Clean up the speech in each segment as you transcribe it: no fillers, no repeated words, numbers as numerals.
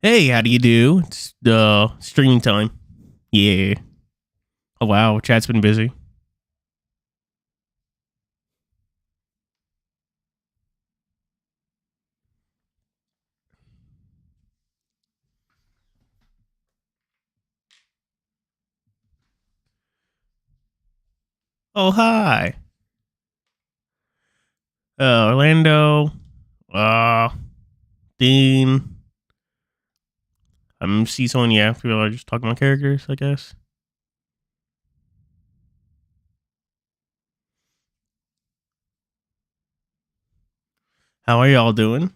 Hey, how do you do? It's streaming time. Yeah. Oh wow, chat's been busy. Oh hi. Orlando. Uh Dean. I'm see someone, yeah, people are just talking about characters, I guess. How are y'all doing?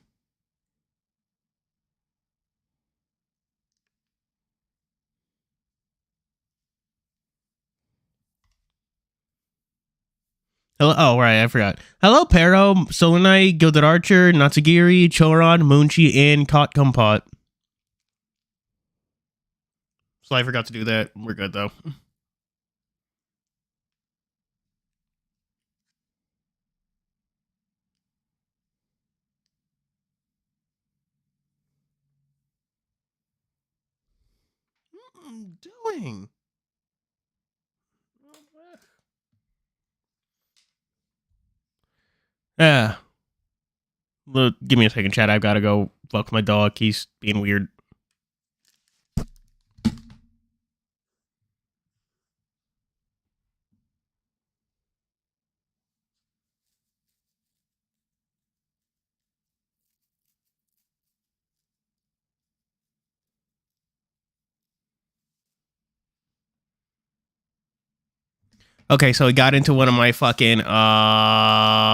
Hello. Oh, right, I forgot. Hello, Pero, Solanite, Gilded Archer, Natsugiri, Choron, Moonchi, and Caught Compot. So I forgot to do that. We're good though. What am I doing? Yeah. Look, give me a second, chat. I've got to go fuck my dog. He's being weird. Okay, so he got into one of my fucking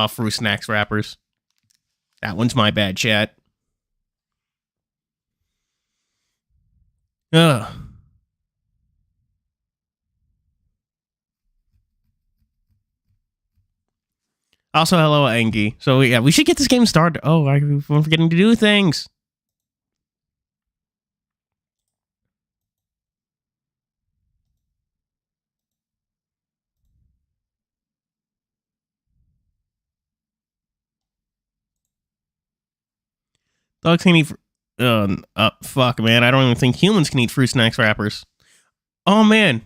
fruit snacks wrappers. That one's my bad, chat. Ugh. Also, hello, Angie. So yeah, we should get this game started. Oh, I'm forgetting to do things. Dogs can eat. Fuck, man. I don't even think humans can eat fruit snacks wrappers. Oh man.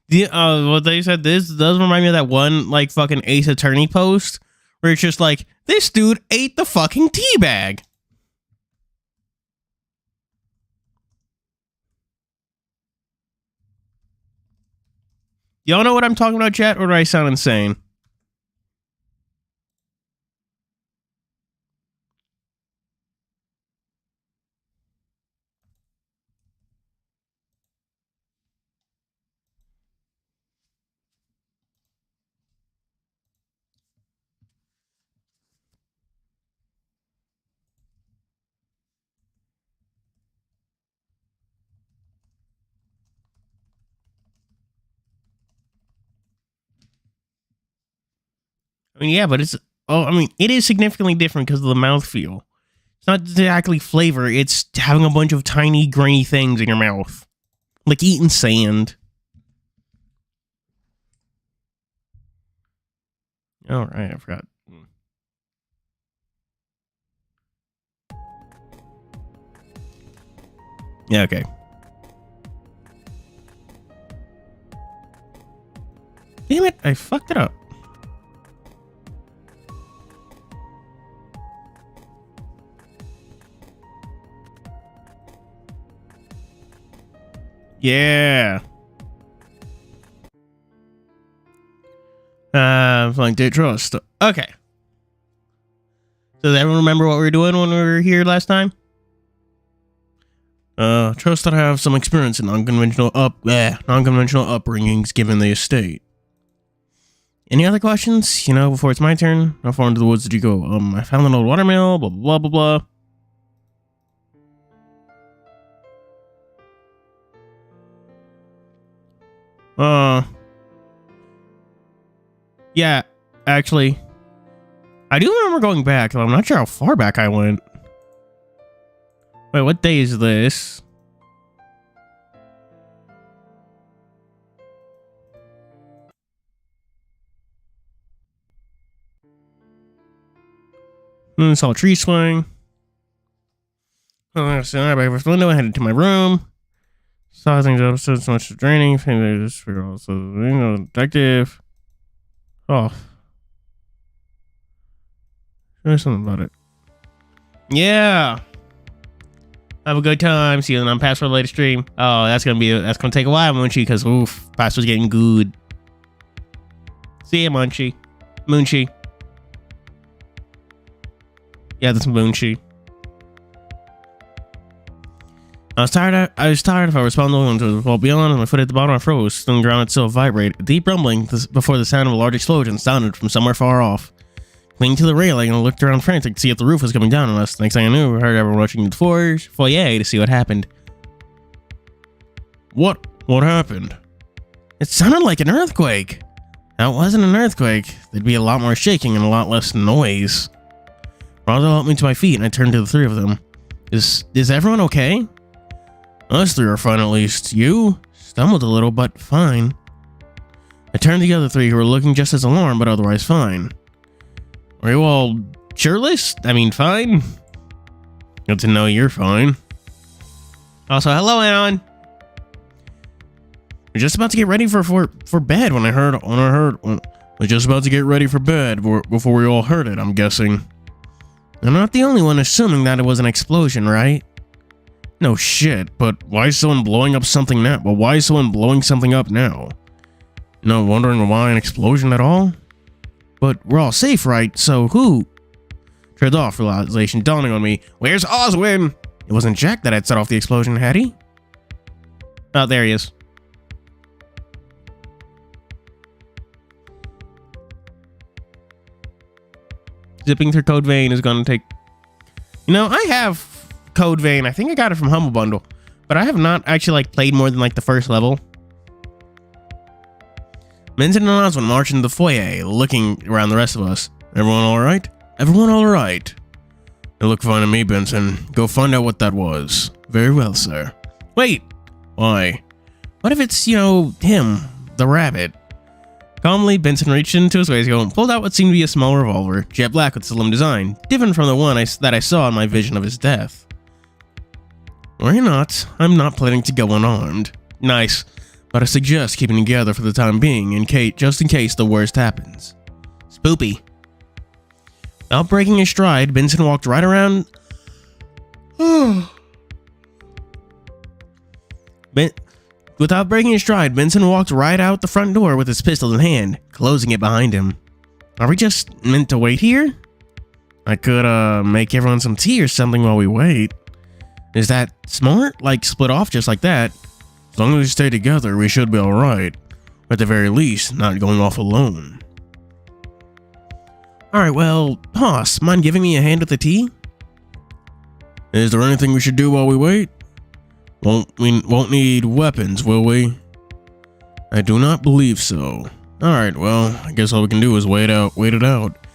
What they said, this does remind me of that one like fucking Ace Attorney post where it's just like, this dude ate the fucking tea bag. Y'all know what I'm talking about, chat, or do I sound insane? I mean, yeah, but it's it is significantly different because of the mouthfeel. It's not exactly flavor, it's having a bunch of tiny, grainy things in your mouth. Like eating sand. Oh, right, I forgot. Yeah, okay. Damn it, I fucked it up. Yeah. Flying Date Trust. Okay. Does everyone remember what we were doing when we were here last time? Trust that I have some experience in non-conventional upbringings given the estate. Any other questions? You know, before it's my turn? How far into the woods did you go? I found an old watermill, blah, blah, blah, blah, blah. Yeah, actually, I do remember going back, though I'm not sure how far back I went. Wait, what day is this? Saw a tree swing. So I breakfast window, I headed to my room. Saw things up so much draining. This we're also detective. Oh. Show me something about it. Yeah. Have a good time. See you on password later stream. Oh, that's gonna take a while, Munchie, because oof, password's getting good. See ya, Munchie. Munchie. Yeah, that's Munchie. I was tired if I responded to fall beyond, my foot at the bottom, I froze. Then the ground itself vibrated. A deep rumbling before the sound of a large explosion sounded from somewhere far off. Clinging to the railing, and I looked around frantic to see if the roof was coming down on us. Next thing I knew, I heard everyone rushing to the foyer to see what happened. What happened? It sounded like an earthquake. Now, it wasn't an earthquake. There'd be a lot more shaking and a lot less noise. Ronaldo helped me to my feet, and I turned to the three of them. Is everyone okay? Us three are fine, at least. You stumbled a little, but fine. I turned to the other three, who were looking just as alarmed, but otherwise fine. Are you all shirtless? I mean, fine. Good to know you're fine. Also, hello, Anon. We're just about to get ready for bed when I heard. We're just about to get ready for bed before we all heard it. I'm guessing. I'm not the only one assuming that it was an explosion, right? No shit. But why is someone blowing up something now? Well, why is someone blowing something up now? No wondering why an explosion at all? But we're all safe, right? So who? Tread off, realization dawning on me. Where's Oswin? It wasn't Jack that had set off the explosion, had he? Oh, there he is. Zipping through Code Vein is going to take... You know, I have Code Vein. I think I got it from Humble Bundle. But I have not actually, played more than, the first level. Vincent and Oswin marched into the foyer, looking around the rest of us. Everyone alright? Everyone alright? You look fine to me, Benson. Go find out what that was. Very well, sir. Wait! Why? What if it's, him, the rabbit? Calmly, Benson reached into his waistcoat and pulled out what seemed to be a small revolver, jet black with slim design, different from the one that I saw in my vision of his death. Worry not, I'm not planning to go unarmed. Nice, but I suggest keeping together for the time being, just in case the worst happens. Spoopy. Without breaking his stride, Benson walked right around... Without breaking his stride, Benson walked right out the front door with his pistol in hand, closing it behind him. Are we just meant to wait here? I could, make everyone some tea or something while we wait. Is that smart? Split off just like that? As long as we stay together, we should be alright. At the very least, not going off alone. Alright, well, Hoss, mind giving me a hand with the tea? Is there anything we should do while we wait? We won't need weapons, will we? I do not believe so. Alright, well, I guess all we can do is wait it out.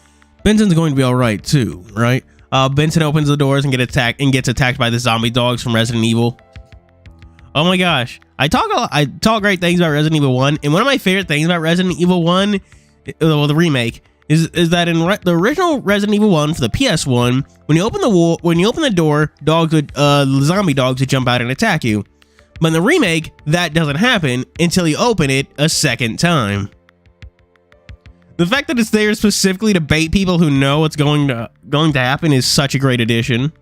Benson's going to be alright too, right? Benson opens the doors and gets attacked by the zombie dogs from Resident Evil. Oh my gosh. I talk great things about Resident Evil 1, and one of my favorite things about Resident Evil 1, well, the remake, is that in the original Resident Evil 1 for the PS1, when you open the door, zombie dogs would jump out and attack you. But in the remake, that doesn't happen until you open it a second time. The fact that it's there specifically to bait people who know what's going to happen is such a great addition.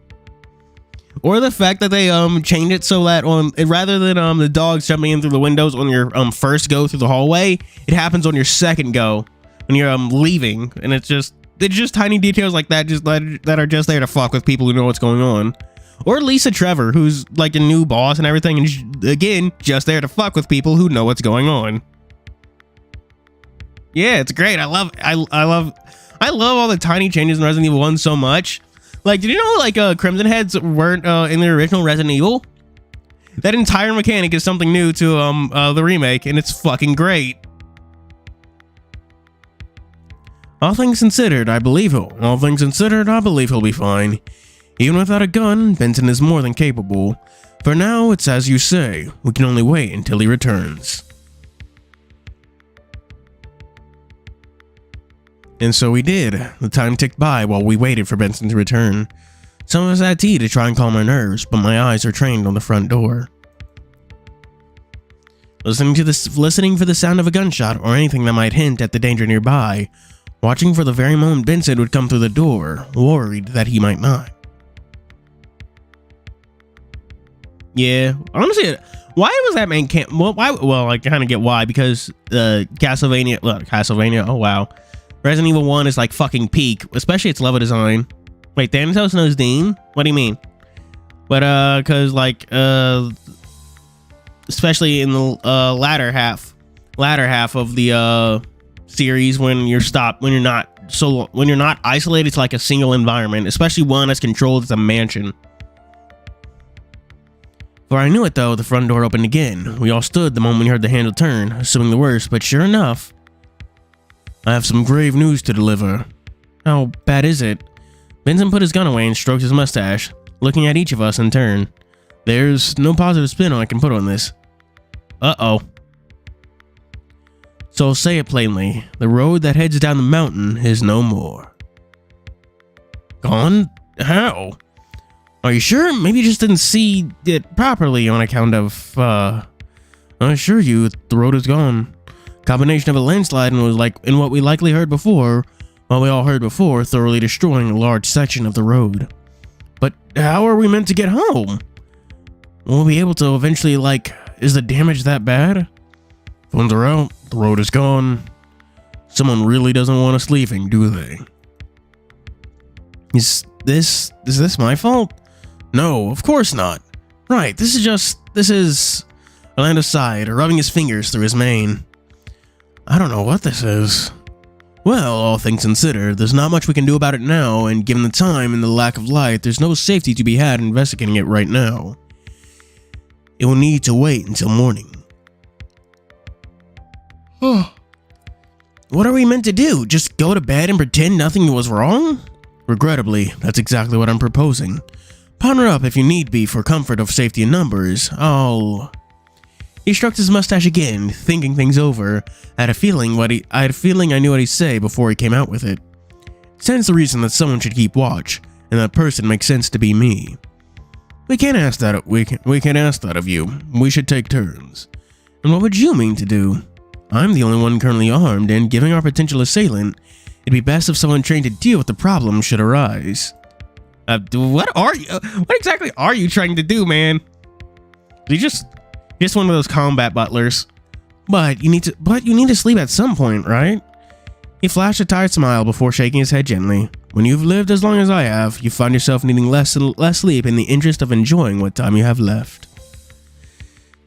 Or the fact that they changed it so that rather than the dogs jumping in through the windows on your first go through the hallway, it happens on your second go when you're leaving, and it's just tiny details like that that are just there to fuck with people who know what's going on. Or Lisa Trevor, who's a new boss and everything, and again just there to fuck with people who know what's going on. Yeah, it's great. I love all the tiny changes in Resident Evil 1 so much. Did you know Crimson Heads weren't in the original Resident Evil? That entire mechanic is something new to the remake, and it's fucking great. All things considered, I believe he'll be fine. Even without a gun, Benson is more than capable. For now, it's as you say. We can only wait until he returns. And so we did. The time ticked by while we waited for Benson to return. Some of us had tea to try and calm my nerves, but my eyes are trained on the front door. Listening for the sound of a gunshot or anything that might hint at the danger nearby, watching for the very moment Vincent would come through the door, worried that he might not. Yeah, honestly, why was that man camp? Well, I kind of get why, because Castlevania, oh wow. Resident Evil 1 is like fucking peak, especially its level design. Wait, Thanatos knows Dean? What do you mean? But, cause like, especially in the latter half of the series, when you're not isolated to like a single environment, especially one that's controlled as a mansion. Before I knew it though, the front door opened again. We all stood the moment we heard the handle turn, assuming the worst, but sure enough, I have some grave news to deliver. How bad is it? Vincent put his gun away and stroked his mustache, looking at each of us in turn. There's no positive spin I can put on this. Uh-oh. So I'll say it plainly. The road that heads down the mountain is no more. Gone? How? Are you sure? Maybe you just didn't see it properly on account of, I assure you, the road is gone. Combination of a landslide and what we likely heard before, thoroughly destroying a large section of the road. But how are we meant to get home? We'll be able to eventually, is the damage that bad? Phones are out, the road is gone. Someone really doesn't want us leaving, do they? Is this my fault? No, of course not. Right, this is Orlando sighed, rubbing his fingers through his mane. I don't know what this is. Well, all things considered, there's not much we can do about it now, and given the time and the lack of light, there's no safety to be had investigating it right now. It will need to wait until morning. What are we meant to do? Just go to bed and pretend nothing was wrong? Regrettably, that's exactly what I'm proposing. Ponder up if you need be for comfort of safety in numbers. He stroked his mustache again, thinking things over. I had a feeling I knew what he'd say before he came out with it. Stands the reason that someone should keep watch, and that person makes sense to be me. We can't ask that of you. We should take turns. And what would you mean to do? I'm the only one currently armed, and given our potential assailant, it'd be best if someone trained to deal with the problem should arise. What exactly are you trying to do, man? You just one of those combat butlers. But you need to sleep at some point, right? He flashed a tired smile before shaking his head gently. When you've lived as long as I have, you find yourself needing less and less sleep in the interest of enjoying what time you have left.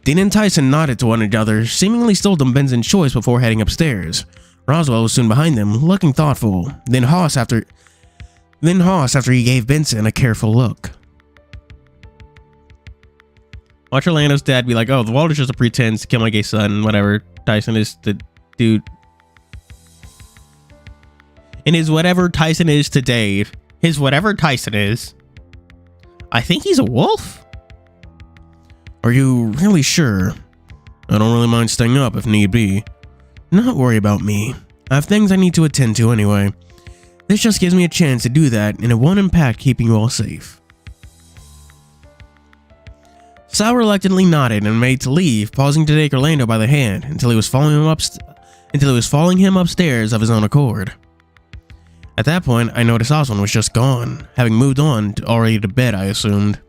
Dean and Tyson nodded to one another, seemingly still on Benson's choice before heading upstairs. Roswell was soon behind them, looking thoughtful. Then Haas after he gave Benson a careful look. Watch Orlando's dad be like, oh, the Walter's just a pretense to kill my gay son, whatever. Tyson is the dude. And his whatever Tyson is to Dave. His whatever Tyson is. I think he's a wolf? Are you really sure? I don't really mind staying up if need be. Not worry about me. I have things I need to attend to anyway. This just gives me a chance to do that, and it won't impact keeping you all safe. Sal reluctantly nodded and made to leave, pausing to take Orlando by the hand until he was following him upstairs of his own accord. At that point, I noticed Oswald was just gone, having moved on already to bed, I assumed.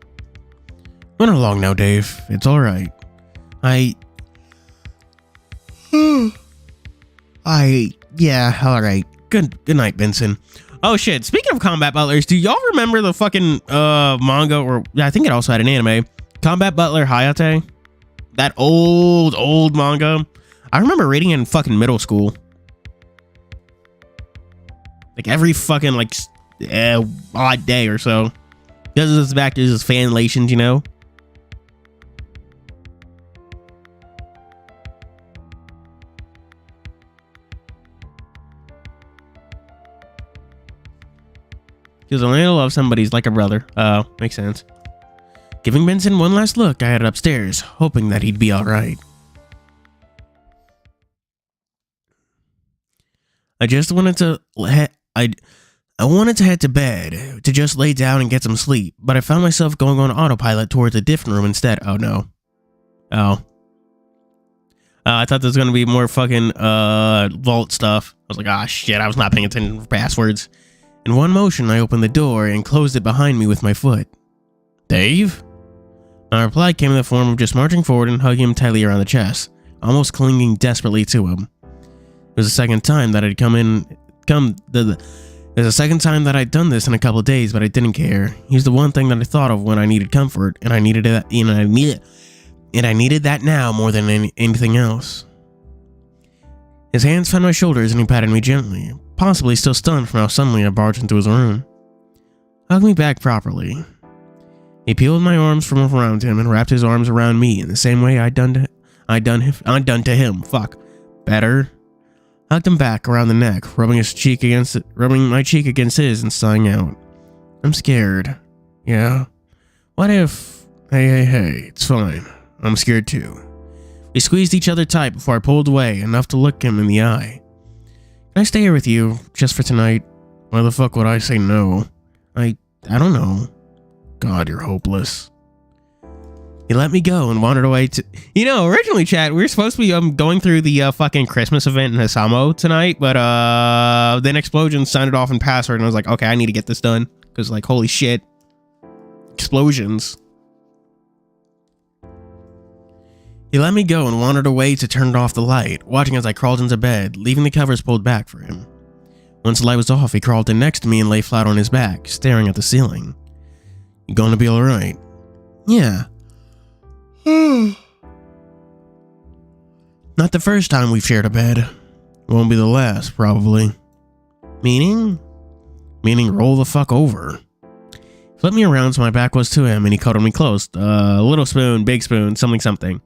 Run along now, Dave. It's alright. Yeah, alright. Good night, Benson. Oh shit, speaking of combat butlers, do y'all remember the fucking manga, or I think it also had an anime, Combat Butler Hayate? That old manga. I remember reading it in fucking middle school. Like every fucking odd day or so. Because it's back to his fanlations, you know? Because Orlando loves somebody's like a brother. Oh, makes sense. Giving Benson one last look, I headed upstairs, hoping that he'd be alright. I just wanted to I wanted to head to bed, to just lay down and get some sleep, but I found myself going on autopilot towards a different room instead. Oh no. Oh. I thought there was going to be more fucking vault stuff. I was like, ah, shit, I was not paying attention to passwords. In one motion, I opened the door and closed it behind me with my foot. Dave? My reply came in the form of just marching forward and hugging him tightly around the chest, almost clinging desperately to him. It was the second time that I'd it was the second time that I'd done this in a couple of days, but I didn't care. He's the one thing that I thought of when I needed comfort, and I needed it, and I needed that now more than anything else. His hands found my shoulders and he patted me gently, possibly still stunned from how suddenly I barged into his room. Hugged me back properly. He peeled my arms from around him and wrapped his arms around me in the same way I'd done to him. Fuck. Better. Hugged him back around the neck, rubbing my cheek against his and sighing out. I'm scared. Yeah? What if... Hey, it's fine. I'm scared too. We squeezed each other tight before I pulled away, enough to look him in the eye. Can I stay here with you, just for tonight? Why the fuck would I say no? I don't know. God, you're hopeless. He let me go and wandered away to... originally, chat, we were supposed to be going through the fucking Christmas event in Hisamo tonight, but then Explosion signed it off in password, and I was like, okay, I need to get this done. Because, like, holy shit. Explosions. He let me go and wandered away to turn off the light, watching as I crawled into bed, leaving the covers pulled back for him. Once the light was off, he crawled in next to me and lay flat on his back, staring at the ceiling. You gonna be alright? Yeah. Not the first time we've shared a bed. Won't be the last, probably. Meaning? Meaning roll the fuck over. Flipped me around so my back was to him and he cuddled me close. Little spoon, big spoon, something.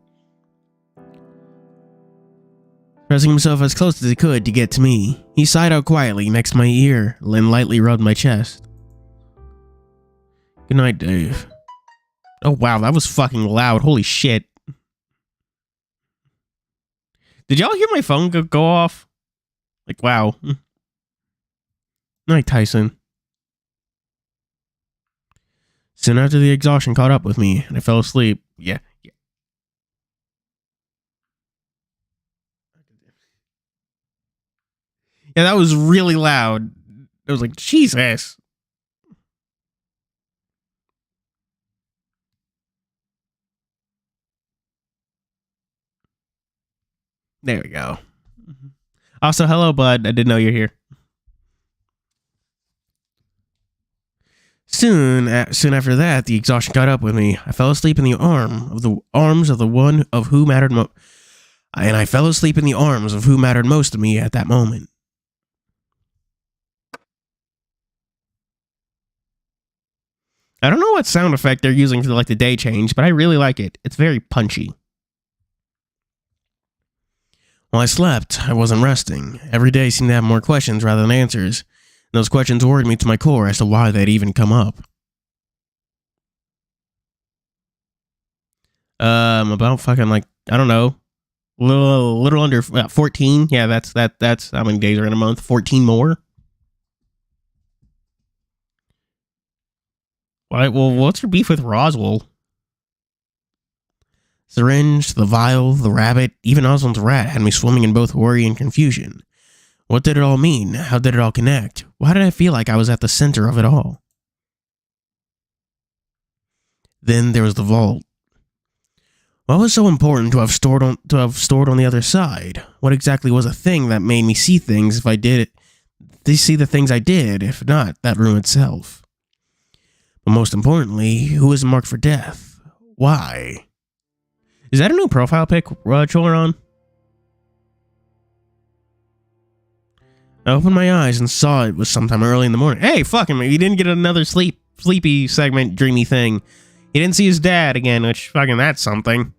Pressing himself as close as he could to get to me, he sighed out quietly next to my ear, then lightly rubbed my chest. Good night, Dave. Oh wow, that was fucking loud. Holy shit. Did y'all hear my phone go off? Like, wow. Night, Tyson. Soon after, the exhaustion caught up with me, and I fell asleep. Yeah. Yeah, that was really loud. It was like, Jesus. There we go. Also, hello, bud. I didn't know you're here. Soon after that, the exhaustion caught up with me. I fell asleep in the arms of the one of who mattered most. And I fell asleep in the arms of who mattered most to me at that moment. I don't know what sound effect they're using for like the day change, but I really like it. It's very punchy. While I slept, I wasn't resting. Every day seemed to have more questions rather than answers. And those questions worried me to my core as to why they'd even come up. About fucking like, I don't know, little under 14. Yeah, that's how many days are in a month? 14 more. Why? Well, what's your beef with Roswell? Syringe, the vial, the rabbit, even Oswald's rat had me swimming in both worry and confusion. What did it all mean? How did it all connect? Why did I feel like I was at the center of it all? Then there was the vault. What was so important to have stored on the other side? What exactly was a thing that made me see things if I did it? To see the things I did, if not that room itself. But most importantly, who was marked for death? Why? Is that a new profile pic, Cholaron? I opened my eyes and saw it was sometime early in the morning. Hey, fuck him. He didn't get another sleepy segment, dreamy thing. He didn't see his dad again, which fucking that's something.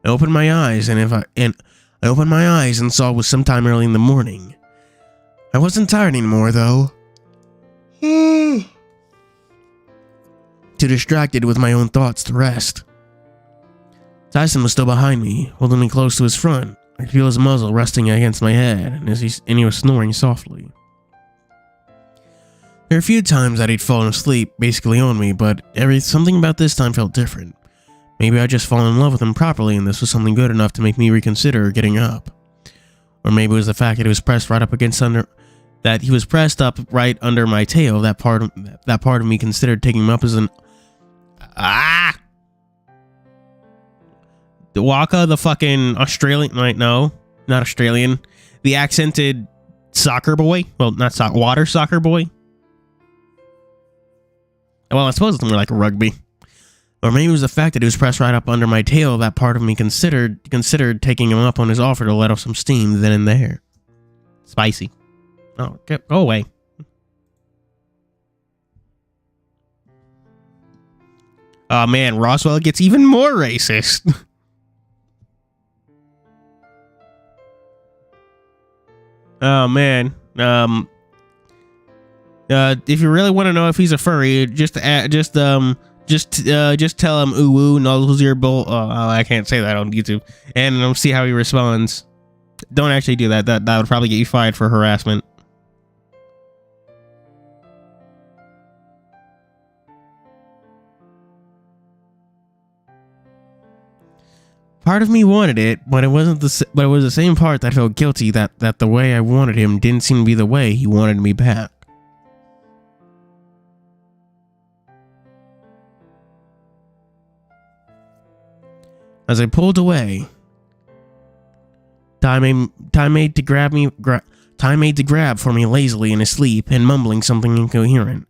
I opened my eyes and saw it was sometime early in the morning. I wasn't tired anymore, though. Too distracted with my own thoughts to rest. Tyson was still behind me, holding me close to his front. I could feel his muzzle resting against my head, and he was snoring softly. There were a few times that he'd fallen asleep, basically on me, but something about this time felt different. Maybe I'd just fallen in love with him properly, and this was something good enough to make me reconsider getting up. Or maybe it was the fact that he was pressed up right under my tail. That part of me considered taking him up as an the Waka, the fucking Australian, right? No, not Australian. The accented soccer boy. Well, not water soccer boy. Well, I suppose it's more like a rugby. Or maybe it was the fact that he was pressed right up under my tail. That part of me considered taking him up on his offer to let off some steam then and there. Spicy. Oh, go away. Oh man, Roswell gets even more racist. Oh man. If you really want to know if he's a furry, just tell him ooh woo nuzzles your bull. Oh, I can't say that on YouTube, and see how he responds. Don't actually do that. That would probably get you fired for harassment. Part of me wanted it, but it wasn't but it was the same part that felt guilty that the way I wanted him didn't seem to be the way he wanted me back. As I pulled away, time made to grab for me lazily in his sleep and mumbling something incoherent.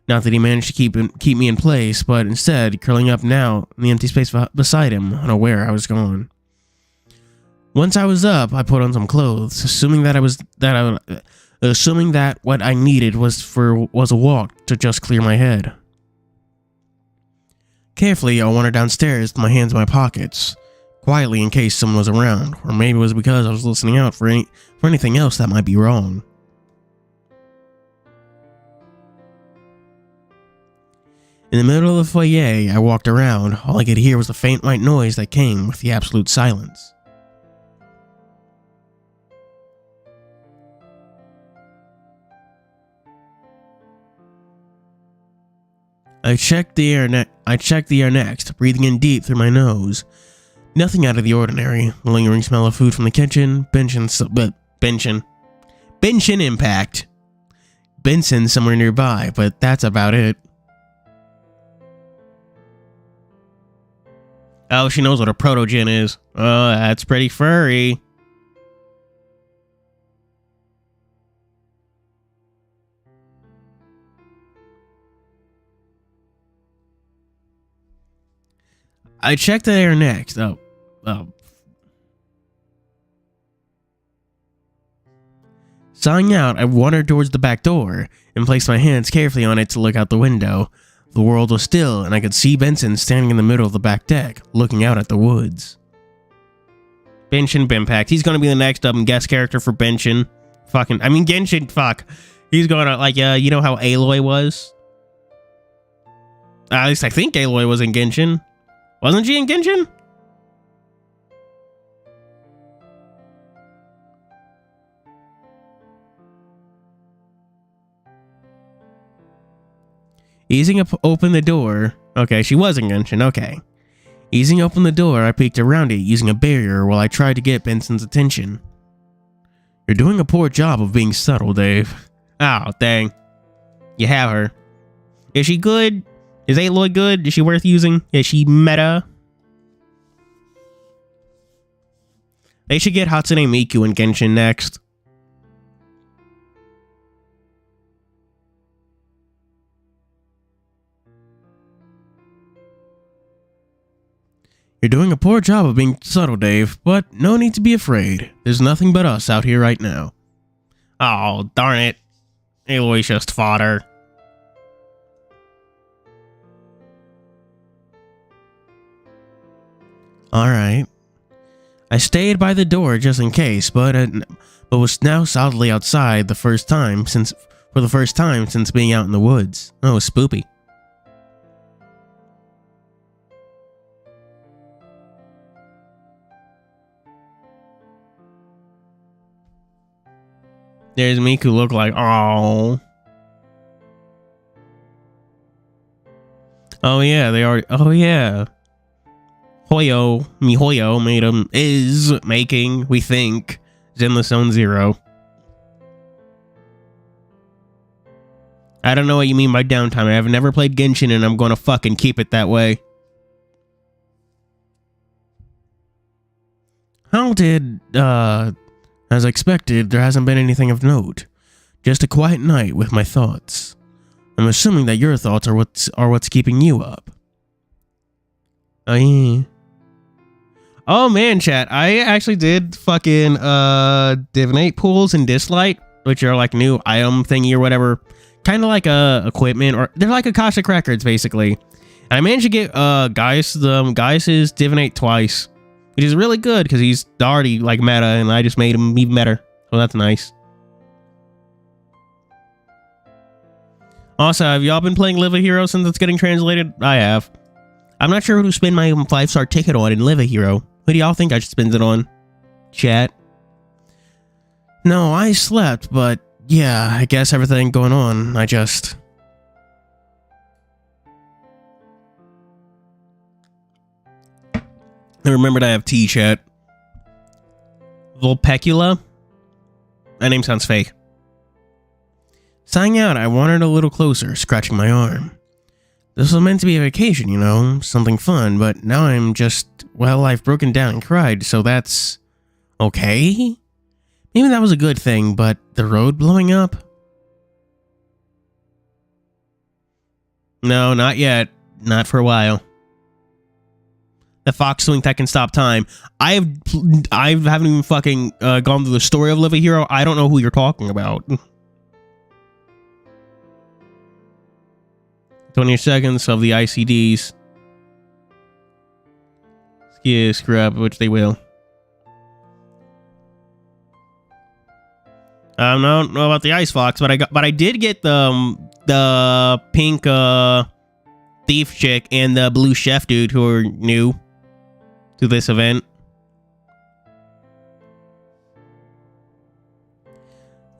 Not that he managed to keep me in place, but instead curling up now in the empty space beside him, unaware I was gone. Once I was up, I put on some clothes, assuming that what I needed was a walk to just clear my head. Carefully, I wandered downstairs with my hands in my pockets, quietly in case someone was around, or maybe it was because I was listening out for anything else that might be wrong. In the middle of the foyer, I walked around. All I could hear was the faint white noise that came with the absolute silence. I checked the air next, breathing in deep through my nose. Nothing out of the ordinary. The lingering smell of food from the kitchen. Benson impact. Benson somewhere nearby, but that's about it. Oh, she knows what a protogen is. Oh, that's pretty furry. I checked the air next. Oh. Sighing out, I wandered towards the back door and placed my hands carefully on it to look out the window. The world was still, and I could see Benson standing in the middle of the back deck, looking out at the woods. Benson Bimpact. He's gonna be the next guest character for Benson. Genshin, fuck. He's gonna, you know how Aloy was? At least I think Aloy was in Genshin. Wasn't she in Genshin? Easing open the door. Okay, she was in Genshin, okay. Easing open the door, I peeked around it using a barrier while I tried to get Benson's attention. You're doing a poor job of being subtle, Dave. Oh, dang. You have her. Is she good? Is Aloy good? Is she worth using? Is she meta? They should get Hatsune Miku in Genshin next. You're doing a poor job of being subtle, Dave, but no need to be afraid. There's nothing but us out here right now. Oh, darn it. Aloy's just fodder. Alright. I stayed by the door just in case, but was now solidly outside for the first time since being out in the woods. Oh, spoopy. There's Miku look like, oh. Oh yeah, they already, oh yeah. MiHoYo made him, is making, we think, Zenless Zone Zero. I don't know what you mean by downtime. I've never played Genshin and I'm gonna fucking keep it that way. How did, as expected, there hasn't been anything of note. Just a quiet night with my thoughts. I'm assuming that your thoughts are what's keeping you up. Oh yeah. Oh man, chat. I actually did fucking divinate pools and dislight, which are like new item thingy or whatever. Kind of like equipment, or they're like Akashic records basically. And I managed to get Gaius's divinate twice, which is really good because he's already like meta, and I just made him even better. So that's nice. Also, have y'all been playing Live a Hero since it's getting translated? I have. I'm not sure who to spend my 5-star ticket on in Live a Hero. Who do y'all think I should spend it on? Chat. No, I slept, but yeah, I guess everything going on. I remembered I have T, chat. Vulpecula? That name sounds fake. Sighing out, I wandered a little closer, scratching my arm. This was meant to be a vacation, you know, something fun, but now I'm just, well, I've broken down and cried, so that's okay? Maybe that was a good thing, but the road blowing up? No, not yet. Not for a while. The fox swing that can stop time. I haven't even fucking gone through the story of Live a Hero. I don't know who you're talking about. 20 seconds of the ICDs. Yeah, screw up, which they will. I don't know about the Ice Fox, but I did get the pink thief chick and the blue chef dude who are new to this event.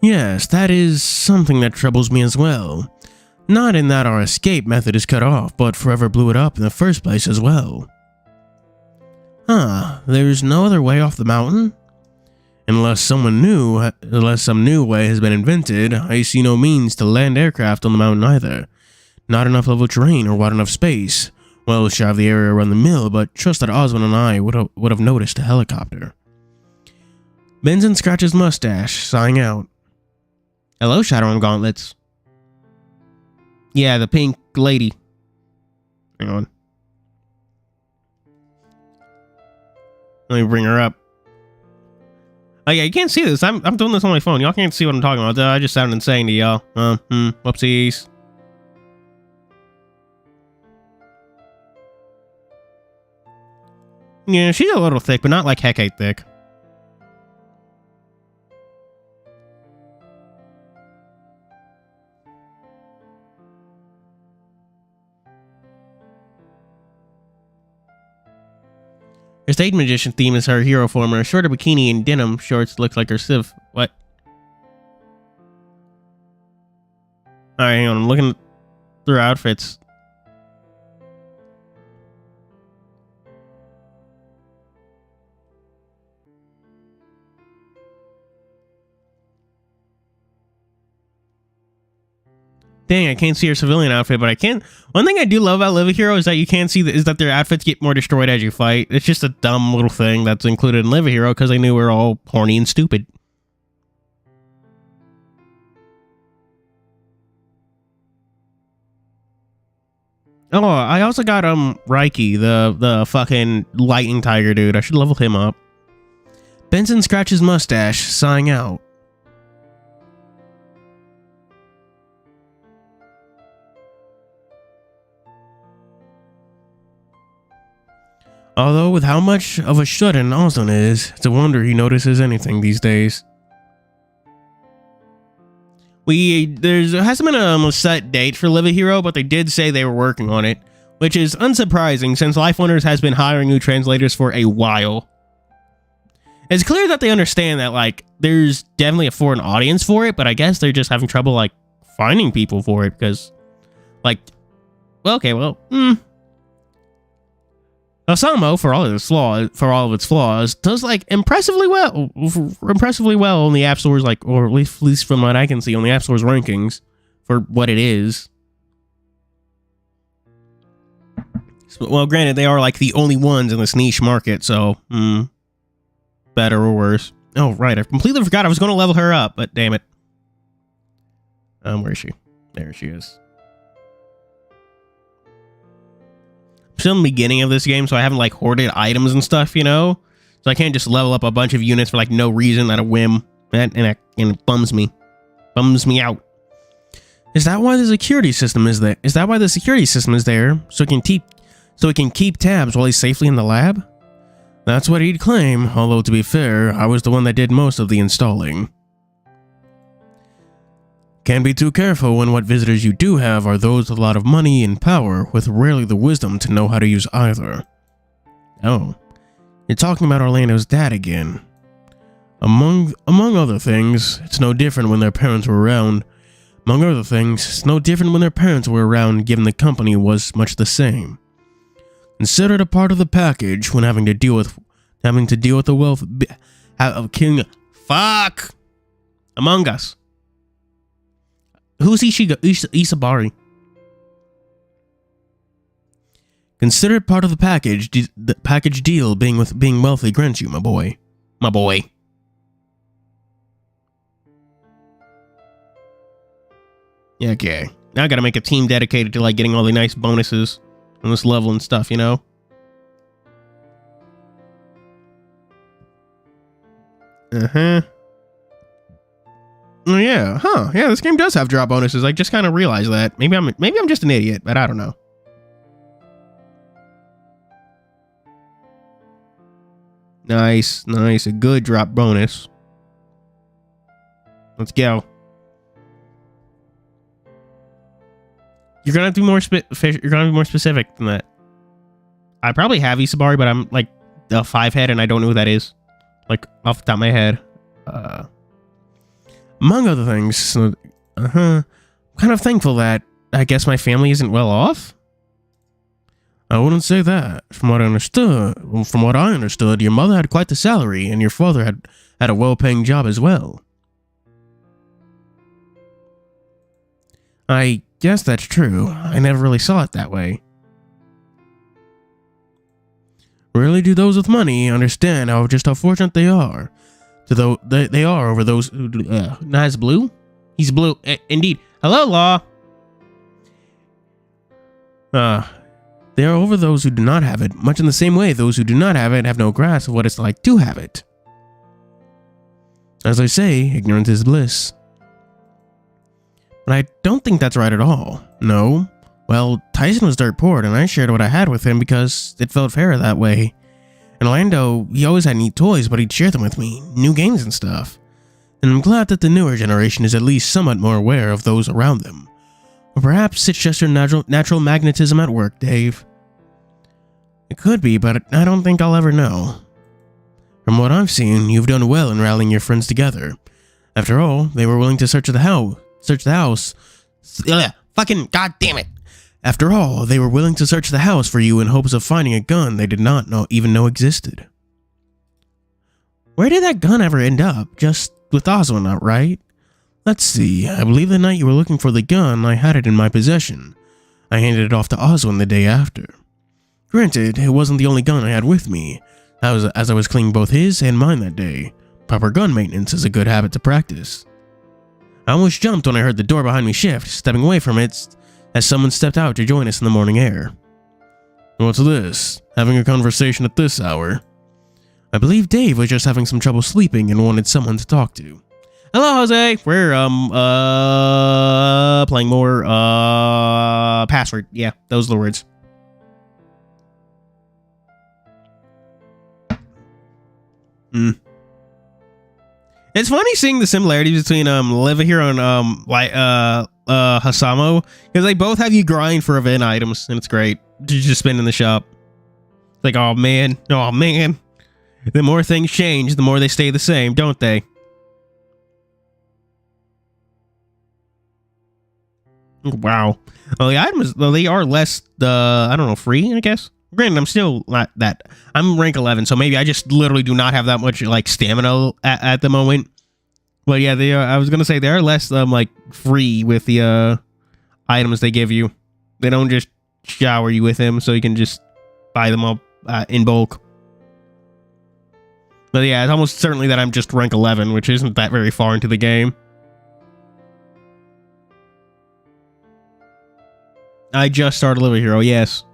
Yes, that is something that troubles me as well. Not in that our escape method is cut off, but forever blew it up in the first place as well. Huh, there's no other way off the mountain? Unless some new way has been invented, I see no means to land aircraft on the mountain either. Not enough level terrain or wide enough space. Well shy of the area around the mill, but trust that Osmond and I would have noticed a helicopter. Benson scratches mustache, sighing out. Hello, Shadowrun Gauntlets. Yeah, the pink lady. Hang on. Let me bring her up. Oh yeah, you can't see this. I'm doing this on my phone. Y'all can't see what I'm talking about. I just sound insane to y'all. Whoopsies. Yeah, she's a little thick, but not like Hecate thick. Her stage magician theme is her hero form. Her shorter bikini and denim shorts looks like her civ. What? Alright, hang on. I'm looking through outfits. Dang, I can't see her civilian outfit, but I can. One thing I do love about Live a Hero is that you can't see is that their outfits get more destroyed as you fight. It's just a dumb little thing that's included in Live a Hero because they knew we were all horny and stupid. Oh, I also got Reiki, the fucking lightning tiger dude. I should level him up. Benson scratches mustache, sighing out. Although with how much of a shut-in Osmond is, it's a wonder he notices anything these days. There hasn't been a set date for Live a Hero, but they did say they were working on it, which is unsurprising since Life Wonders has been hiring new translators for a while. It's clear that they understand that, like, there's definitely a foreign audience for it, but I guess they're just having trouble, like, finding people for it because, like, well, okay, well, Osamu, for all of its flaws, does, like, impressively well on the App Store's, like, or at least from what I can see on the App Store's rankings for what it is. So, well, granted, they are, like, the only ones in this niche market, so, better or worse. Oh, right, I completely forgot I was going to level her up, but damn it. Where is she? There she is. I'm still in the beginning of this game, so I haven't, like, hoarded items and stuff, you know? So I can't just level up a bunch of units for, like, no reason at a whim. And it bums me. Bums me out. Is that why the security system is there? Is that why the security system is there? So it can keep tabs while he's safely in the lab? That's what he'd claim, although to be fair, I was the one that did most of the installing. Can't be too careful when what visitors you do have are those with a lot of money and power, with rarely the wisdom to know how to use either. Oh, you're talking about Orlando's dad again. Among other things, it's no different when their parents were around. Among other things, it's no different when their parents were around, given the company was much the same. Considered a part of the package when having to deal with the wealth of King Fuck Among Us. Who's Isabari? Considered part of the package deal being wealthy grants you, my boy. My boy. Yeah, okay. Now I gotta make a team dedicated to, like, getting all the nice bonuses on this level and stuff, you know? Oh yeah, huh? Yeah, this game does have drop bonuses. I just kind of realized that. Maybe I'm just an idiot, but I don't know. Nice, a good drop bonus. Let's go. You're gonna have to be more specific than that. I probably have Isabari, but I'm like a 5-head, and I don't know who that is. Like off the top of my head. Among other things, I'm kind of thankful that I guess my family isn't well off. I wouldn't say that. From what I understood, your mother had quite the salary, and your father had a well-paying job as well. I guess that's true. I never really saw it that way. Rarely do those with money understand how fortunate they are. They are over those who do. Nice blue? He's blue. Indeed. Hello, Law. They are over those who do not have it, much in the same way those who do not have it have no grasp of what it's like to have it. As I say, ignorance is bliss. But I don't think that's right at all. No. Well, Tyson was dirt poor, and I shared what I had with him because it felt fairer that way. In Orlando, he always had neat toys, but he'd share them with me, new games and stuff. And I'm glad that the newer generation is at least somewhat more aware of those around them. Or perhaps it's just your natural magnetism at work, Dave. It could be, but I don't think I'll ever know. From what I've seen, you've done well in rallying your friends together. After all, they were willing to search the house. Fucking goddamn it! After all, they were willing to search the house for you in hopes of finding a gun they did not even know existed. Where did that gun ever end up? Just with Oswald, right? Let's see, I believe the night you were looking for the gun, I had it in my possession. I handed it off to Oswald the day after. Granted, it wasn't the only gun I had with me, as I was cleaning both his and mine that day. Proper gun maintenance is a good habit to practice. I almost jumped when I heard the door behind me shift, stepping away from it as someone stepped out to join us in the morning air. What's this? Having a conversation at this hour? I believe Dave was just having some trouble sleeping and wanted someone to talk to. Hello, Jose. We're playing more Password. Yeah, those are the words. It's funny seeing the similarities between Liva here and Hasamo, because they both have you grind for event items, and it's great to just spend in the shop. It's like, oh man. The more things change, the more they stay the same, don't they? Wow. Well, the items, well, they are less, I don't know, free, I guess? Granted, I'm still not that. I'm rank 11, so maybe I just literally do not have that much, like, stamina at the moment. But yeah, they are, I was gonna say, they are less, like, free with the, items they give you. They don't just shower you with them, so you can just buy them up in bulk. But yeah, it's almost certainly that I'm just rank 11, which isn't that very far into the game. I just started Liver Hero, yes.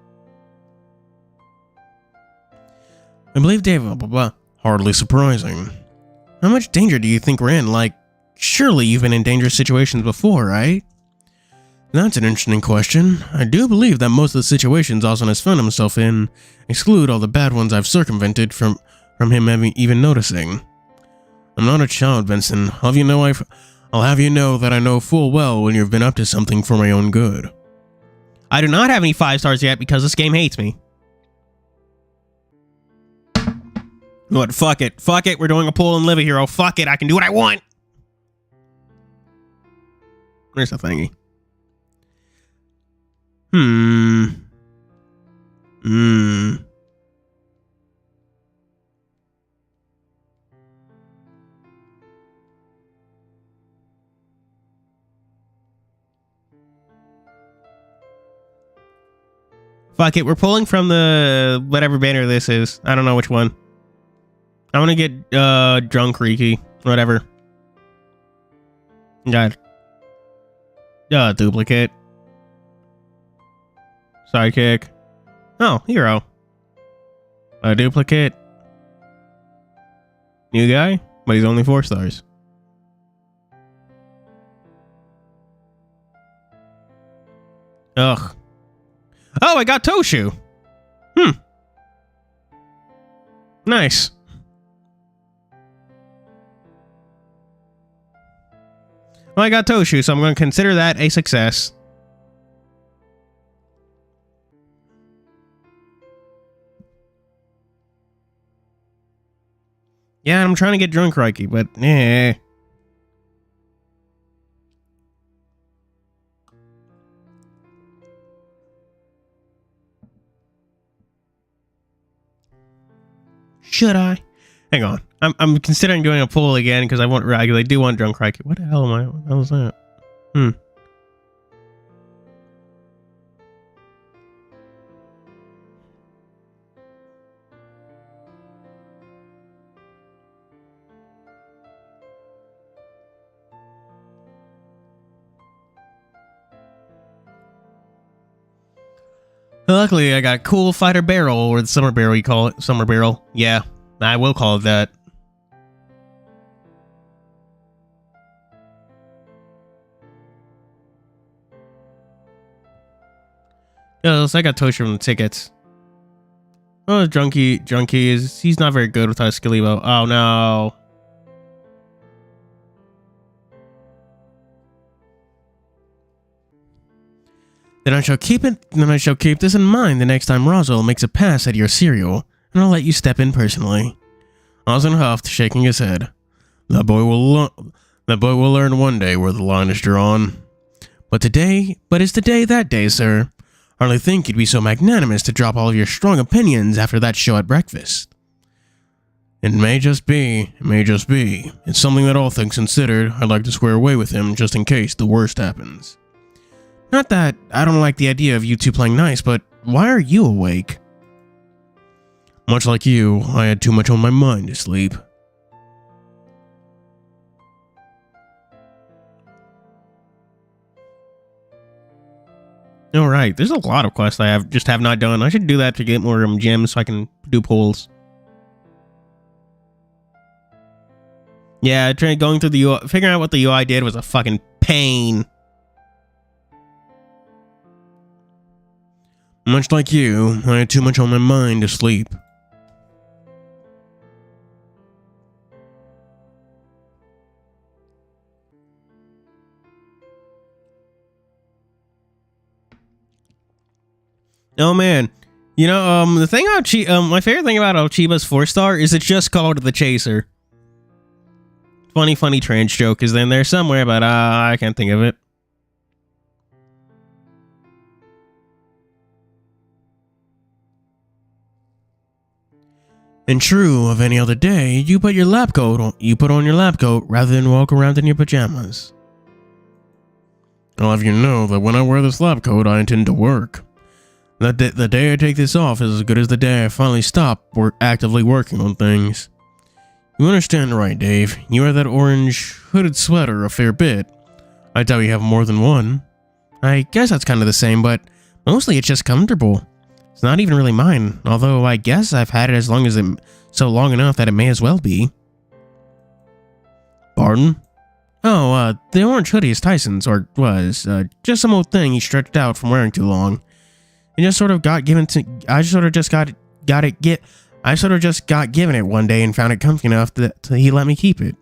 I believe Dave, blah, blah, blah. Hardly surprising. How much danger do you think we're in? Like, surely you've been in dangerous situations before, right? That's an interesting question. I do believe that most of the situations Austin has found himself in exclude all the bad ones I've circumvented from him even noticing. I'm not a child, Vincent. I'll have you know that I know full well when you've been up to something for my own good. I do not have any 5 stars yet because this game hates me. What? Fuck it. Fuck it. We're doing a poll in Live a Hero. Fuck it. I can do what I want. Where's the thingy? Fuck it. We're pulling from the whatever banner this is. I don't know which one. I want to get drunk Riki. Whatever. God. Duplicate. Sidekick. Oh, hero. A duplicate. New guy, but he's only 4 stars. Ugh. Oh, I got Toshu. Nice. Well, I got Toshu, so I'm going to consider that a success. Yeah, I'm trying to get drunk Riki, but eh. Should I? Hang on. I'm considering doing a poll again because I do want drunk Riki. What the hell am I? What the hell is that? Luckily, I got a cool fighter barrel, or the summer barrel you call it. Summer barrel. Yeah, I will call it that. Oh, so I got Toshu from the tickets. Oh, Drunky he's not very good without a Skillibo. Oh no. Then I shall keep this in mind the next time Roswell makes a pass at your cereal, and I'll let you step in personally. Austin huffed, shaking his head. That boy will learn one day where the line is drawn. But is today that day, sir? Hardly think you'd be so magnanimous to drop all of your strong opinions after that show at breakfast. It may just be. It's something that all things considered, I'd like to square away with him just in case the worst happens. Not that I don't like the idea of you two playing nice, but why are you awake? Much like you, I had too much on my mind to sleep. Alright, there's a lot of quests I have not done. I should do that to get more gems so I can do polls. Yeah, going through the UI, figuring out what the UI did was a fucking pain. Much like you, I had too much on my mind to sleep. Oh man, You know, the thing about my favorite thing about Chiba's 4-star is it's just called the Chaser. Funny trans joke is in there somewhere, but I can't think of it. And true of any other day, you put on your lab coat rather than walk around in your pajamas. I'll have you know that when I wear this lab coat, I intend to work. The day I take this off is as good as the day I finally stop actively working on things. You understand right, Dave. You wear that orange hooded sweater a fair bit. I doubt you have more than one. I guess that's kind of the same, but mostly it's just comfortable. It's not even really mine, although I guess I've had it so long enough that it may as well be. Pardon? Oh, the orange hoodie is Tyson's, or was, just some old thing he stretched out from wearing too long. It just sort of got given to, I sort of just got given it one day and found it comfy enough that he let me keep it.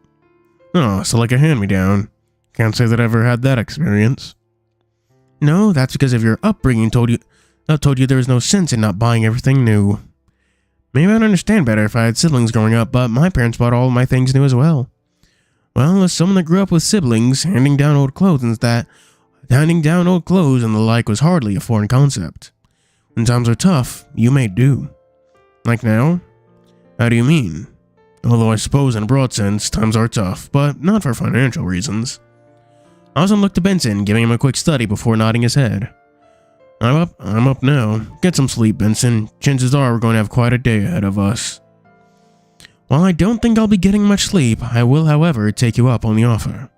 Oh, so like a hand-me-down. Can't say that I ever had that experience. No, that's because of your upbringing told you there was no sense in not buying everything new. Maybe I'd understand better if I had siblings growing up, but my parents bought all of my things new as well. Well, as someone that grew up with siblings, handing down old clothes and the like was hardly a foreign concept. When times are tough, you may do. Like now? How do you mean? Although I suppose in a broad sense, times are tough, but not for financial reasons. Ozan looked to Benson, giving him a quick study before nodding his head. I'm up now. Get some sleep, Benson. Chances are we're going to have quite a day ahead of us. While I don't think I'll be getting much sleep, I will, however, take you up on the offer.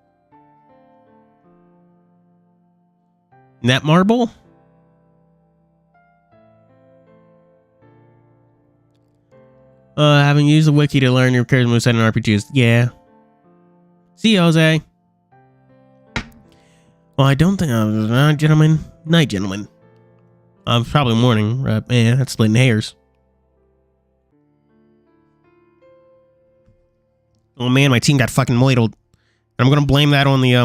That marble? Having used the wiki to learn your character moveset in RPGs. Yeah. See you, Jose. Well, I don't think night, gentlemen. Probably morning, right? Yeah, that's splitting hairs. Oh man, my team got fucking moidled. I'm gonna blame that on the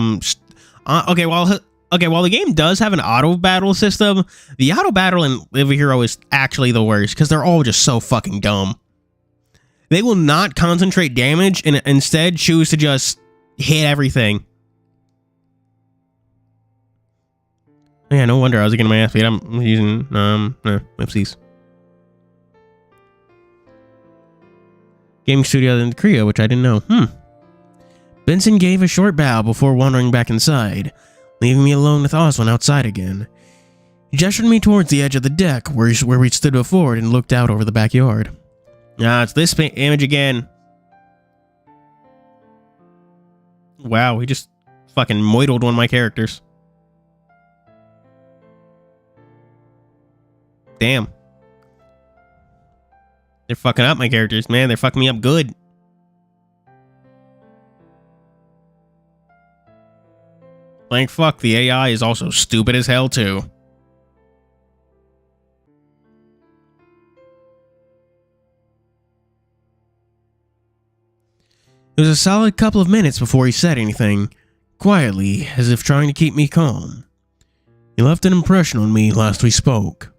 okay, while the game does have an auto battle system, the auto battle in Live a Hero is actually the worst because they're all just so fucking dumb. They will not concentrate damage and instead choose to just hit everything. Yeah, no wonder I was getting my ass beat. I'm using whoopsies. Gaming studio in Korea, which I didn't know. Benson gave a short bow before wandering back inside, leaving me alone with Oswin outside again. He gestured me towards the edge of the deck where we stood before it and looked out over the backyard. Ah, it's this image again. Wow, he just fucking moidled one of my characters. Damn. They're fucking up my characters, man. They're fucking me up good. Like, fuck, the AI is also stupid as hell, too. It was a solid couple of minutes before he said anything, quietly, as if trying to keep me calm. He left an impression on me last we spoke.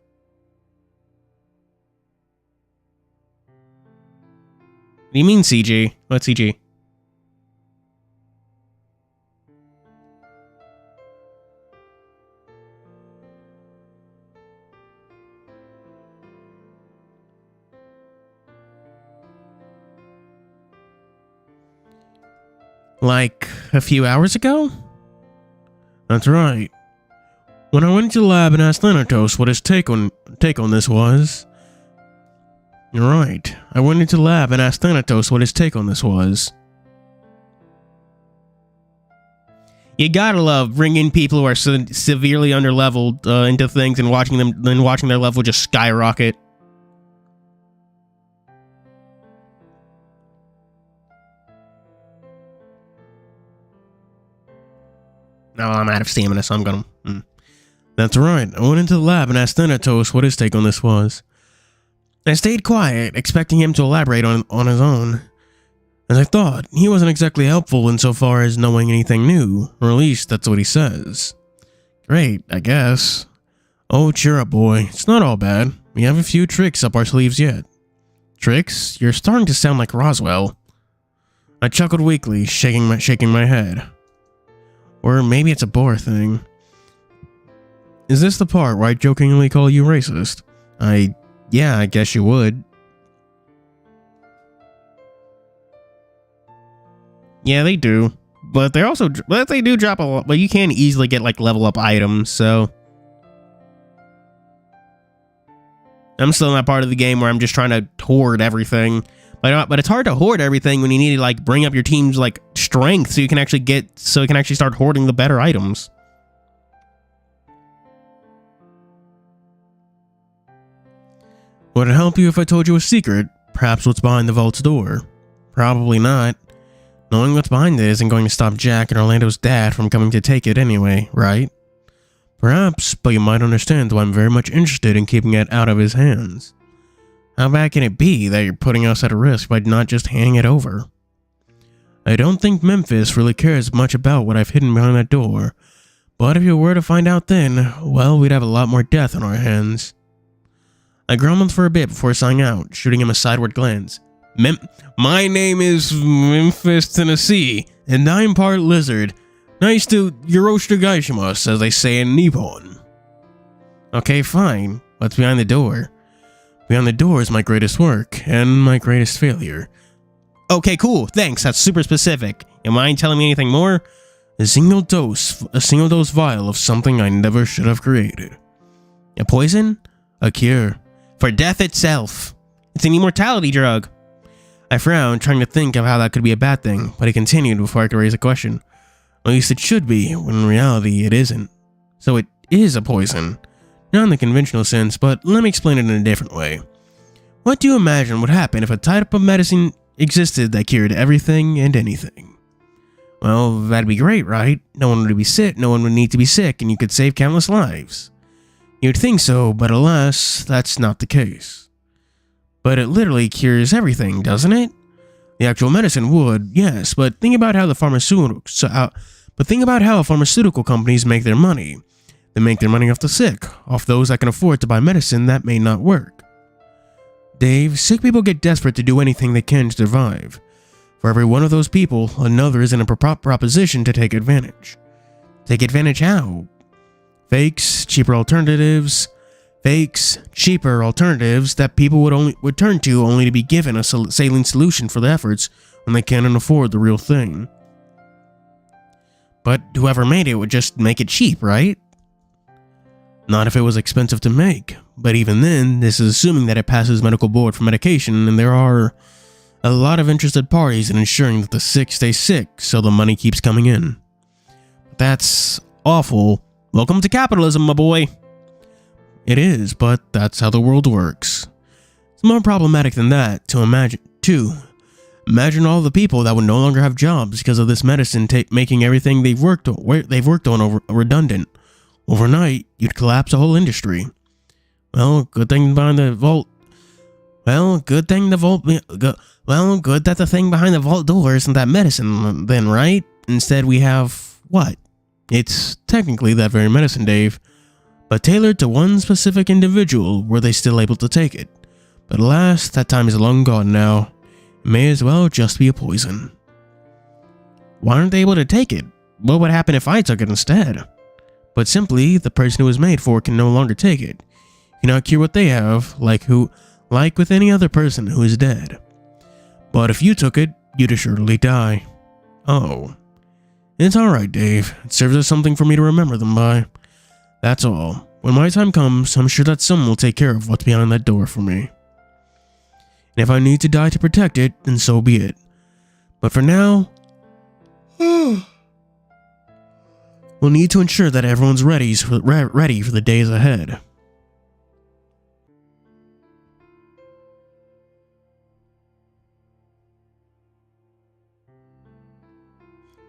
What do you mean, CG? What CG? Like, a few hours ago? That's right. When I went into the lab and asked Thanatos what his take on this was... You're right. I went into the lab and asked Thanatos what his take on this was. You gotta love bringing people who are severely underleveled into things and watching their level just skyrocket. No, I'm out of stamina, so I'm gonna... That's right. I went into the lab and asked Thanatos what his take on this was. I stayed quiet, expecting him to elaborate on his own. As I thought, he wasn't exactly helpful insofar as knowing anything new, or at least that's what he says. Great, I guess. Oh, cheer up, boy. It's not all bad. We have a few tricks up our sleeves yet. Tricks? You're starting to sound like Roswell. I chuckled weakly, shaking my head. Or maybe it's a Bohr thing. Is this the part where I jokingly call you racist? Yeah, I guess you would. Yeah, they do. But they do drop a lot, but you can easily get like level up items, so. I'm still in that part of the game where I'm just trying to hoard everything. But it's hard to hoard everything when you need to like bring up your team's like strength so you can actually start hoarding the better items. Would it help you if I told you a secret? Perhaps what's behind the vault's door? Probably not. Knowing what's behind it isn't going to stop Jack and Orlando's dad from coming to take it anyway, right? Perhaps, but you might understand why I'm very much interested in keeping it out of his hands. How bad can it be that you're putting us at risk by not just handing it over? I don't think Memphis really cares much about what I've hidden behind that door, but if you were to find out then, well, we'd have a lot more death on our hands. I grumbled for a bit before sighing out, shooting him a sideward glance. My name is Memphis, Tennessee, and I'm part lizard. Nice to Yoroshitu Gaishimasu, as they say in Nippon. Okay, fine. What's behind the door? Behind the door is my greatest work, and my greatest failure. Okay, cool. Thanks. That's super specific. You mind telling me anything more? A single dose vial of something I never should have created. A poison? A cure. For death itself. It's an immortality drug. I frowned, trying to think of how that could be a bad thing, but he continued before I could raise a question. At least it should be, when in reality it isn't. So it is a poison. Not in the conventional sense, but let me explain it in a different way. What do you imagine would happen if a type of medicine existed that cured everything and anything? Well, that'd be great, right? No one would be sick, no one would need to be sick, and you could save countless lives. You'd think so, but alas, that's not the case. But it literally cures everything, doesn't it? The actual medicine would, yes, but think about how pharmaceutical companies make their money. They make their money off the sick, off those that can afford to buy medicine that may not work. Dave, sick people get desperate to do anything they can to survive. For every one of those people, another is in a proposition to take advantage. Take advantage how? Fakes, cheaper alternatives that people would turn to only to be given a saline solution for the efforts when they can't afford the real thing. But whoever made it would just make it cheap, right? Not if it was expensive to make, but even then, this is assuming that it passes medical board for medication, and there are a lot of interested parties in ensuring that the sick stay sick, so the money keeps coming in. That's awful. Welcome to capitalism, my boy. It is, but that's how the world works. It's more problematic than that to imagine, too. Imagine all the people that would no longer have jobs because of this medicine making everything they've worked on redundant. Overnight, you'd collapse a whole industry. Well, good thing behind the vault. Good that the thing behind the vault door isn't that medicine, then, right? Instead, we have what? It's technically that very medicine, Dave, but tailored to one specific individual. Were they still able to take it? But alas, that time is long gone now. It may as well just be a poison. Why aren't they able to take it? What would happen if I took it instead? But simply, the person it was made for can no longer take it. You cannot cure what they have, like with any other person who is dead. But if you took it, you'd assuredly die. Oh. It's alright, Dave. It serves as something for me to remember them by. That's all. When my time comes, I'm sure that someone will take care of what's behind that door for me. And if I need to die to protect it, then so be it. But for now, we'll need to ensure that everyone's ready for the days ahead.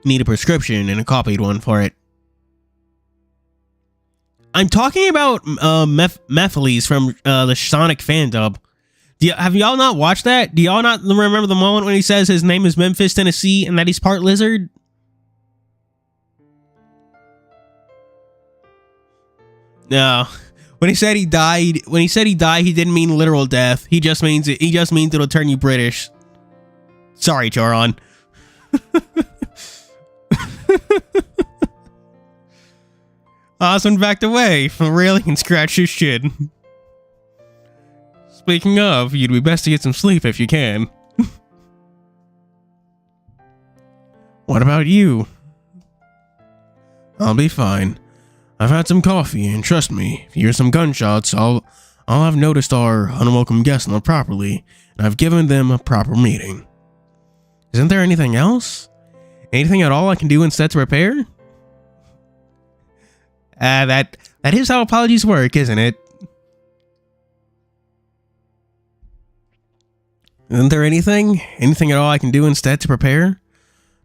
Need a prescription and a copied one for it. I'm talking about Mephiles from the Sonic fan dub. Have y'all not watched that? Do y'all not remember the moment when he says his name is Memphis, Tennessee, and that he's part lizard? No. When he said he died, he didn't mean literal death. He just means it'll turn you British. Sorry, Charon. Osmond backed away from the railing and scratched his chin. Speaking of, you'd be best to get some sleep if you can. What about you? I'll be fine. I've had some coffee, and trust me, if you hear some gunshots, I'll have noticed our unwelcome guests on the property, and I've given them a proper meeting. Isn't there anything else? Anything at all I can do instead to repair? That is how apologies work, isn't it? Isn't there anything at all I can do instead to prepare?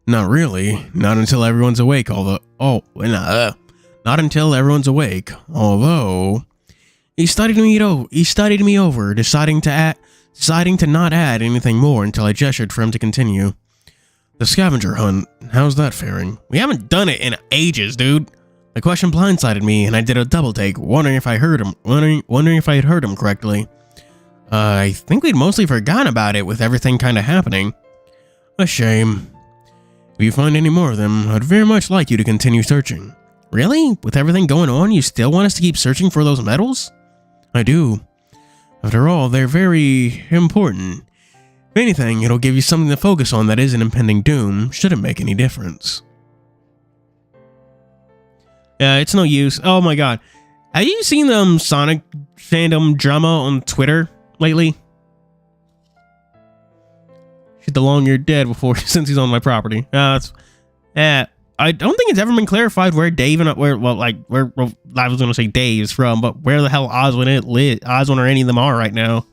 Not really. Not until everyone's awake. Not until everyone's awake. Although he studied me over, deciding to not add anything more until I gestured for him to continue. The scavenger hunt. How's that faring? We haven't done it in ages, dude. The question blindsided me, and I did a double take, wondering if I heard him. Wondering if I had heard him correctly. I think we'd mostly forgotten about it with everything kind of happening. A shame. If you find any more of them, I'd very much like you to continue searching. Really? With everything going on, you still want us to keep searching for those medals? I do. After all, they're very important. If anything, it'll give you something to focus on that isn't impending doom. Shouldn't make any difference. Yeah, it's no use. Oh my god. Have you seen Sonic fandom drama on Twitter lately? Shit, the long you're dead before since he's on my property. I don't think it's ever been clarified where Dave and where I was gonna say Dave is from, but where the hell Oswin or any of them are right now.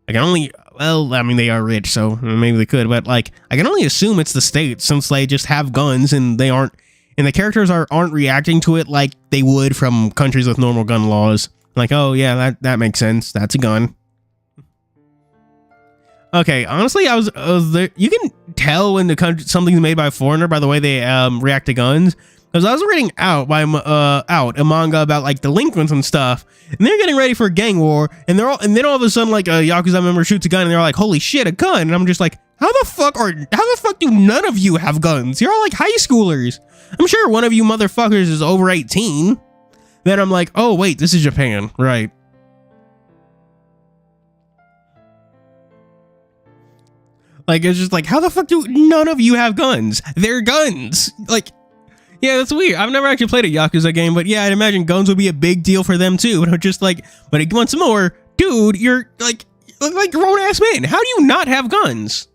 I can only, well, I mean, they are rich, so maybe they could, but like, I can only assume it's the States since they just have guns and they aren't, and the characters aren't reacting to it like they would from countries with normal gun laws. Like, oh yeah, that makes sense. That's a gun. Okay, honestly, I was there. You can tell when something's made by a foreigner by the way they react to guns. Because I was reading a manga about like delinquents and stuff, and they're getting ready for a gang war, and then all of a sudden like a Yakuza member shoots a gun, and they're like, "Holy shit, a gun!" And I'm just like, how the fuck do none of you have guns? You're all like high schoolers. I'm sure one of you motherfuckers is over 18. Then I'm like, oh wait, this is Japan, right? Like, it's just like, how the fuck do none of you have guns? They're guns. Like, yeah, that's weird. I've never actually played a Yakuza game, but yeah, I'd imagine guns would be a big deal for them too. But I'm just like, but once more, dude, you're like grown ass man. How do you not have guns?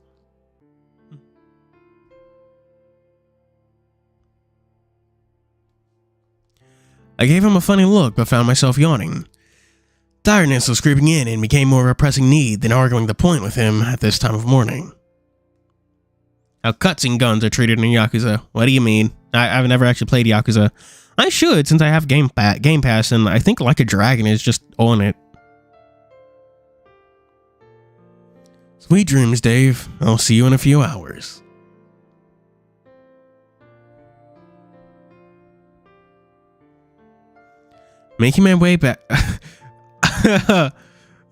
I gave him a funny look, but found myself yawning. Tiredness was creeping in and became more of a pressing need than arguing the point with him at this time of morning. How cutscene guns are treated in Yakuza. What do you mean? I've never actually played Yakuza. I should, since I have Game Pass, and I think Like a Dragon is just on it. Sweet dreams, Dave. I'll see you in a few hours. Making my way back...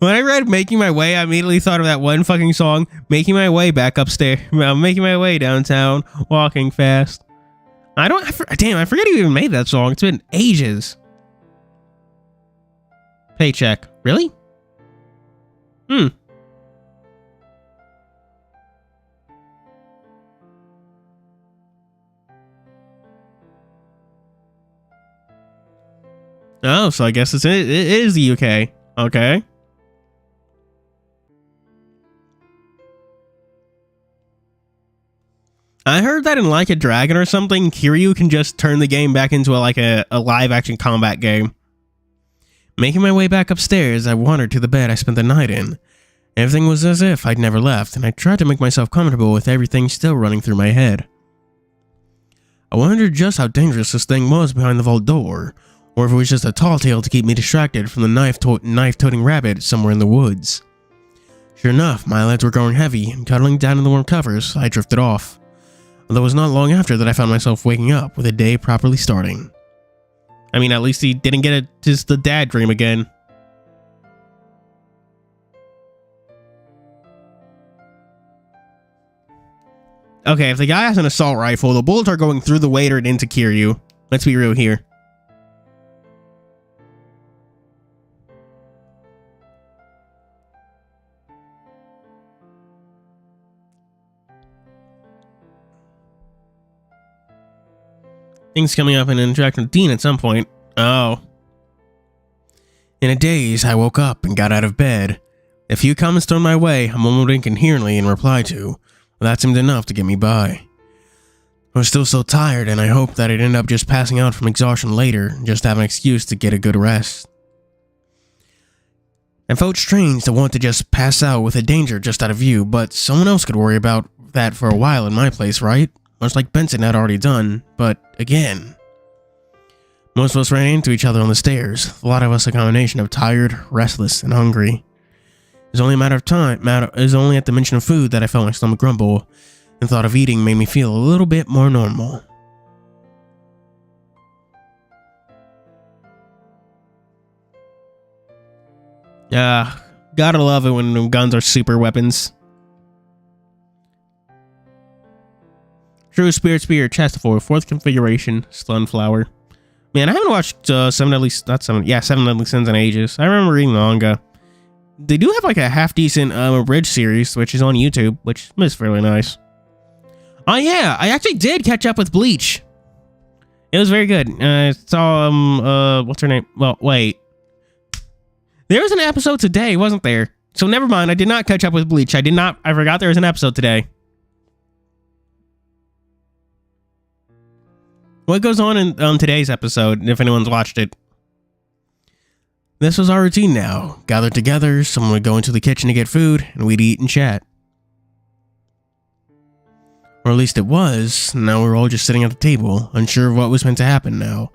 When I read Making My Way, I immediately thought of that one fucking song, Making My Way back upstairs. I'm making my way downtown, walking fast. Damn, I forget who even made that song. It's been ages. Paycheck. Really? Oh, so I guess it is the UK. Okay. I heard that in Like a Dragon or something, Kiryu can just turn the game back into a live action combat game. Making my way back upstairs, I wandered to the bed I spent the night in. Everything was as if I'd never left, and I tried to make myself comfortable with everything still running through my head. I wondered just how dangerous this thing was behind the vault door, or if it was just a tall tale to keep me distracted from the knife-toting rabbit somewhere in the woods. Sure enough, my eyelids were growing heavy, and cuddling down in the warm covers, I drifted off. Although it was not long after that I found myself waking up with a day properly starting. I mean, at least he didn't get just the dad dream again. Okay, if the guy has an assault rifle, the bullets are going through the waiter and into Kiryu. Let's be real here. Things coming up and interacting with Dean at some point. Oh. In a daze, I woke up and got out of bed. A few comments thrown my way, I mumbled incoherently in reply to. Well, that seemed enough to get me by. I was still so tired, and I hoped that I'd end up just passing out from exhaustion later, just to have an excuse to get a good rest. I felt strange to want to just pass out with a danger just out of view, but someone else could worry about that for a while in my place, right? Much like Benson had already done, but again. Most of us ran into each other on the stairs, a lot of us a combination of tired, restless, and hungry. It was only a matter of time, it was only at the mention of food that I felt my stomach grumble, and thought of eating made me feel a little bit more normal. Gotta love it when guns are super weapons. True Spirit Spear, chest 4, 4th configuration, Sunflower. Man, I haven't watched Seven Deadly Sins in ages. I remember reading the manga. They do have like a half decent abridged series, which is on YouTube, which is fairly nice. Oh yeah, I actually did catch up with Bleach. It was very good. I saw what's her name? Well, wait. There was an episode today, wasn't there? So never mind. I did not catch up with Bleach. I forgot there was an episode today. What goes on in today's episode, if anyone's watched it? This was our routine now. Gathered together, someone would go into the kitchen to get food, and we'd eat and chat. Or at least it was. Now we're all just sitting at the table, unsure of what was meant to happen now.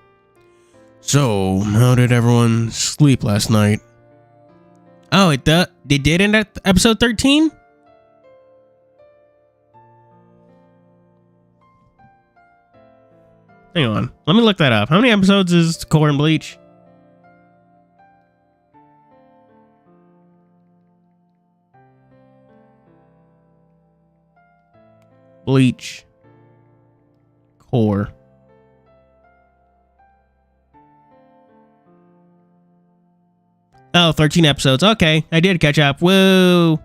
So, how did everyone sleep last night? Oh, it did end at episode 13? Hang on. Let me look that up. How many episodes is Core and Bleach? Bleach. Core. Oh, 13 episodes. Okay, I did catch up. Woo!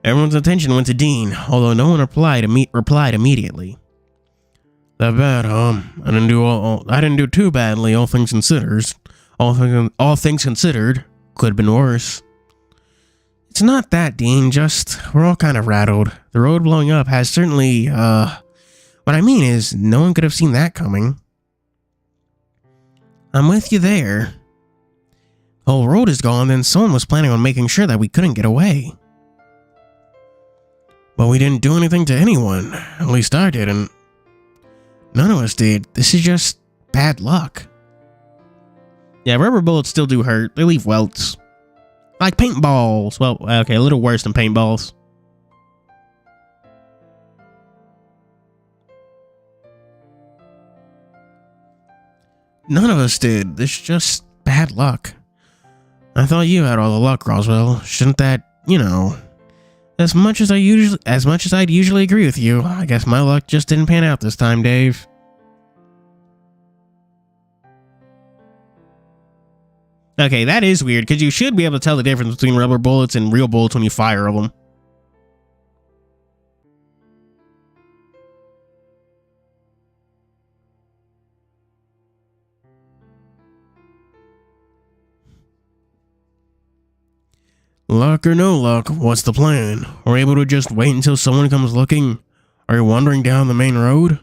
Everyone's attention went to Dean, although no one replied immediately. That bad, huh? I didn't do too badly, all things considered. All things considered, could have been worse. It's not that, Dean, just we're all kind of rattled. The road blowing up has certainly, what I mean is, no one could have seen that coming. I'm with you there. The whole road is gone, then someone was planning on making sure that we couldn't get away. But we didn't do anything to anyone. At least I didn't. None of us did. This is just bad luck. Yeah, rubber bullets still do hurt. They leave welts. Like paintballs. Well, okay, a little worse than paintballs. None of us did. This is just bad luck. I thought you had all the luck, Roswell. Shouldn't that, you know... As much as I'd usually agree with you, I guess my luck just didn't pan out this time, Dave. Okay, that is weird, because you should be able to tell the difference between rubber bullets and real bullets when you fire them. Luck or no luck, what's the plan? We're able to just wait until someone comes looking? Are you wandering down the main road?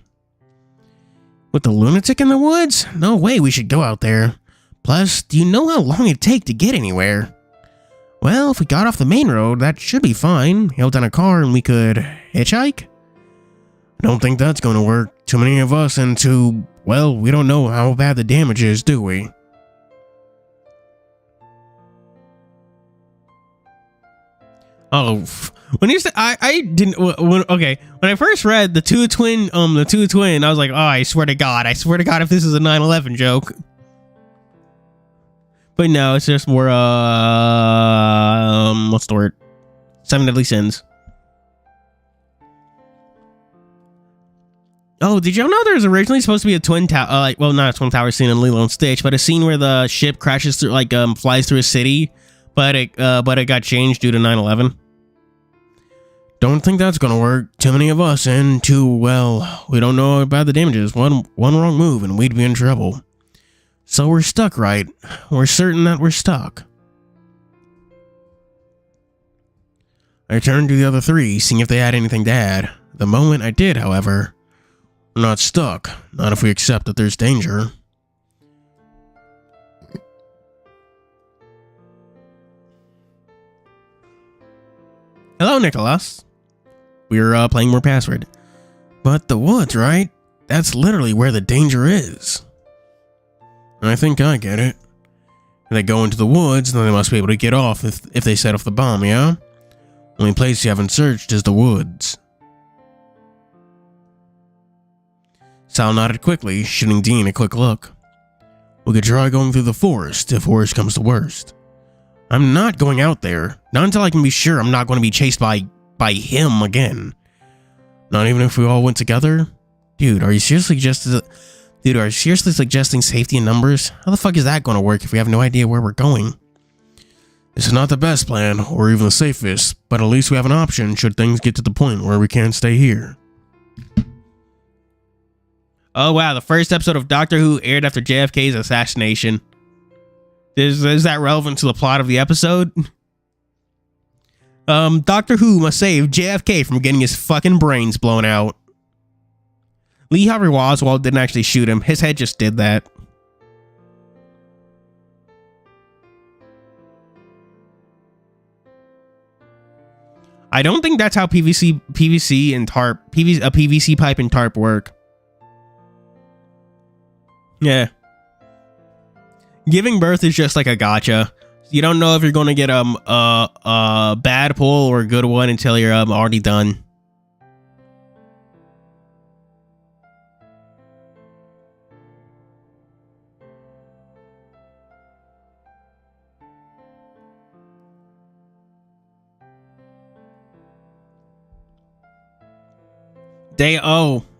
With the lunatic in the woods? No way we should go out there. Plus, do you know how long it'd take to get anywhere? Well, if we got off the main road, that should be fine. Hailed down a car and we could hitchhike? I don't think that's going to work. Too many of us and well, we don't know how bad the damage is, do we? Oh, when you said I didn't. Okay, when I first read the two twin, I was like, oh, I swear to God, if this is a 9/11 joke. But no, it's just more what's the word? 7 Deadly Sins. Oh, did you know there was originally supposed to be a twin tower? Well, not a twin tower scene in Lilo and Stitch, but a scene where the ship crashes through, flies through a city, but it got changed due to 9/11. Don't think that's gonna work. Too many of us, and we don't know about the damages. One wrong move, and we'd be in trouble. So we're stuck, right? We're certain that we're stuck. I turned to the other 3, seeing if they had anything to add. The moment I did, however, we're not stuck. Not if we accept that there's danger. Hello, Nicholas. We're playing more Password. But the woods, right? That's literally where the danger is. I think I get it. If they go into the woods, then they must be able to get off if they set off the bomb, yeah? Only place you haven't searched is the woods. Sal nodded quickly, shooting Dean a quick look. We could try going through the forest if worst comes to worst. I'm not going out there. Not until I can be sure I'm not going to be chased by him again. Not even if we all went together? Dude, are you seriously suggesting safety in numbers? How the fuck is that going to work if we have no idea where we're going? This is not the best plan, or even the safest, but at least we have an option should things get to the point where we can't stay here. Oh wow, the first episode of Doctor Who aired after JFK's assassination. Is that relevant to the plot of the episode? Doctor Who must save JFK from getting his fucking brains blown out. Lee Harvey Oswald didn't actually shoot him. His head just did that. I don't think that's how PVC pipe and tarp work. Yeah. Giving birth is just like a gotcha. You don't know if you're going to get a bad pull or a good one until you're already done.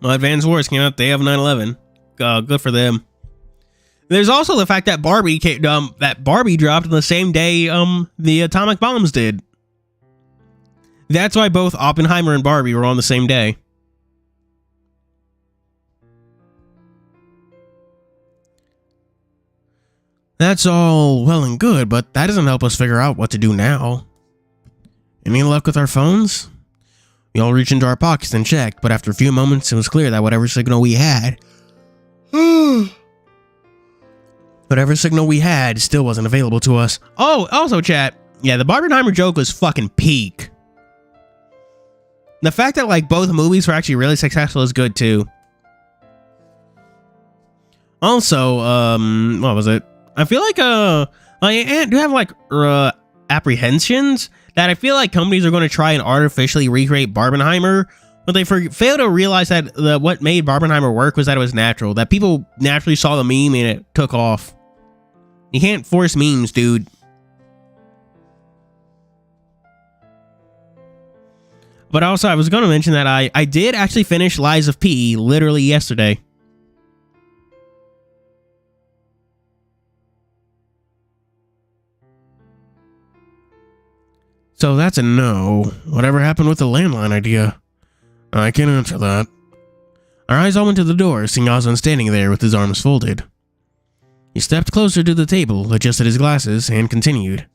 Advanced Wars came out day of 9/11. Good for them. There's also the fact that Barbie dropped on the same day the atomic bombs did. That's why both Oppenheimer and Barbie were on the same day. That's all well and good, but that doesn't help us figure out what to do now. Any luck with our phones? We all reached into our pockets and checked, but after a few moments it was clear that whatever signal we had still wasn't available to us. Oh, also chat, yeah, the Barbenheimer joke was fucking peak. The fact that like both movies were actually really successful is good too. Also, what was it? I feel like I do have like apprehensions that I feel like companies are going to try and artificially recreate Barbenheimer, but they fail to realize that what made Barbenheimer work was that it was natural, that people naturally saw the meme and it took off. You can't force memes, dude. But also, I was going to mention that I did actually finish Lies of P literally yesterday. So that's a no. Whatever happened with the landline idea? I can't answer that. Our eyes all went to the door, seeing Osmond standing there with his arms folded. He stepped closer to the table, adjusted his glasses, and continued.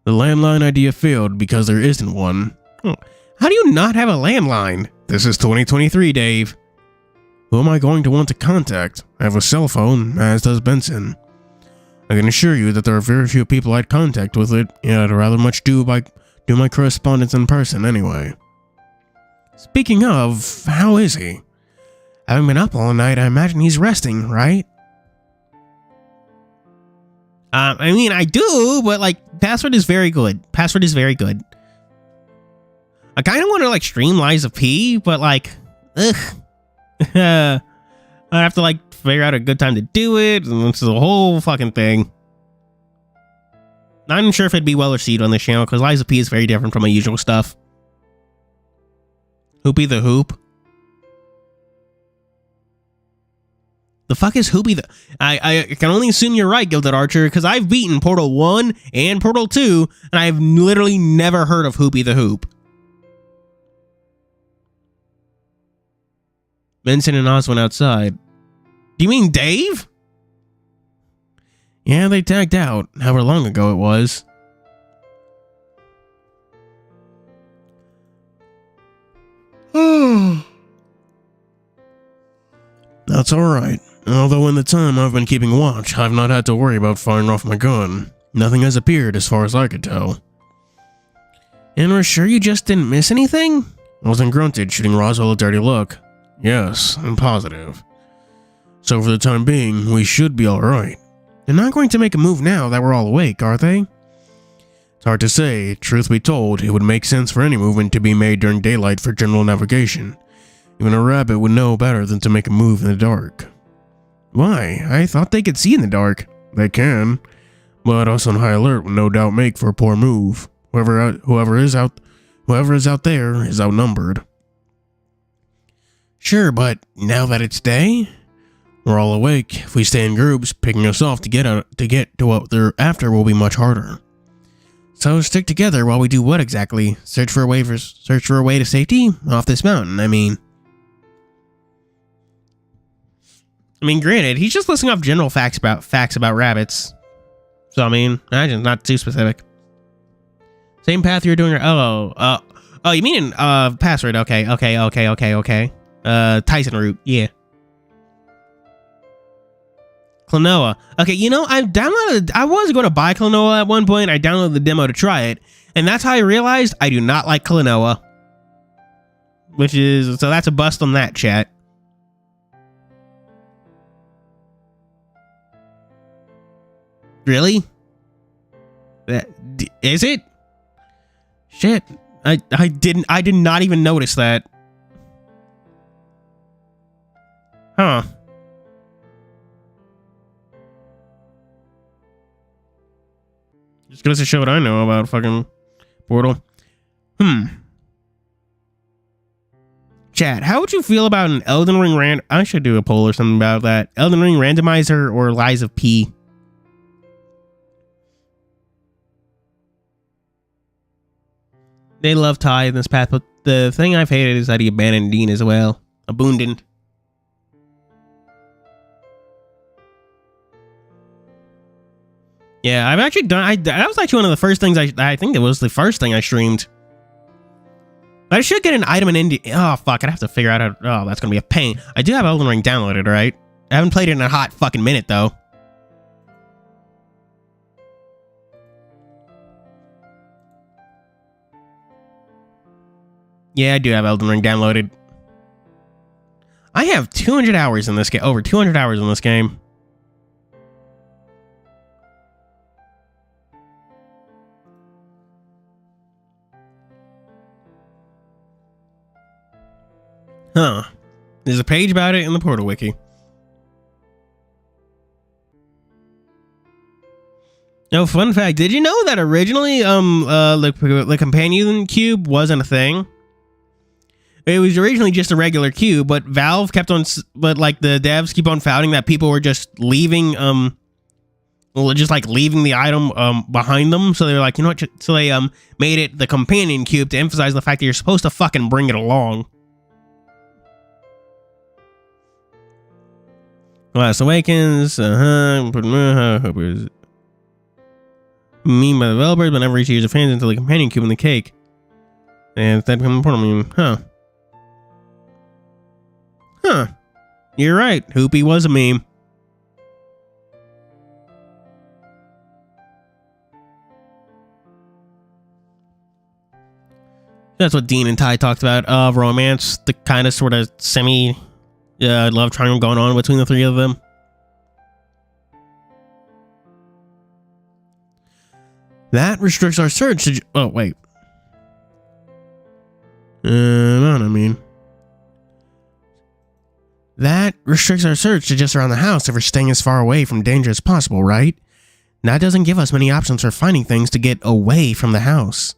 The landline idea failed because there isn't one. How do you not have a landline? This is 2023, Dave. Who am I going to want to contact? I have a cell phone, as does Benson. I can assure you that there are very few people I'd contact with it, and I'd rather much do my correspondence in person anyway. Speaking of, how is he? Having been up all night, I imagine he's resting, right? I mean, I do, but like, Password is very good. Password is very good. I kind of want to like stream Lies of P, but like, ugh. I have to like figure out a good time to do it, and it's a whole fucking thing. Not even sure if it'd be well received on this channel because Lies of P is very different from my usual stuff. Hoopy the Hoop. The fuck is Hoopy the... I can only assume you're right, Gilded Archer, because I've beaten Portal 1 and Portal 2, and I've literally never heard of Hoopy the Hoop. Vincent and Oz went outside. Do you mean Dave? Yeah, they tagged out, however long ago it was. That's alright. Although in the time I've been keeping watch, I've not had to worry about firing off my gun. Nothing has appeared as far as I could tell. And we're sure you just didn't miss anything? Wilson grunted, shooting Roswell a dirty look. Yes, I'm positive. So for the time being, we should be alright. They're not going to make a move now that we're all awake, are they? It's hard to say. Truth be told, it would make sense for any movement to be made during daylight for general navigation. Even a rabbit would know better than to make a move in the dark. Why? I thought they could see in the dark. They can, but us on high alert would no doubt make for a poor move. Whoever is out there is outnumbered. Sure, but now that it's day, we're all awake. If we stay in groups, picking us off to get to what they're after will be much harder. So stick together while we do what exactly? Search for a way to safety off this mountain. I mean, granted, he's just listing off general facts about rabbits. So I mean, imagine not too specific. Same path you're doing. Oh, you mean password? Okay. Tyson route. Yeah. Klonoa. Okay, you know, I was going to buy Klonoa at one point. I downloaded the demo to try it, and that's how I realized I do not like Klonoa. So that's a bust on that, chat. Really? Is it? Shit. I did not even notice that. Huh. Just goes to show what I know about fucking Portal. Chat, how would you feel about an Elden Ring I should do a poll or something about that. Elden Ring randomizer or Lies of P? They love Ty in this path, but the thing I've hated is that he abandoned Dean as well. Abundant. Yeah, I've actually done. That was actually one of the first things I think it was the first thing I streamed. I should get an item in India. Oh fuck! I'd have to figure out how. Oh, that's gonna be a pain. I do have Elden Ring downloaded, right? I haven't played it in a hot fucking minute though. Yeah, I do have Elden Ring downloaded. I have 200 hours in this game. Over 200 hours in this game. Huh. There's a page about it in the Portal Wiki. No, fun fact. Did you know that originally the companion cube wasn't a thing? It was originally just a regular cube, but Valve kept on, but like the devs keep on finding that people were just leaving, just like leaving the item behind them. So they were like, you know what? So they made it the companion cube to emphasize the fact that you're supposed to fucking bring it along. Last Awakens, mean by the developers, but never reach the user fans until the companion cube in the cake. And that become important. Huh. You're right. Hoopy was a meme. That's what Dean and Ty talked about. Romance, the kind of sort of semi love triangle going on between the three of them. That restricts our search to... Oh, wait. restricts our search to just around the house if we're staying as far away from danger as possible, right? That doesn't give us many options for finding things to get away from the house.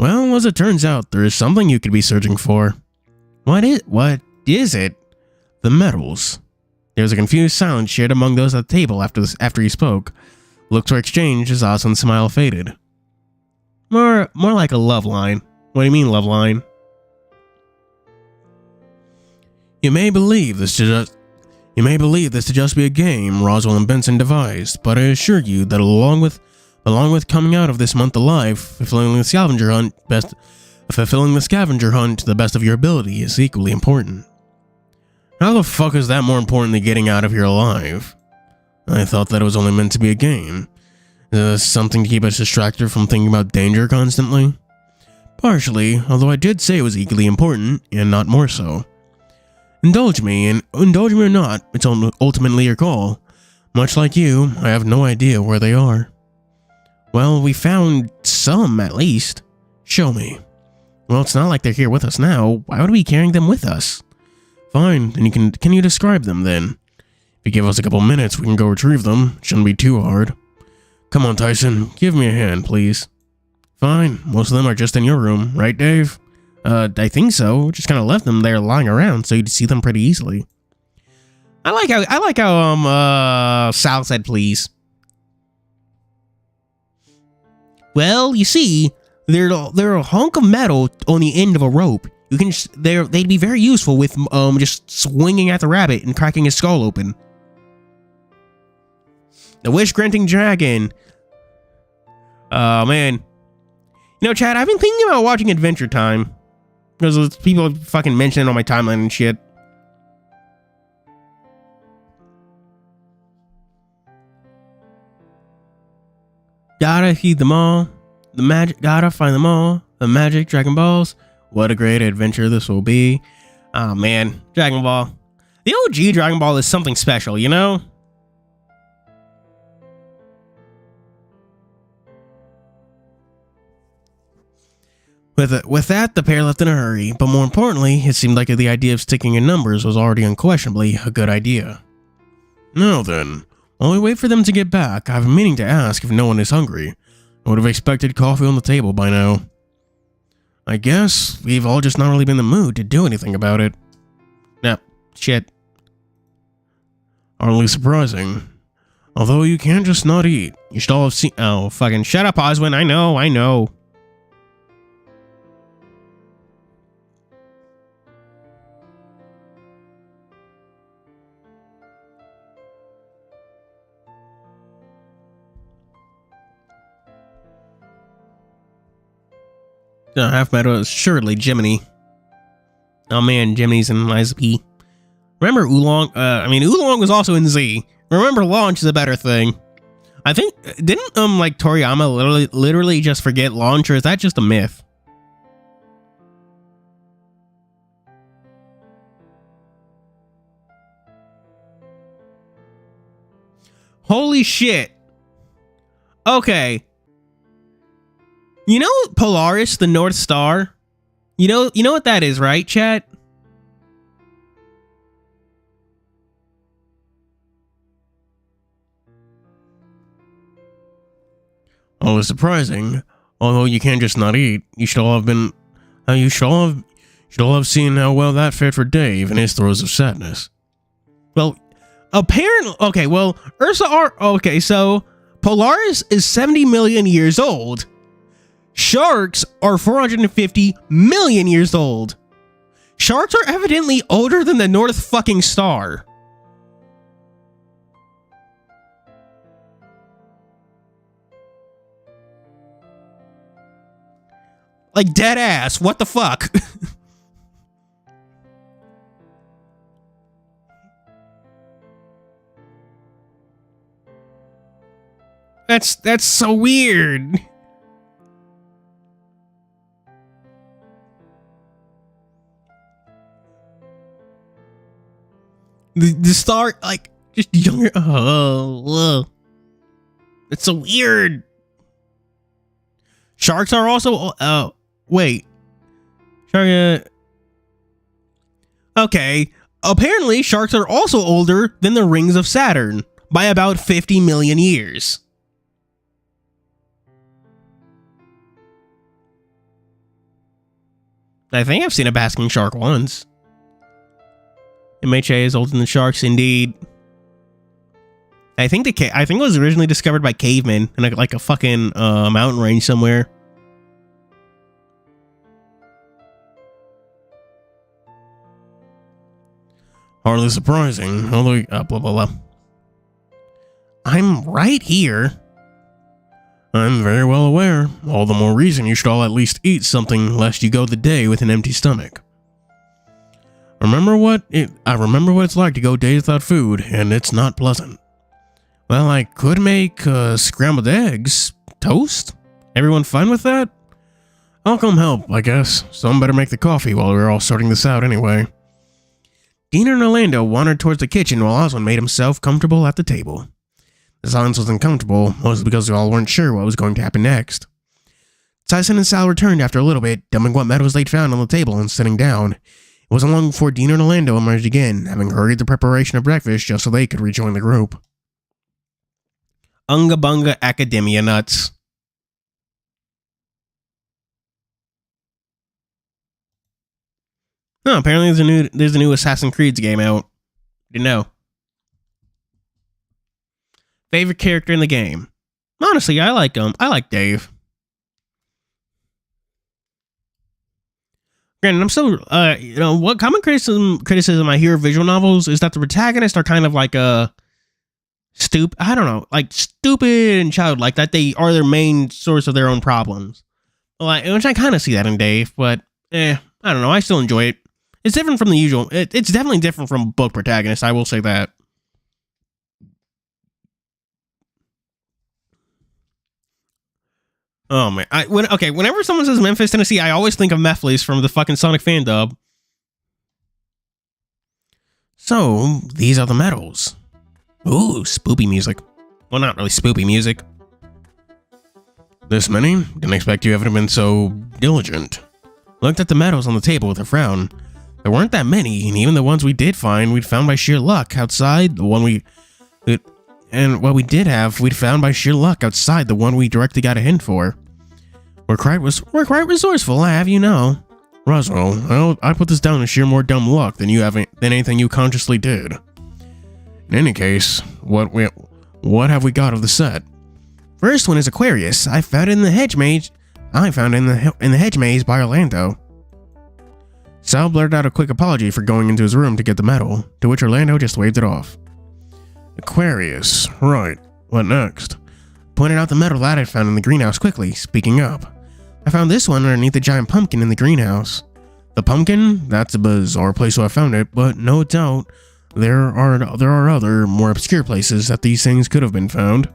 Well, as it turns out, there is something you could be searching for. What is it? The metals. There was a confused silence shared among those at the table after he spoke. Looks were exchanged as Aslan's smile faded. More like a love line. What do you mean, love line? You may believe this to just be a game Roswell and Benson devised, but I assure you that along with coming out of this month alive, fulfilling the scavenger hunt to the best of your ability is equally important. How the fuck is that more important than getting out of here alive? I thought that it was only meant to be a game. Is this something to keep us distracted from thinking about danger constantly? Partially, although I did say it was equally important, and not more so. Indulge me or not, it's ultimately your call. Much like you, I have no idea where they are. Well, we found some, at least. Show me. Well, it's not like they're here with us now. Why would we be carrying them with us? Fine, then can you describe them, then? If you give us a couple minutes, we can go retrieve them. Shouldn't be too hard. Come on, Tyson, give me a hand, please. Fine, most of them are just in your room, right, Dave? I think so. Just kind of left them there lying around so you'd see them pretty easily. I like how Sal said please. Well, you see, they're a hunk of metal on the end of a rope. You can they'd be very useful with just swinging at the rabbit and cracking his skull open. The wish-granting dragon. Oh man. You know, Chad, I've been thinking about watching Adventure Time. Because people fucking mention it on my timeline and shit. Gotta feed them all. Gotta find them all. The magic Dragon Balls. What a great adventure this will be. Oh man, Dragon Ball. The OG Dragon Ball is something special, you know? With that, the pair left in a hurry, but more importantly, it seemed like the idea of sticking in numbers was already unquestionably a good idea. Now then, while we wait for them to get back, I've been meaning to ask if no one is hungry. I would have expected coffee on the table by now. I guess we've all just not really been in the mood to do anything about it. Nah, shit. Hardly surprising. Although you can't just not eat. You should all have seen— Oh, fucking shut up, Oswin. I know. Half metal is surely Jiminy. Oh man, Jiminy's in Liza P. Remember Oolong? Oolong was also in Z. Remember Launch is a better thing. I think, didn't Toriyama literally just forget Launch, or is that just a myth? Holy shit. Okay. You know Polaris, the North Star? You know what that is, right, chat? Always surprising. Although you can't just not eat. You should all have seen how well that fared for Dave and his throes of sadness. Well, apparently, okay, well, so Polaris is 70 million years old. Sharks are 450 million years old. Sharks are evidently older than the North fucking Star. Like dead ass, what the fuck? That's so weird. The star, like, just younger. Oh, it's so weird. Sharks are also. Wait. Shark. Okay. Apparently, sharks are also older than the rings of Saturn by about 50 million years. I think I've seen a basking shark once. MHA is older than sharks, indeed. I think it was originally discovered by cavemen in like a fucking mountain range somewhere. Hardly surprising, although blah blah blah. I'm right here. I'm very well aware. All the more reason you should all at least eat something, lest you go the day with an empty stomach. I remember what it's like to go days without food, and it's not pleasant. Well, I could make scrambled eggs, toast. Everyone fine with that? I'll come help, I guess. Someone better make the coffee while we're all sorting this out anyway. Dina and Orlando wandered towards the kitchen while Oswald made himself comfortable at the table. The silence was uncomfortable, mostly because they all weren't sure what was going to happen next. Tyson and Sal returned after a little bit, dumping what medals they'd found on the table and sitting down. It wasn't long before Dina and Orlando emerged again, having hurried the preparation of breakfast just so they could rejoin the group. Unga bunga academia nuts. Oh, apparently there's a new Assassin's Creed game out. Didn't know. Favorite character in the game? Honestly, I like Dave. Granted, I'm still, what common criticism I hear of visual novels is that the protagonists are kind of like stupid and childlike, that they are their main source of their own problems. Which I kind of see that in Dave, but I don't know, I still enjoy it. It's different from the usual. It's definitely different from book protagonists, I will say that. Oh man, whenever someone says Memphis, Tennessee, I always think of Mephiles from the fucking Sonic fan dub. So, these are the medals. Ooh, spoopy music. Well, not really spoopy music. This many? Didn't expect you ever to have been so diligent. Looked at the medals on the table with a frown. There weren't that many, and even the ones we did find, we'd found by sheer luck outside the one we'd found by sheer luck outside the one we directly got a hint for. We're quite resourceful, I have you know. Roswell, I put this down as sheer more dumb luck than anything you consciously did. In any case, what have we got of the set? First one is Aquarius. I found it in the hedge maze. In the hedge maze by Orlando. Sal blurted out a quick apology for going into his room to get the medal, to which Orlando just waved it off. Aquarius, right. What next? Pointed out the medal that I found in the greenhouse quickly, speaking up. I found this one underneath the giant pumpkin in the greenhouse. The pumpkin? That's a bizarre place where I found it, but no doubt there are other, more obscure places that these things could have been found.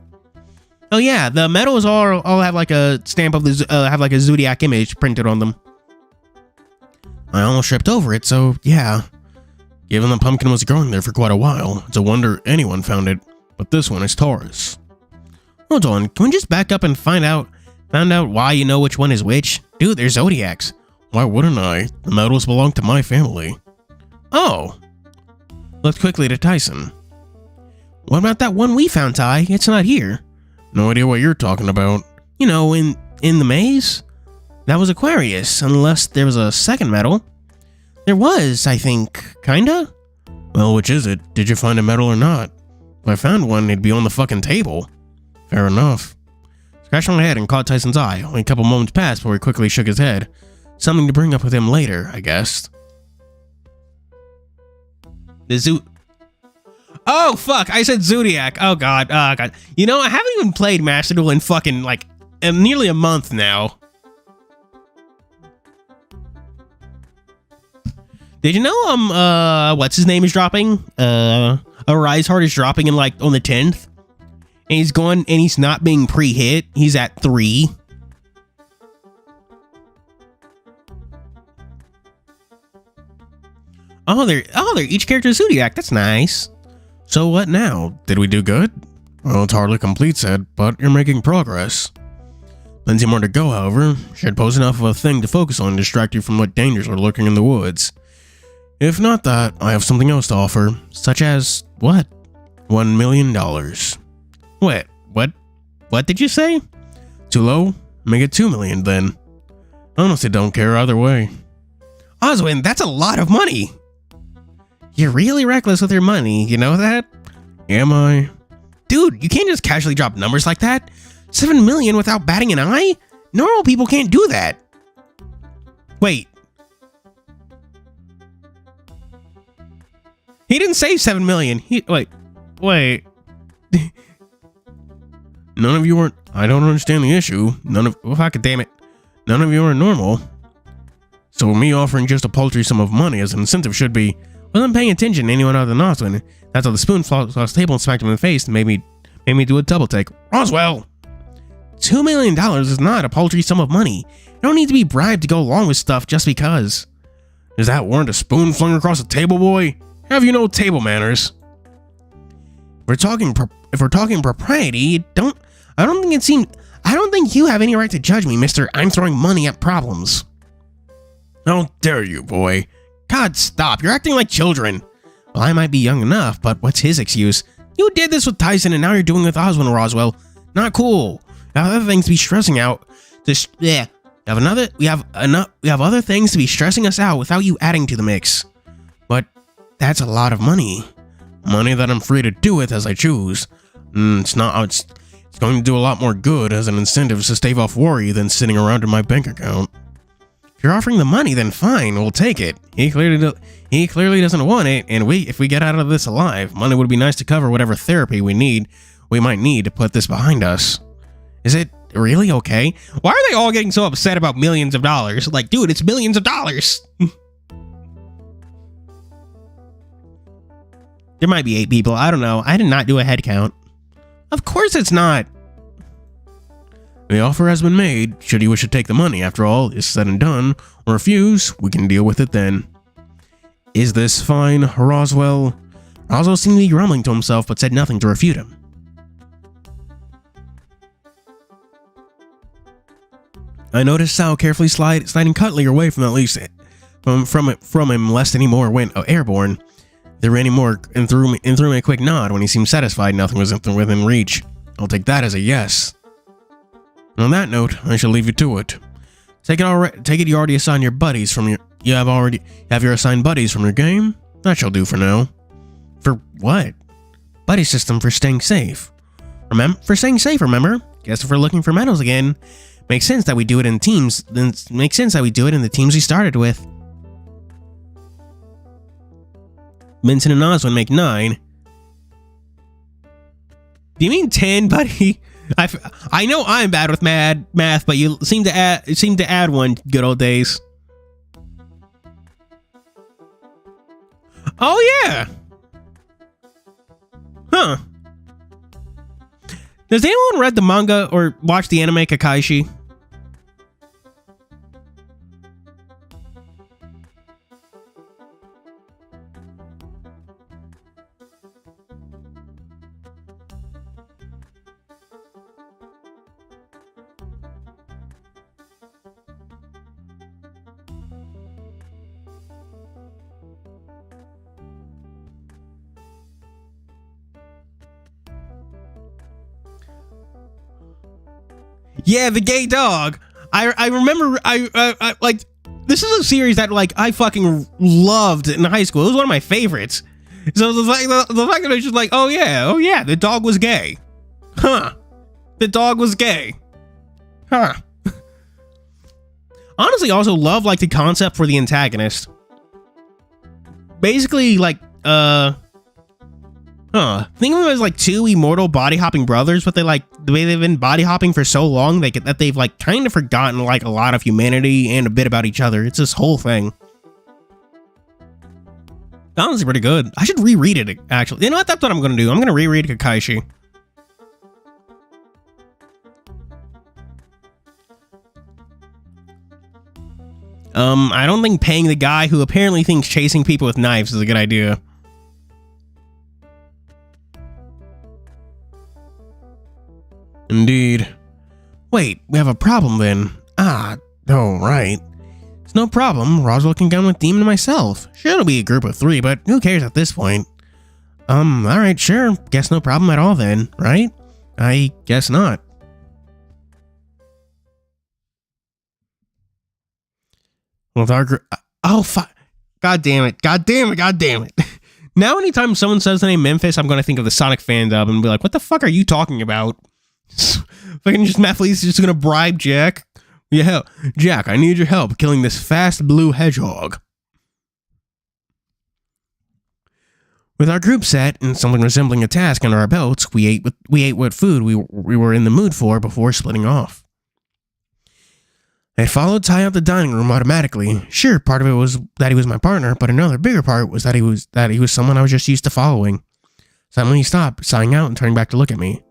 Oh yeah, the medals all have like a stamp of have like a zodiac image printed on them. I almost tripped over it, so yeah. Given the pumpkin was growing there for quite a while, it's a wonder anyone found it. But this one is Taurus. Hold on, can we just back up and find out why you know which one is which? Dude, they're zodiacs. Why wouldn't I? The medals belong to my family. Oh. Looked quickly to Tyson. What about that one we found, Ty? It's not here. No idea what you're talking about. You know, in the maze? That was Aquarius, unless there was a second medal. There was, I think. Kinda? Well, which is it? Did you find a medal or not? If I found one, it'd be on the fucking table. Fair enough. Scratched my head and caught Tyson's eye. Only a couple moments passed before he quickly shook his head. Something to bring up with him later, I guessed. The zoo... Oh, fuck! I said Zodiac. Oh, God. Oh, God. You know, I haven't even played Master Duel in fucking, like, nearly a month now. Did you know, what's his name is dropping? Arise Heart is dropping in, like, on the 10th? And he's going, and he's not being pre-hit. He's at 3. Oh, they're each character Zodiac. That's nice. So what now? Did we do good? Well, it's hardly complete set, but you're making progress. Plenty more to go, however. Should pose enough of a thing to focus on and distract you from what dangers are lurking in the woods. If not that, I have something else to offer, such as what? $1 million. Wait, what? What did you say? Too low? Make it 2 million then. Honestly, don't care either way. Oswin, that's a lot of money. You're really reckless with your money, you know that? Am I? Dude, you can't just casually drop numbers like that. 7 million without batting an eye? Normal people can't do that. Wait. He didn't say 7 million. Wait. None of you are... I don't understand the issue. Oh, fuck it, damn it. None of you are normal. So me offering just a paltry sum of money as an incentive should be... Wasn't paying attention to anyone other than Oswald. That's how the spoon fell across the table and smacked him in the face and made me do a double take. Roswell! $2 million is not a paltry sum of money. You don't need to be bribed to go along with stuff just because. Does that warrant a spoon flung across the table, boy? Have you no table manners? If we're talking propriety, I don't think you have any right to judge me, mister. I'm throwing money at problems. How dare you, boy? God, stop. You're acting like children. Well, I might be young enough, but what's his excuse? You did this with Tyson and now you're doing it with Oswald and Roswell. Not cool. We have other things to be stressing out. We have other things to be stressing us out without you adding to the mix. But that's a lot of money. Money that I'm free to do with as I choose. It's going to do a lot more good as an incentive to stave off worry than sitting around in my bank account. If you're offering the money, then fine, we'll take it. He clearly doesn't want it, and if we get out of this alive, money would be nice to cover whatever therapy we might need to put this behind us. Is it really okay? Why are they all getting so upset about millions of dollars? Like, dude, it's millions of dollars. There might be 8 people. I don't know. I did not do a head count. Of course it's not. The offer has been made. Should you wish to take the money, after all is said and done, or refuse, we can deal with it then. Is this fine, Roswell? Roswell seemed to be grumbling to himself, but said nothing to refute him. I noticed Sal carefully sliding Cutley away from from him lest any more went airborne. There any more and threw me a quick nod when he seemed satisfied nothing was within reach. I'll take that as a yes. And on that note, I shall leave you to it. Take it you already assigned your buddies from your... You have your assigned buddies from your game? That shall do for now. For what? Buddy system for staying safe. For staying safe, remember? Guess if we're looking for medals again. Makes sense that we do it in teams. Then makes sense that we do it in the teams we started with. Minton and Oswin make 9. Do you mean 10, buddy? I know I'm bad with math, but you seem to add one. Good old days. Oh yeah. Huh. Does anyone read the manga or watch the anime Kakaishi? Yeah, the gay dog. I remember I like this is a series that like I fucking loved in high school. It was one of my favorites. So the fact that it's just like, oh yeah, the dog was gay. Huh. The dog was gay. Huh. Honestly, also love like the concept for the antagonist. Basically like think of them as like 2 immortal body hopping brothers, but the way they've been body hopping for so long that they've like kind of forgotten like a lot of humanity and a bit about each other. It's this whole thing. Honestly, pretty good. I should reread it actually. You know what? That's what I'm gonna do. I'm gonna reread Kakaishi. I don't think paying the guy who apparently thinks chasing people with knives is a good idea. Indeed. Wait, we have a problem then. Oh, right. It's no problem. Roswell can gun with Demon myself. Sure, it'll be a group of 3, but who cares at this point? Alright, sure. Guess no problem at all then, right? I guess not. With our group... Oh, fuck. God damn it. God damn it. God damn it. Now, anytime someone says the name Memphis, I'm going to think of the Sonic fan dub and be like, what the fuck are you talking about? Fucking just Mathley's just going to bribe Jack. Yeah, Jack, I need your help killing this fast blue hedgehog. With our group set and something resembling a task under our belts, we ate what food we were in the mood for before splitting off. I followed Ty out the dining room automatically. Sure, part of it was that he was my partner, but another bigger part was that he was someone I was just used to following. Suddenly he stopped, sighing out and turning back to look at me.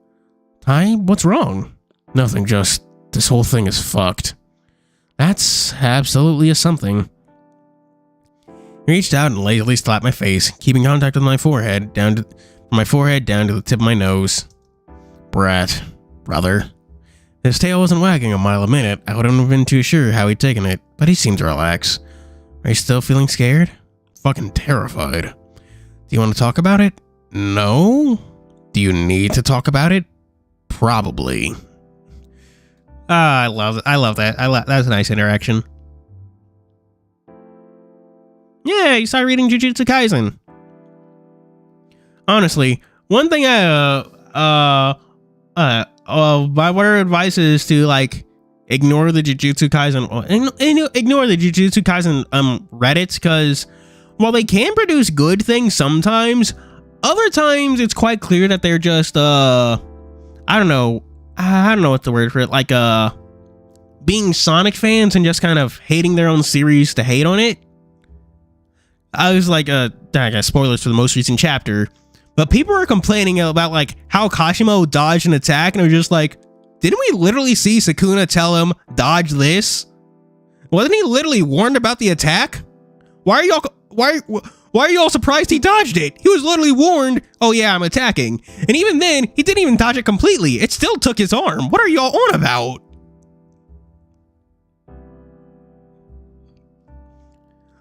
Ty, what's wrong? Nothing, just this whole thing is fucked. That's absolutely a something. He reached out and lazily slapped my face, keeping contact with my forehead down to the tip of my nose. Brat, brother. His tail wasn't wagging a mile a minute. I wouldn't have been too sure how he'd taken it, but he seemed to relax. Are you still feeling scared? Fucking terrified. Do you want to talk about it? No? Do you need to talk about it? Probably. I love that. That's a nice interaction. Yeah, you started reading Jujutsu Kaisen. Honestly, one thing my word of advice is to like ignore the Jujutsu Kaisen ignore the Jujutsu Kaisen Reddits, because while they can produce good things sometimes, other times it's quite clear that they're just I don't know what the word for it, like being Sonic fans and just kind of hating their own series to hate on it. I was like, I got spoilers for the most recent chapter, but people are complaining about like how Kashimo dodged an attack, and they're just like, didn't we literally see Sukuna tell him dodge this? Wasn't he literally warned about the attack? Why are y'all surprised he dodged it? He was literally warned, oh yeah, I'm attacking. And even then, he didn't even dodge it completely. It still took his arm. What are y'all on about?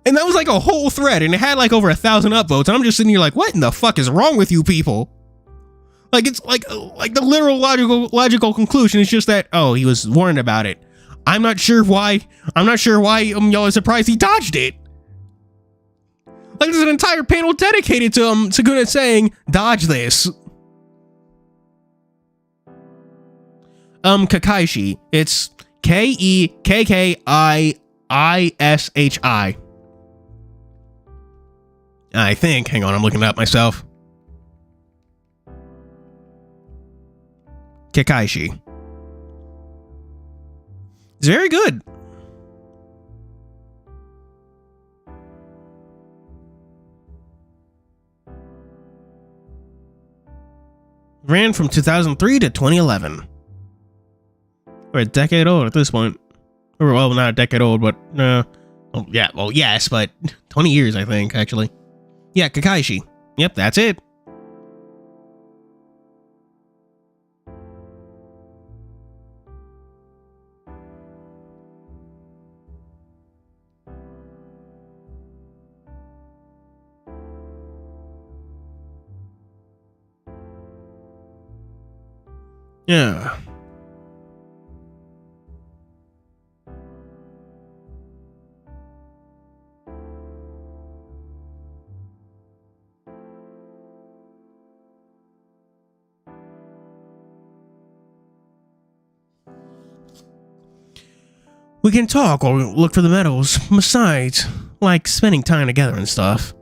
And that was like a whole thread, and it had like over 1,000 upvotes, and I'm just sitting here like, what in the fuck is wrong with you people? Like, it's like the literal logical conclusion is just that, oh, he was warned about it. I'm not sure why y'all are surprised he dodged it. Like, there's an entire panel dedicated to Sukuna saying, dodge this. Kakaishi. It's Kekkaiishi. I think. Hang on, I'm looking it up myself. Kekkaishi. It's very good. Ran from 2003 to 2011. We're a decade old at this point. Or, well, not a decade old, but oh, yeah, well, yes, but 20 years, I think, actually. Yeah, Kakaishi. Yep, that's it. Yeah. We can talk or look for the medals. Besides, like spending time together and stuff.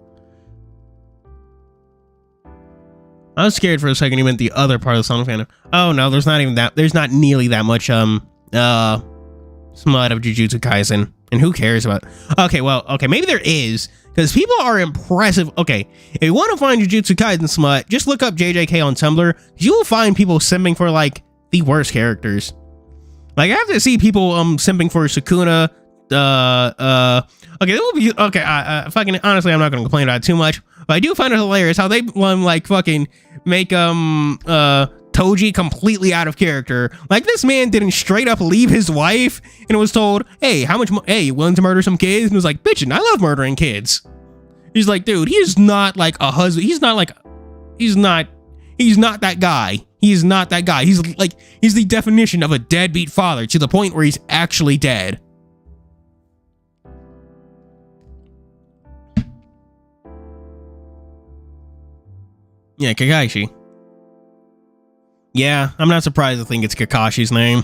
I was scared for a second he meant the other part of the Sonic fandom. Oh no, there's not nearly that much smut of Jujutsu Kaisen. And who cares about okay, maybe there is, because people are impressive. Okay, if you want to find Jujutsu Kaisen smut, just look up JJK on Tumblr. You will find people simping for like the worst characters. Like, I have to see people simping for Sukuna. Okay, it will be okay. Fucking honestly, I'm not gonna complain about it too much, but I do find it hilarious how they like fucking make Ty Toji completely out of character. Like, this man didn't straight up leave his wife and was told, hey, hey, you willing to murder some kids? And was like, bitchin', I love murdering kids. He's like, dude, he's not like a husband. He's not that guy. He's not that guy. He's the definition of a deadbeat father, to the point where he's actually dead. Yeah, Kakashi. Yeah, I'm not surprised to think it's Kakashi's name.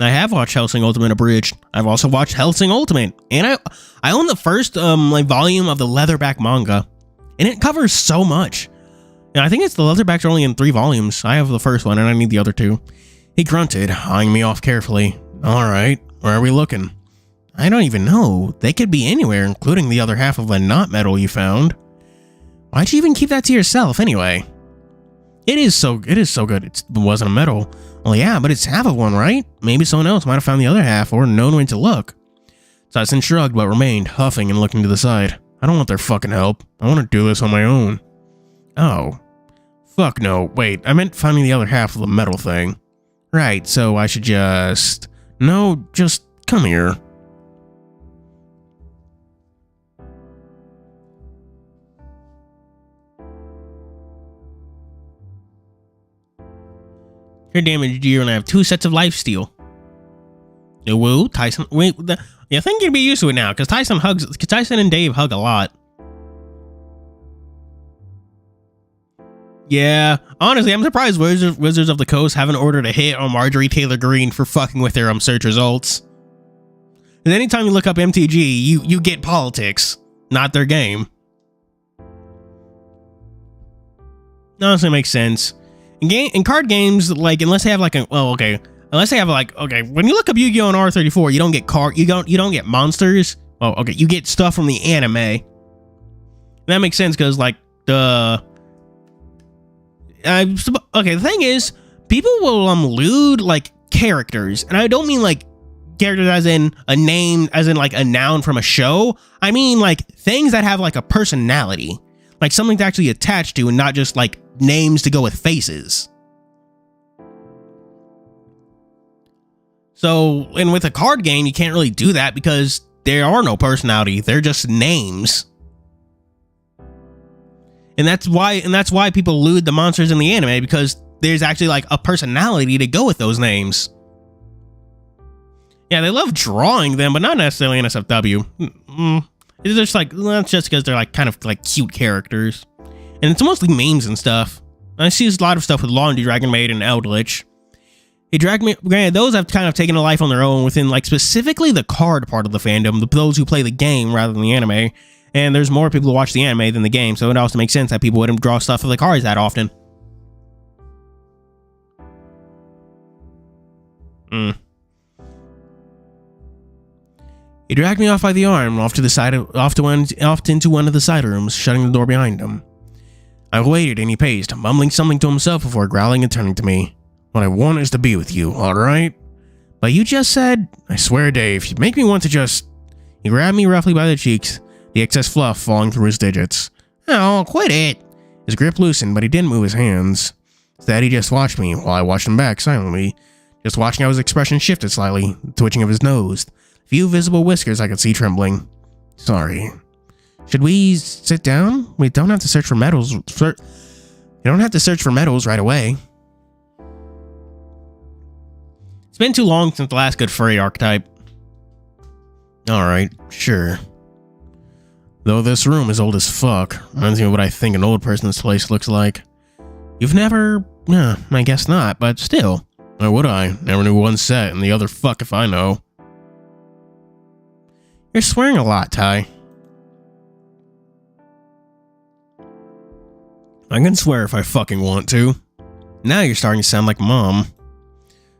I have watched Hellsing Ultimate Abridged. I've also watched Hellsing Ultimate, and I own the first volume of the Leatherback manga, and it covers so much. And I think it's the Leatherbacks are only in 3 volumes. I have the first one, and I need the other 2. He grunted, eyeing me off carefully. All right, where are we looking? I don't even know. They could be anywhere, including the other half of the knot metal you found. Why'd you even keep that to yourself, anyway? It is so good. It wasn't a medal. Well, yeah, but it's half of one, right? Maybe someone else might have found the other half or known when to look. Tyson shrugged but remained, huffing and looking to the side. I don't want their fucking help. I want to do this on my own. Oh. Fuck no. Wait, I meant finding the other half of the metal thing. Right, so I should just... No, just come here. Your damage, you're gonna have 2 sets of life steal. Woo, Tyson. Wait, I think you'd be used to it now, because Tyson and Dave hug a lot. Yeah, honestly, I'm surprised Wizards of the Coast haven't ordered a hit on Marjorie Taylor Greene for fucking with their search results. And anytime you look up MTG, you get politics, not their game. Honestly, makes sense. In card games, like, unless they have like unless they have like, when you look up Yu-Gi-Oh! And R34, you don't get you don't get monsters. Oh, okay, you get stuff from the anime. And that makes sense because like the thing is, people will lewd like characters, and I don't mean like characters as in a name, as in like a noun from a show. I mean like things that have like a personality, like something to actually attach to, and not just like names to go with faces. So, and with a card game, you can't really do that because there are no personality. They're just names. And that's why people lewd the monsters in the anime, because there's actually like a personality to go with those names. Yeah, they love drawing them, but not necessarily in SFW. It's just like, that's just because they're like kind of like cute characters. And it's mostly memes and stuff. I see a lot of stuff with Laundry Dragon Maid and Eldritch. Granted, those have kind of taken a life on their own within like specifically the card part of the fandom, those who play the game rather than the anime. And there's more people who watch the anime than the game, so it also makes sense that people wouldn't draw stuff for the cards that often. He dragged me off by the arm, off into one of the side rooms, shutting the door behind him. I waited and he paced, mumbling something to himself before growling and turning to me. What I want is to be with you, alright? But you just said, I swear, Dave, you make me want to just... He grabbed me roughly by the cheeks, the excess fluff falling through his digits. Oh, quit it! His grip loosened, but he didn't move his hands. Instead, he just watched me while I watched him back silently. Just watching how his expression shifted slightly, the twitching of his nose. Few visible whiskers I could see trembling. Sorry. Should we sit down? We don't have to search for metals. You don't have to search for metals right away. It's been too long since the last good furry archetype. Alright, sure. Though this room is old as fuck, reminds me of what I think an old person's place looks like. You've never... I guess not, but still. Or would I? Never knew one set, and the other fuck if I know. You're swearing a lot, Ty. I can swear if I fucking want to. Now you're starting to sound like Mom.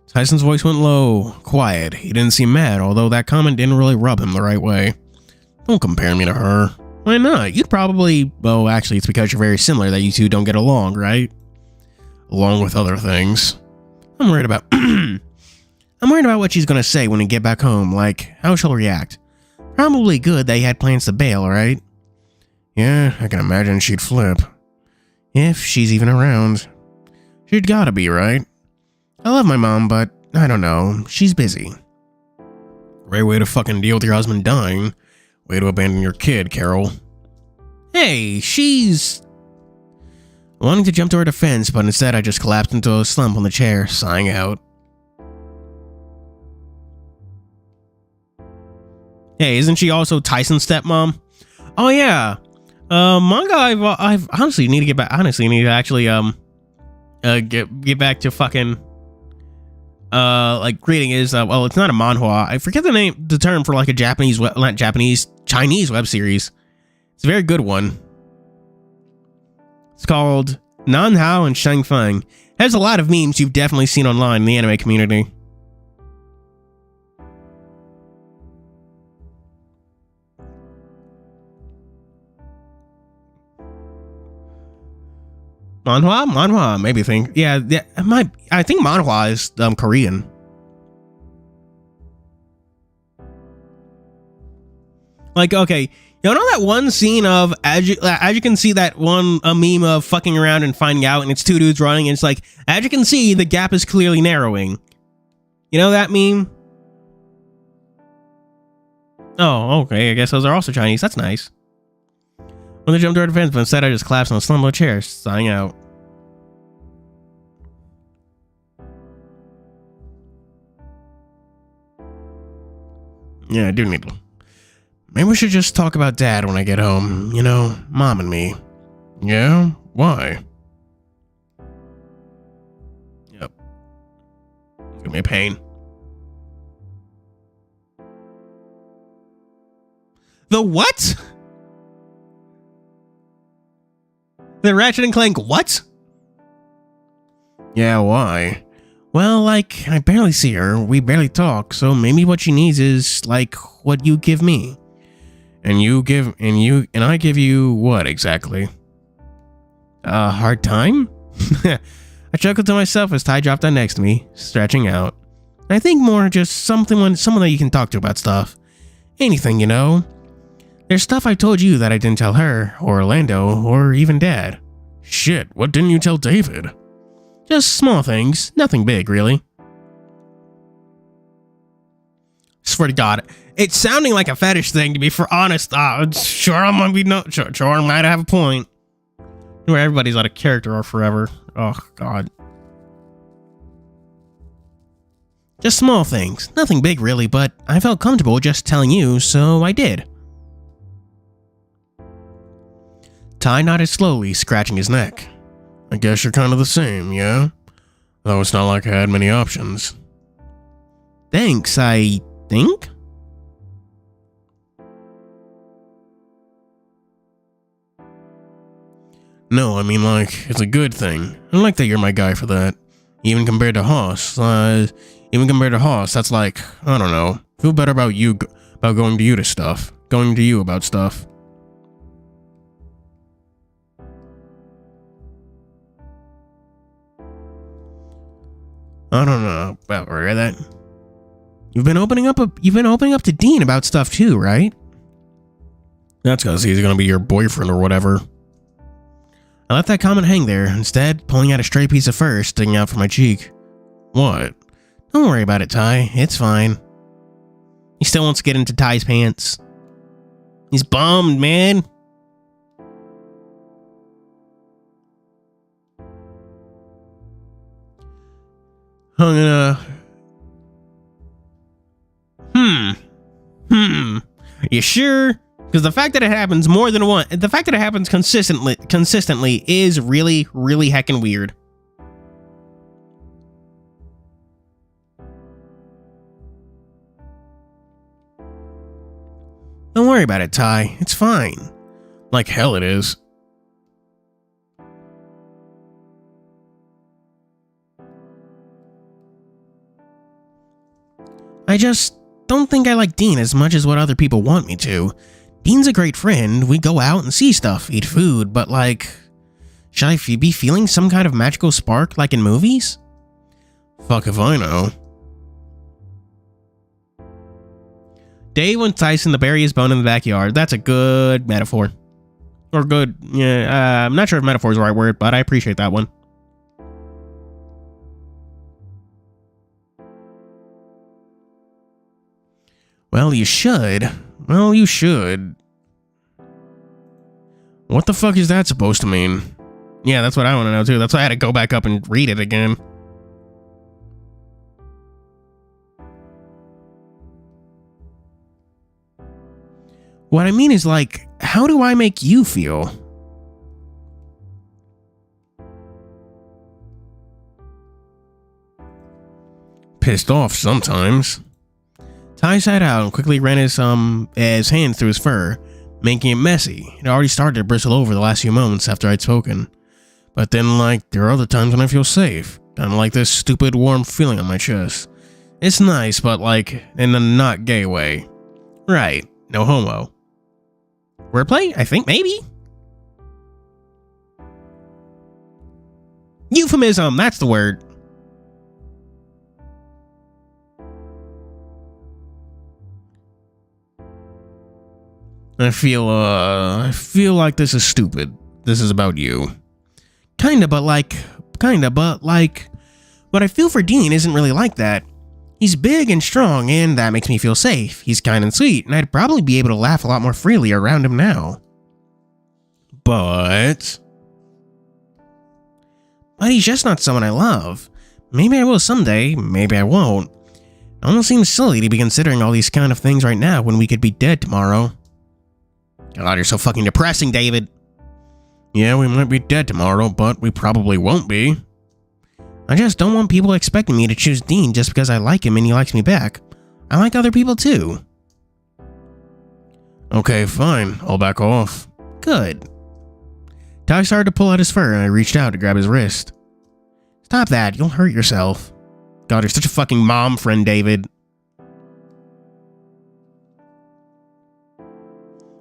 Tyson's voice went low, quiet. He didn't seem mad, although that comment didn't really rub him the right way. Don't compare me to her. Why not? You'd probably... Well, actually, it's because you're very similar that you two don't get along, right? Along with other things. I'm worried about... I'm worried about what she's gonna say when we get back home, like, how she'll react. Probably good that you had plans to bail, right? Yeah, I can imagine she'd flip. If she's even around. She'd gotta be, right? I love my mom, but I don't know. She's busy. Great way to fucking deal with your husband dying. Way to abandon your kid, Carol. Hey, she's... wanting to jump to her defense, but instead I just collapsed into a slump on the chair, sighing out. Hey, isn't she also Tyson's stepmom? Oh yeah. Manga I've honestly need to get back. Honestly, need to actually get back to fucking like reading is well, it's not a manhwa. I forget the term for like a Chinese web series. It's a very good one. It's called Nanhao and Shangfeng. It has a lot of memes you've definitely seen online in the anime community. Manhwa, maybe think. Yeah, I think manhwa is Korean. Like, okay, you know that one scene of as you can see that one meme of fucking around and finding out, and it's two dudes running, and it's like, as you can see, the gap is clearly narrowing. You know that meme? Oh, okay. I guess those are also Chinese. That's nice. When they jumped to our defense, but instead I just collapsed on a slumber chair, sighing out. Yeah, I do need to. Maybe we should just talk about Dad when I get home. You know, Mom and me. Yeah? Why? Yep. It's gonna be a pain. The what? The Ratchet and Clank what? Yeah, why? Well, like, I barely see her, we barely talk, so maybe what she needs is, like, what you give me. And I give you what, exactly? A hard time? I chuckled to myself as Ty dropped down next to me, stretching out. I think more just someone that you can talk to about stuff. Anything, you know? There's stuff I told you that I didn't tell her, or Orlando, or even Dad. Shit, what didn't you tell David? Just small things, nothing big, really. Swear to God, it's sounding like a fetish thing, to be honest. Sure, I might have a point. Where everybody's out of character or forever. Oh, God. Just small things, nothing big, really, but I felt comfortable just telling you, so I did. Ty nodded slowly, scratching his neck. I guess you're kind of the same, yeah? Though it's not like I had many options. Thanks, I think? No, I mean, like, it's a good thing. I like that you're my guy for that. Even compared to Hoss, that's like, I don't know. Feel better about going to you about stuff. I don't know about that. You've been opening up to Dean about stuff too, right? That's because he's gonna be your boyfriend or whatever. I let that comment hang there, instead pulling out a stray piece of fur sticking out from my cheek. What? Don't worry about it, Ty. It's fine. He still wants to get into Ty's pants. He's bummed, man. I'm gonna... You sure? Because the fact that it happens more than once, the fact that it happens consistently is really, really heckin' weird. Don't worry about it, Ty. It's fine. Like hell it is. I just don't think I like Dean as much as what other people want me to. Dean's a great friend, we go out and see stuff, eat food, but like... should I be feeling some kind of magical spark like in movies? Fuck if I know. Dave went Tyson to bury his bone in the backyard. That's a good metaphor. Or good. Yeah, I'm not sure if metaphor is the right word, but I appreciate that one. Well, you should. Well, you should. What the fuck is that supposed to mean? Yeah, that's what I want to know too. That's why I had to go back up and read it again. What I mean is, like, how do I make you feel? Pissed off sometimes. Ty sat out and quickly ran his hands through his fur, making it messy. It already started to bristle over the last few moments after I'd spoken. But then, like, there are other times when I feel safe. Kind of like this stupid warm feeling on my chest. It's nice, but, like, in a not gay way. Right. No homo. Wordplay? I think maybe. Euphemism, that's the word. I feel like this is stupid. This is about you. Kinda, but like, what I feel for Dean isn't really like that. He's big and strong, and that makes me feel safe. He's kind and sweet, and I'd probably be able to laugh a lot more freely around him now. But he's just not someone I love. Maybe I will someday, maybe I won't. It almost seems silly to be considering all these kind of things right now when we could be dead tomorrow. God, you're so fucking depressing, David. Yeah, we might be dead tomorrow, but we probably won't be. I just don't want people expecting me to choose Dean just because I like him and he likes me back. I like other people too. Okay, fine. I'll back off. Good. Ty started to pull out his fur and I reached out to grab his wrist. Stop that. You'll hurt yourself. God, you're such a fucking mom friend, David.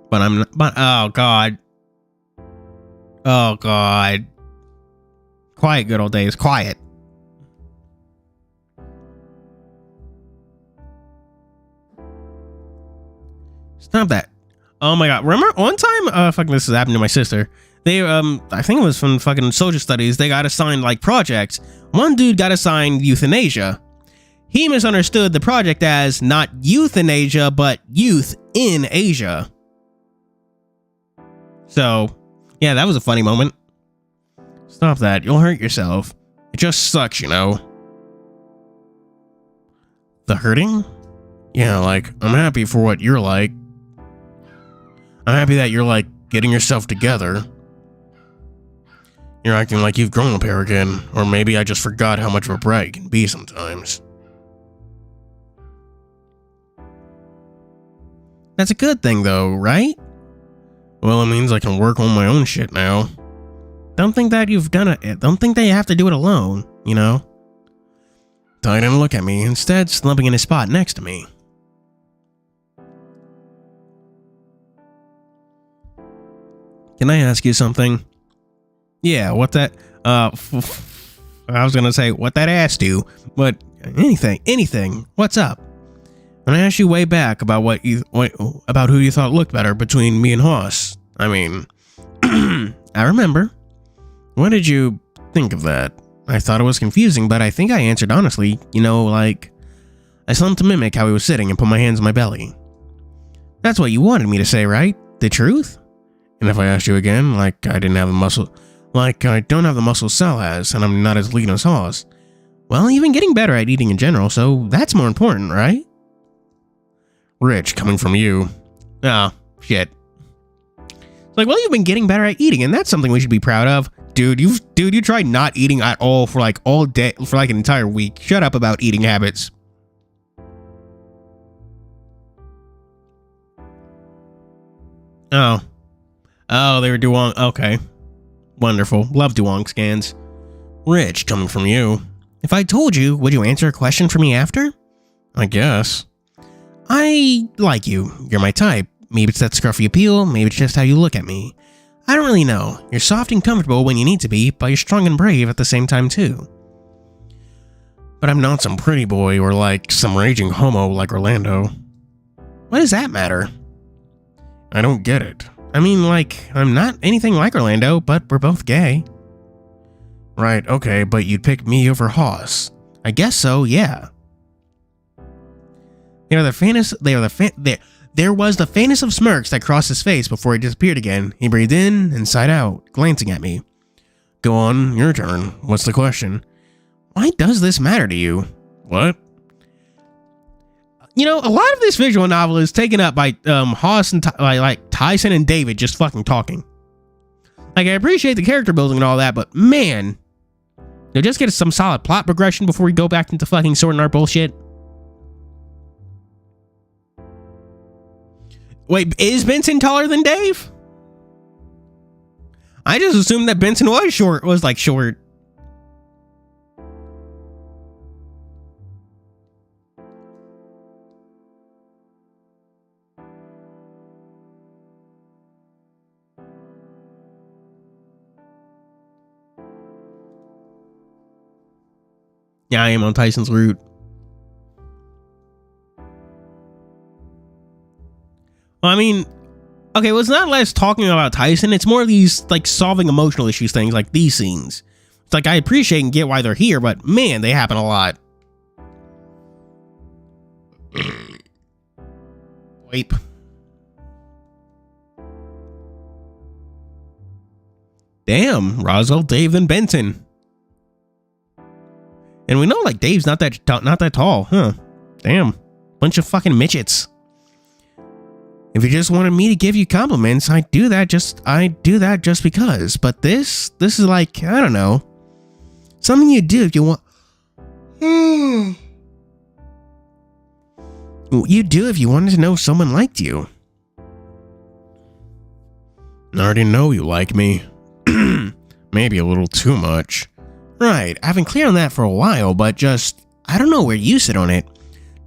But oh God. Oh God. Quiet, good old days. Quiet. Stop that. Oh my God. Remember one time, fucking this has happened to my sister. They, I think it was from fucking social studies. They got assigned like projects. One dude got assigned euthanasia. He misunderstood the project as not euthanasia, but youth in Asia. So, yeah, that was a funny moment. Stop that. You'll hurt yourself. It just sucks, you know. The hurting? Yeah, like, I'm happy for what you're like. I'm happy that you're, like, getting yourself together. You're acting like you've grown up here again. Or maybe I just forgot how much of a brat you can be sometimes. That's a good thing, though, right? Well, it means I can work on my own shit now. Don't think that you've done it. Don't think that you have to do it alone, you know? Ty didn't look at me, instead slumping in his spot next to me. Can I ask you something? Yeah, what that, I was gonna say what that ass do, but anything, what's up? When I asked you way back about about who you thought looked better between me and Hoss, I mean, I remember. What did you think of that? I thought it was confusing, but I think I answered honestly, you know, like, I slumped to mimic how he was sitting and put my hands on my belly. That's what you wanted me to say, right? The truth? And if I asked you again, like I didn't have the muscle, like I don't have the muscle Sal has, and I'm not as lean as Hoss, well, you've been getting better at eating in general, so that's more important, right? Rich, coming from you. Oh, shit. It's like, well, you've been getting better at eating, and that's something we should be proud of. Dude, you tried not eating at all for like all day, for like an entire week. Shut up about eating habits. Oh, they were Duong. Okay. Wonderful. Love Duong scans. Rich, coming from you. If I told you, would you answer a question for me after? I guess. I like you. You're my type. Maybe it's that scruffy appeal, maybe it's just how you look at me. I don't really know. You're soft and comfortable when you need to be, but you're strong and brave at the same time too. But I'm not some pretty boy or like some raging homo like Orlando. What does that matter? I don't get it. I mean, like, I'm not anything like Orlando, but we're both gay. Right, okay, but you'd pick me over Hoss. I guess so, yeah. There was the faintest of smirks that crossed his face before he disappeared again. He breathed in and sighed out, glancing at me. Go on, your turn. What's the question? Why does this matter to you? What? You know, a lot of this visual novel is taken up by Hoss and like Tyson and David just fucking talking. Like, I appreciate the character building and all that, but man, they'll just get some solid plot progression before we go back into fucking sorting our bullshit. Wait, is Benson taller than Dave? I just assumed that Benson was short. Yeah, I am on Tyson's route. Well, I mean, okay, well, it's not less talking about Tyson. It's more of these, like, solving emotional issues things, like these scenes. It's like, I appreciate and get why they're here, but man, they happen a lot. Wait. Damn, Roswell, Dave, and Benson. And we know, like, Dave's not that tall, huh? Damn, bunch of fucking midgets. If you just wanted me to give you compliments, I do that just because. But this is like, I don't know, something you do if you want. You do if you wanted to know someone liked you. I already know you like me. Maybe a little too much. Right, I've been clear on that for a while, but just, I don't know where you sit on it.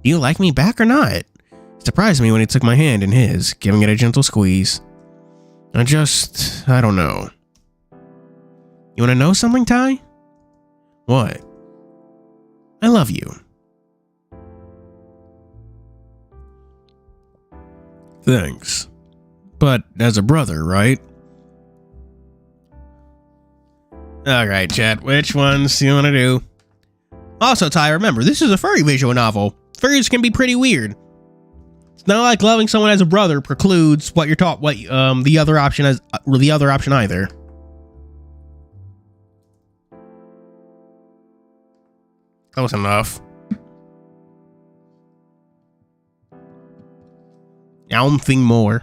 Do you like me back or not? It surprised me when he took my hand in his, giving it a gentle squeeze. I don't know. You want to know something, Ty? What? I love you. Thanks. But as a brother, right? Alright, chat, which ones do you want to do? Also, Ty, remember, this is a furry visual novel. Furries can be pretty weird. It's not like loving someone as a brother precludes what you're taught, the other option either. Close enough. Something more.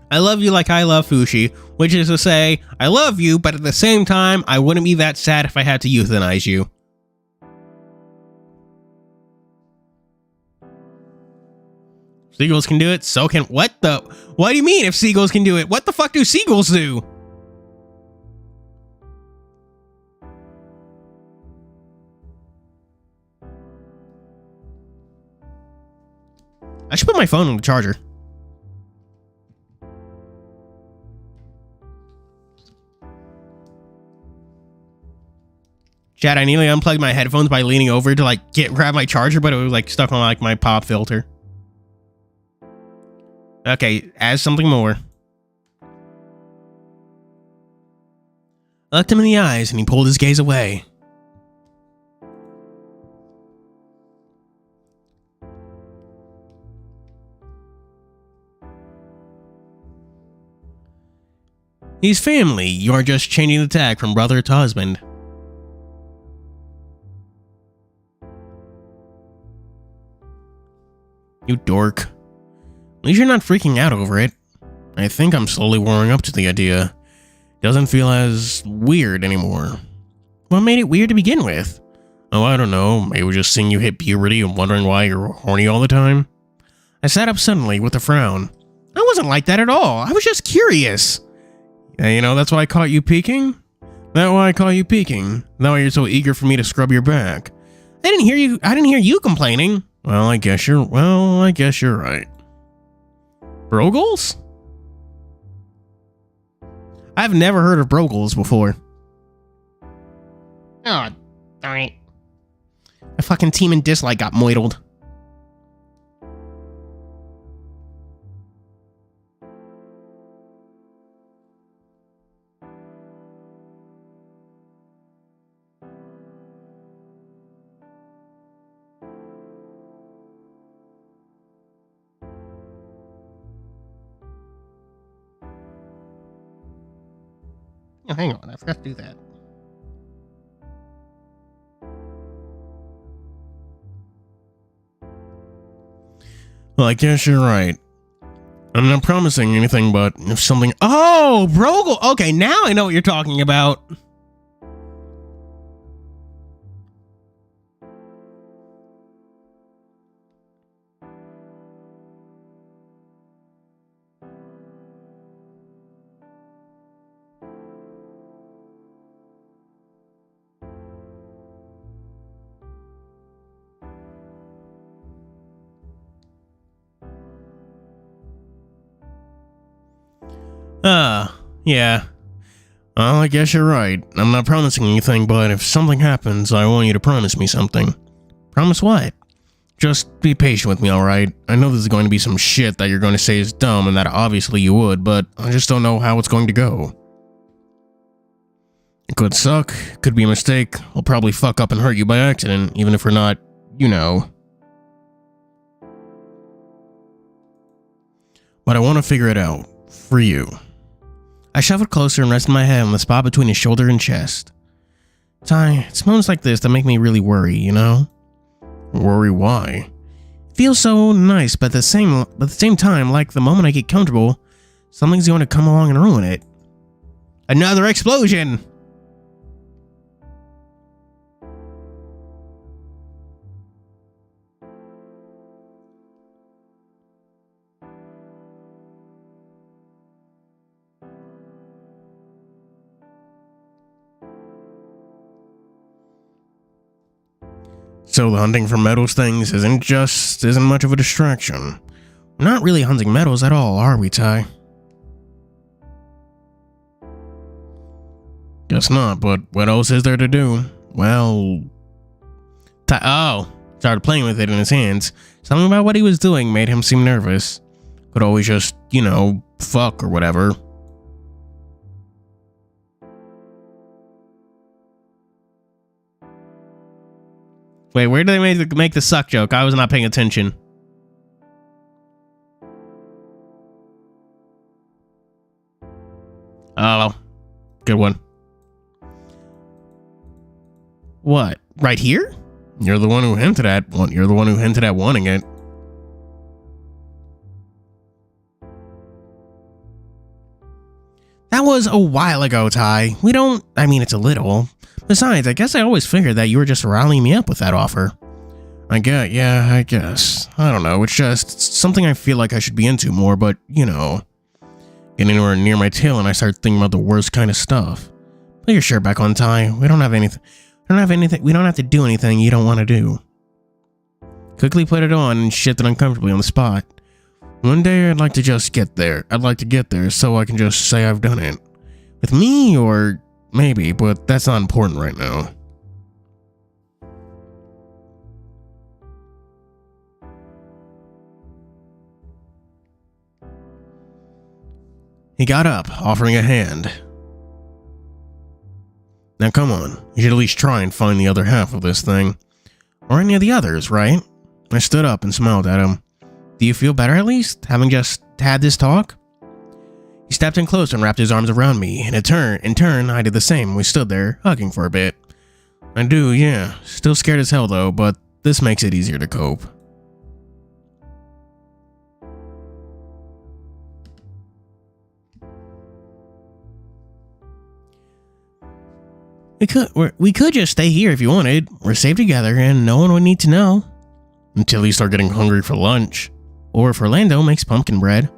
I love you like I love Fushi, which is to say, I love you, but at the same time, I wouldn't be that sad if I had to euthanize you. Seagulls can do it, so can... What do you mean if seagulls can do it? What the fuck do seagulls do? I should put my phone on the charger. Chat, I nearly unplugged my headphones by leaning over to like grab my charger, but it was like stuck on like my pop filter. Okay, add something more. I looked him in the eyes and he pulled his gaze away. He's family. You're just changing the tag from brother to husband. You dork. At least you're not freaking out over it. I think I'm slowly warming up to the idea. Doesn't feel as weird anymore. What made it weird to begin with? Oh, I don't know. Maybe just seeing you hit puberty and wondering why you're horny all the time. I sat up suddenly with a frown. I wasn't like that at all. I was just curious. Yeah, you know, that's why I caught you peeking. That why I call you peeking? That why you're so eager for me to scrub your back? I didn't hear you complaining. Well, I guess you're right. Brogles? I've never heard of Brogles before. Oh, darn it. My fucking team and dislike got moidled. Oh, hang on, I forgot to do that. Well, I guess you're right. I'm not promising anything, but if something... Oh, Brogel! Okay, now I know what you're talking about. Yeah. Well, I guess you're right. I'm not promising anything, but if something happens, I want you to promise me something. Promise what? Just be patient with me, alright? I know this is going to be some shit that you're going to say is dumb, and that obviously you would, but I just don't know how it's going to go. It could suck, could be a mistake, I'll probably fuck up and hurt you by accident, even if we're not, you know. But I want to figure it out. For you. I shuffled closer and rested my head on the spot between his shoulder and chest. Ty, it's moments like this that make me really worry, you know? Worry why? It feels so nice, but at the same time, like the moment I get comfortable, something's going to come along and ruin it. Another explosion! So the hunting for metals things isn't much of a distraction. We're not really hunting metals at all, are we, Ty? Guess not, but what else is there to do? Well... Ty, started playing with it in his hands. Something about what he was doing made him seem nervous. Could always just, you know, fuck or whatever. Wait, where did they make the suck joke? I was not paying attention. Oh, good one. What? Right here? You're the one who hinted at wanting it. That was a while ago, Ty. It's a little. Besides, I guess I always figured that you were just rallying me up with that offer. I guess. I don't know, it's just something I feel like I should be into more, but, you know, get anywhere near my tail and I start thinking about the worst kind of stuff. Put your shirt back on, Ty. We don't have to do anything you don't want to do. Quickly put it on and shifted uncomfortably on the spot. One day I'd like to just get there. I'd like to get there so I can just say I've done it. With me or... maybe, but that's not important right now. He got up, offering a hand. Now come on, you should at least try and find the other half of this thing. Or any of the others, right? I stood up and smiled at him. Do you feel better at least, having just had this talk? He stepped in closer and wrapped his arms around me, and in turn, I did the same. We stood there, hugging for a bit. I do, yeah. Still scared as hell though, but this makes it easier to cope. We could just stay here if you wanted. We're safe together and no one would need to know. Until you start getting hungry for lunch. Or if Orlando makes pumpkin bread.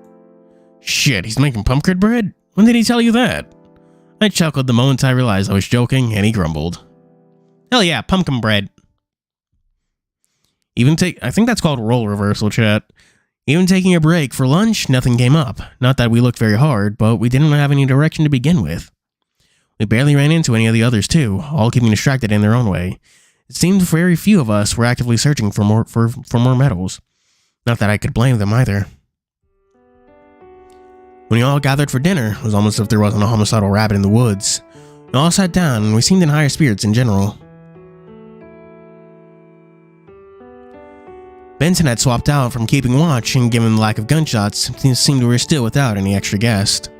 Shit, he's making pumpkin bread? When did he tell you that? I chuckled the moment I realized I was joking, and he grumbled. Hell yeah, pumpkin bread. I think that's called role reversal, chat. Even taking a break for lunch, nothing came up. Not that we looked very hard, but we didn't have any direction to begin with. We barely ran into any of the others too, all keeping distracted in their own way. It seemed very few of us were actively searching for more medals. Not that I could blame them either. When we all gathered for dinner, it was almost as if there wasn't a homicidal rabbit in the woods. We all sat down, and we seemed in higher spirits in general. Benson had swapped out from keeping watch, and given the lack of gunshots, it seemed we were still without any extra guest.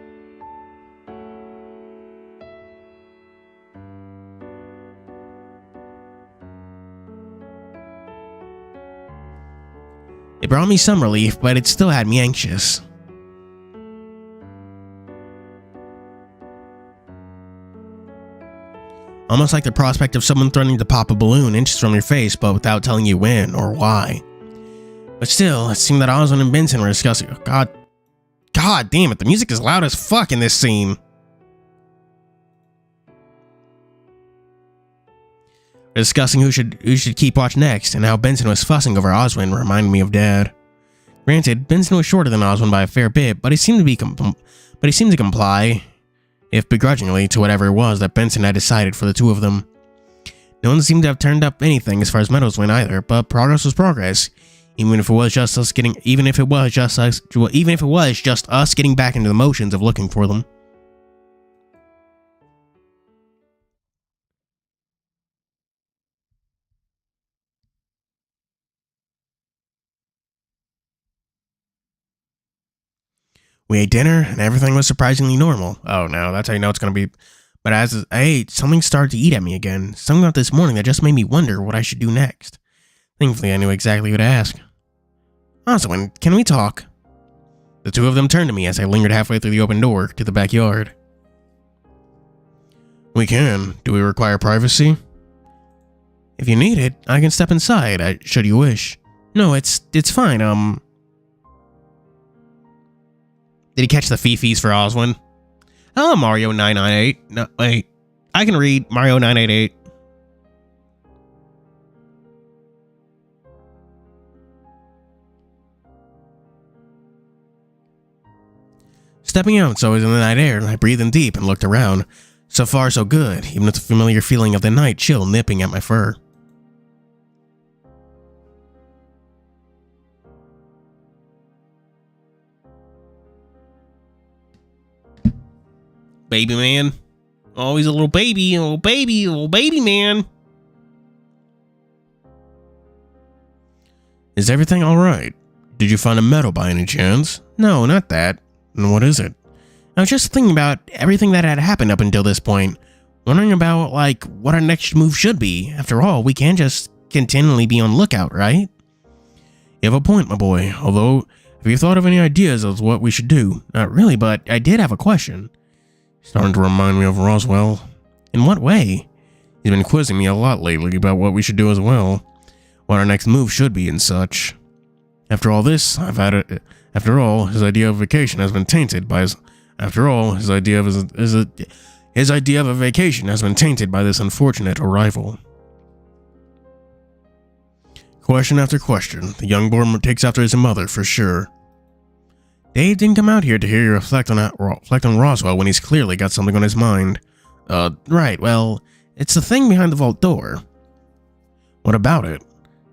It brought me some relief, but it still had me anxious. Almost like the prospect of someone threatening to pop a balloon inches from your face, but without telling you when or why. But still, it seemed that Oswald and Benson were discussing. God damn it! The music is loud as fuck in this scene. Discussing who should keep watch next, and how Benson was fussing over Oswald reminded me of Dad. Granted, Benson was shorter than Oswald by a fair bit, but he seemed to comply, if begrudgingly, to whatever it was that Benson had decided for the two of them. No one seemed to have turned up anything as far as medals went either, but progress was progress, even if it was just us getting back into the motions of looking for them. We ate dinner, and everything was surprisingly normal. Oh no, that's how you know it's gonna be. But as I ate, something started to eat at me again. Something about this morning that just made me wonder what I should do next. Thankfully, I knew exactly who to ask. Oswald, can we talk? The two of them turned to me as I lingered halfway through the open door to the backyard. We can. Do we require privacy? If you need it, I can step inside, should you wish. No, it's fine, Did he catch the fifis for Oswald? Hello, Mario 998. No, wait. I can read Mario 988. Stepping out, so I was in the night air, and I breathed in deep and looked around. So far, so good, even with the familiar feeling of the night chill nipping at my fur. Baby man. Always a little baby man. Is everything alright? Did you find a medal by any chance? No, not that. And what is it? I was just thinking about everything that had happened up until this point. Wondering about, what our next move should be. After all, we can't just continually be on lookout, right? You have a point, my boy. Although, have you thought of any ideas of what we should do? Not really, but I did have a question. Starting to remind me of Roswell. In what way? He's been quizzing me a lot lately about what we should do as well. What our next move should be and such. After all this, after all, his idea of vacation has been tainted by his idea of a vacation has been tainted by this unfortunate arrival. Question after question, the young boy takes after his mother for sure. Dave didn't come out here to hear you reflect on Roswell when he's clearly got something on his mind. Right, well, it's the thing behind the vault door. What about it?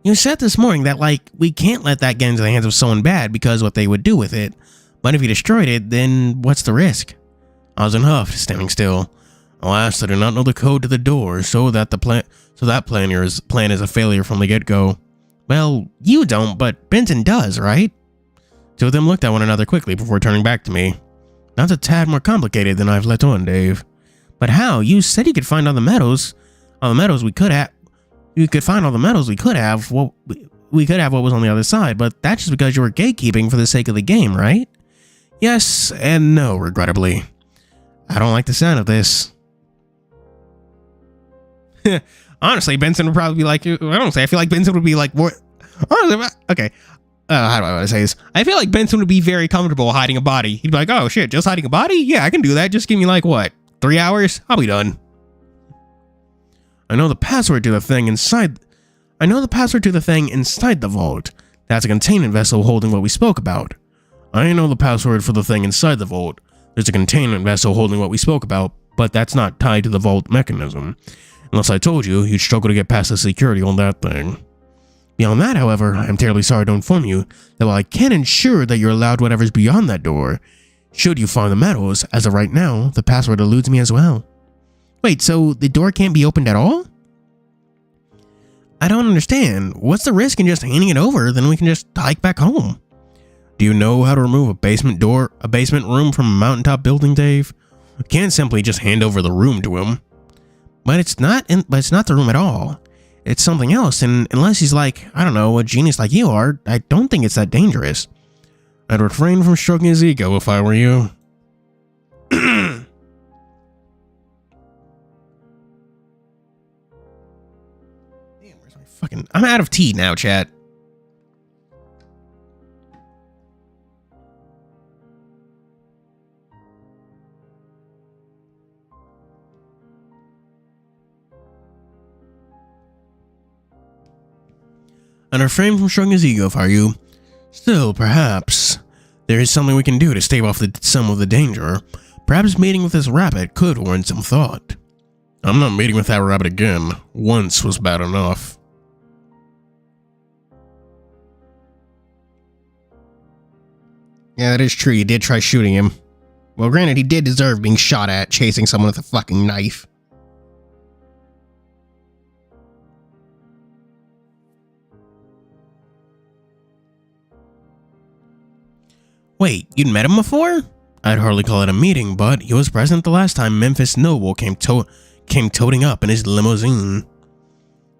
You said this morning that, we can't let that get into the hands of someone bad because what they would do with it. But if you destroyed it, then what's the risk? Oswald huffed, standing still. Alas, I do not know the code to the door, so that plan is a failure from the get-go. Well, you don't, but Benson does, right? Two of them looked at one another quickly before turning back to me. That's a tad more complicated than I've let on, Dave. But how? You said you could find all the medals. All the medals we could have. You could find all the medals we could have. Well, we could have what was on the other side, but that's just because you were gatekeeping for the sake of the game, right? Yes and no, regrettably. I don't like the sound of this. Honestly, Benson would probably be like, I feel like Benson would be like, more. Okay. How do I want to say this? I feel like Benson would be very comfortable hiding a body. He'd be like, oh shit, just hiding a body? Yeah, I can do that. Just give me 3 3 hours? I'll be done. I know the password to the thing inside the vault. That's a containment vessel holding what we spoke about. I know the password for the thing inside the vault. There's a containment vessel holding what we spoke about, but that's not tied to the vault mechanism. Unless I told you, you'd struggle to get past the security on that thing. Beyond that, however, I'm terribly sorry to inform you that while I can ensure that you're allowed whatever's beyond that door, should you find the metals, as of right now, the password eludes me as well. Wait, so the door can't be opened at all? I don't understand. What's the risk in just handing it over, then we can just hike back home? Do you know how to remove a basement room from a mountaintop building, Dave? You can't simply just hand over the room to him. But it's not the room at all. It's something else, and unless he's like, I don't know, a genius like you are, I don't think it's that dangerous. I'd refrain from stroking his ego if I were you. Damn, where's my fucking... I'm out of tea now, chat. And refrain from stroking his ego if I were you. Still, perhaps there is something we can do to stave off some of the danger. Perhaps meeting with this rabbit could warrant some thought. I'm not meeting with that rabbit again. Once was bad enough. Yeah, that is true. You did try shooting him. Well, granted, he did deserve being shot at, chasing someone with a fucking knife. Wait, you'd met him before? I'd hardly call it a meeting, but he was present the last time Memphis Noble came toting up in his limousine.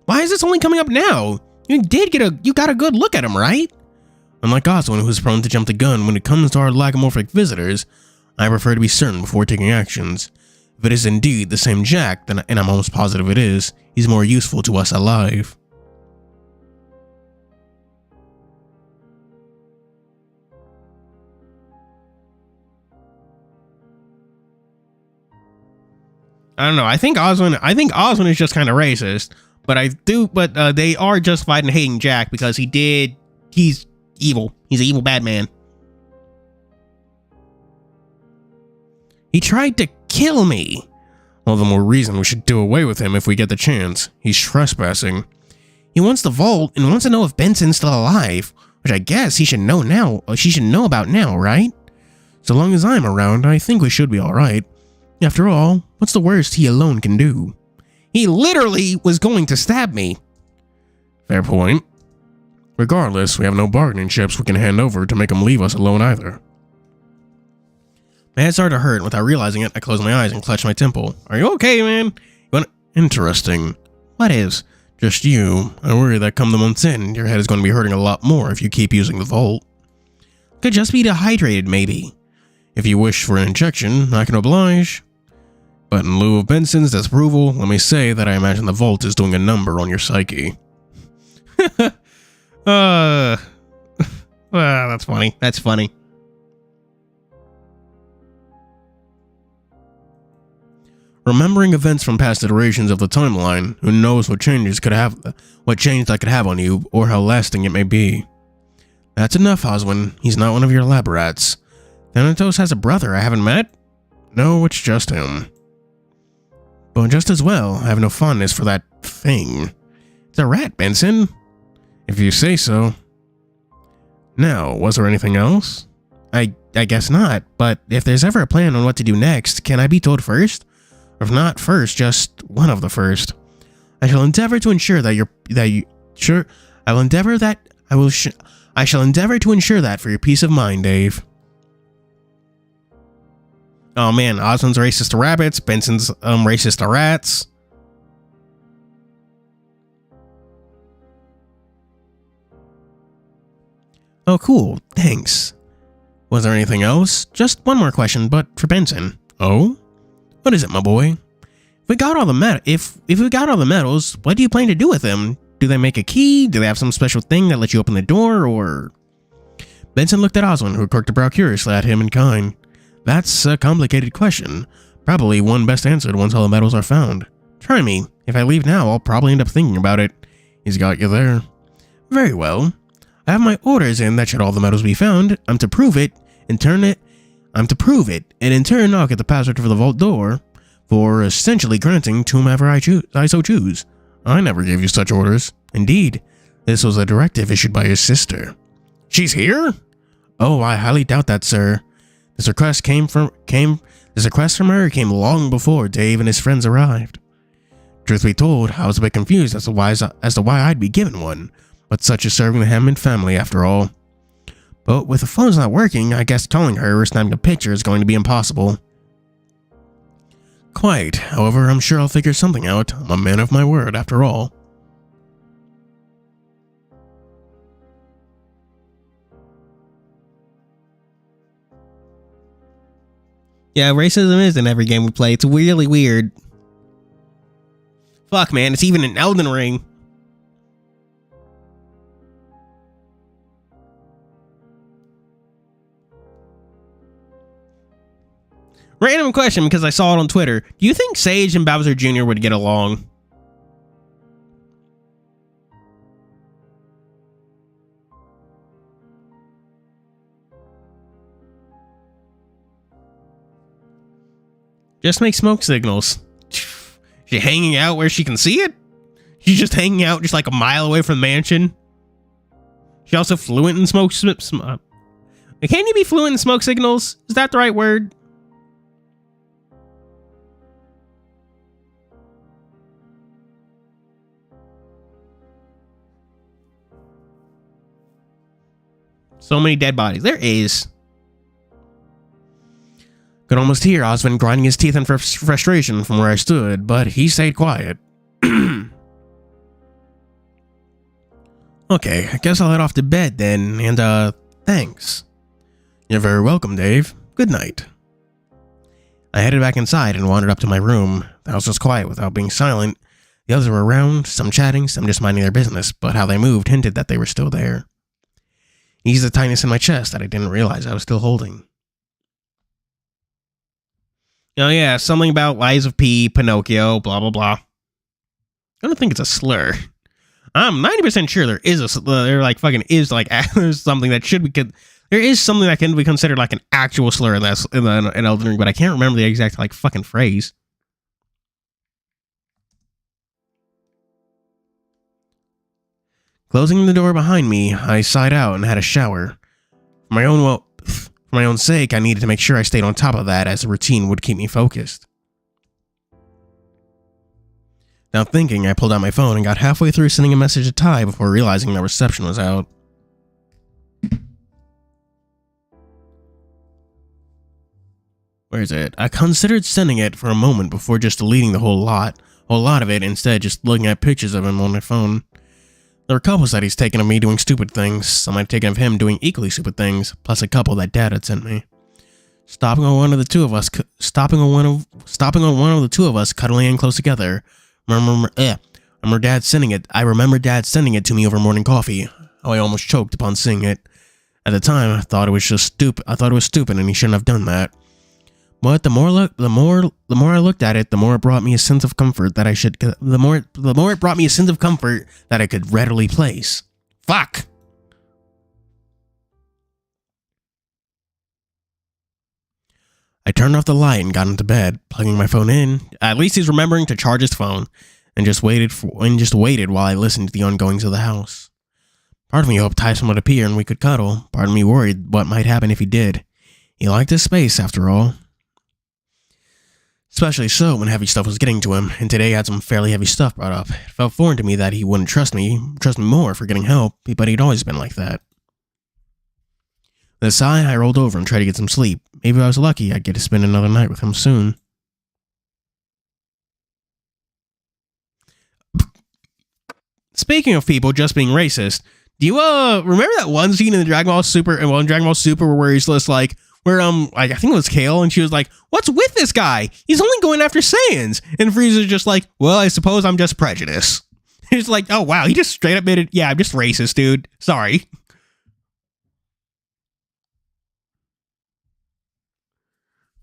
Why is this only coming up now? You got a good look at him, right? Unlike Oswin, who's prone to jump the gun when it comes to our lagomorphic visitors, I prefer to be certain before taking actions. If it is indeed the same Jack, then, and I'm almost positive it is, he's more useful to us alive. I don't know. I think Oswin is just kind of racist, but they are justified in hating Jack because he's evil. He's an evil bad man. He tried to kill me. All the more reason we should do away with him if we get the chance. He's trespassing. He wants the vault and wants to know if Benson's still alive, which I guess he should know now. She should know about now, right? So long as I'm around, I think we should be all right. After all, what's the worst he alone can do? He literally was going to stab me. Fair point. Regardless, we have no bargaining chips we can hand over to make him leave us alone either. My head started to hurt. Without realizing it, I closed my eyes and clutched my temple. Are you okay, man? Interesting. What is? Just you. I worry that come the month's end, your head is going to be hurting a lot more if you keep using the vault. Could just be dehydrated, maybe. If you wish for an injection, I can oblige. But in lieu of Benson's disapproval, let me say that I imagine the vault is doing a number on your psyche. That's funny. That's funny. Remembering events from past iterations of the timeline, who knows what change that could have on you, or how lasting it may be. That's enough, Oswin. He's not one of your lab rats. Thanatos has a brother I haven't met? No, it's just him. But just as well, I have no fondness for that thing. It's a rat, Benson. If you say so. Now, was there anything else? I guess not, but if there's ever a plan on what to do next, can I be told first? Or if not first, just one of the first. I shall endeavor to ensure I shall endeavor to ensure that for your peace of mind, Dave. Oh man, Oswin's racist to rabbits, Benson's racist to rats. Oh cool, thanks. Was there anything else? Just one more question, but for Benson. Oh? What is it, my boy? If we got all the metals, what do you plan to do with them? Do they make a key? Do they have some special thing that lets you open the door, or... Benson looked at Oswin, who quirked a brow curiously at him in kind. That's a complicated question, Probably one best answered once all the medals are found. Try me. If I leave now, I'll probably end up thinking about it. He's got you there. Very well. I have my orders in that should all the medals be found, I'm to prove it, and in turn I'll get the password for the vault door, for essentially granting to whomever I so choose. I never gave you such orders. Indeed, this was a directive issued by your sister. She's here? Oh, I highly doubt that, sir. This request from her came long before Dave and his friends arrived. Truth be told, I was a bit confused as to why I'd be given one, but such is serving the Hammond family after all. But with the phones not working, I guess calling her or snapping a picture is going to be impossible. Quite. However, I'm sure I'll figure something out. I'm a man of my word after all. Yeah, racism is in every game we play. It's really weird. Fuck, man. It's even in Elden Ring. Random question because I saw it on Twitter. Do you think Sage and Bowser Jr. would get along? Just make smoke signals. She hanging out where she can see it? She's just hanging out just like a mile away from the mansion. She also fluent in smoke. Can you be fluent in smoke signals? Is that the right word? So many dead bodies. There is. Could almost hear Osmond grinding his teeth in frustration from where I stood, but he stayed quiet. Okay, I guess I'll head off to bed then, and thanks. You're very welcome, Dave. Good night. I headed back inside and wandered up to my room. The house was quiet without being silent. The others were around, some chatting, some just minding their business, but how they moved hinted that they were still there. Eased the tightness in my chest that I didn't realize I was still holding. Oh yeah, something about Lies of P, Pinocchio, blah blah blah. I don't think it's a slur. I'm 90% sure there is there's something that should be there is something that can be considered like an actual slur in Elden Ring, but I can't remember the exact like fucking phrase. Closing the door behind me, I sighed out and had a shower. For my own sake, I needed to make sure I stayed on top of that, as a routine would keep me focused. Now thinking, I pulled out my phone and got halfway through sending a message to Ty before realizing that reception was out. Where is it? I considered sending it for a moment before just deleting the whole lot of it, instead just looking at pictures of him on my phone. There were couples that he's taken of me doing stupid things, some I'd taken of him doing equally stupid things, plus a couple that Dad had sent me. Stopping on one of the two of us cuddling in close together. I remember Dad sending it to me over morning coffee. Oh, I almost choked upon seeing it. At the time, I thought it was stupid, and he shouldn't have done that. But the more I looked at it, the more it brought me a sense of comfort that I could readily place. Fuck. I turned off the light and got into bed, plugging my phone in. At least he's remembering to charge his phone, and just waited while I listened to the ongoings of the house. Part of me hoped Tyson would appear and we could cuddle. Part of me worried what might happen if he did. He liked his space, after all. Especially so when heavy stuff was getting to him, and today I had some fairly heavy stuff brought up. It felt foreign to me that he wouldn't trust me more for getting help, but he'd always been like that. With a sigh, I rolled over and tried to get some sleep. Maybe if I was lucky, I'd get to spend another night with him soon. Speaking of people just being racist, do you remember that one scene in the Dragon Ball Super where he's just like, I think it was Kale, and she was like, "What's with this guy? He's only going after Saiyans." And Frieza's just like, "Well, I suppose I'm just prejudiced." He's like, "Oh wow," he just straight up admitted, "Yeah, I'm just racist, dude. Sorry."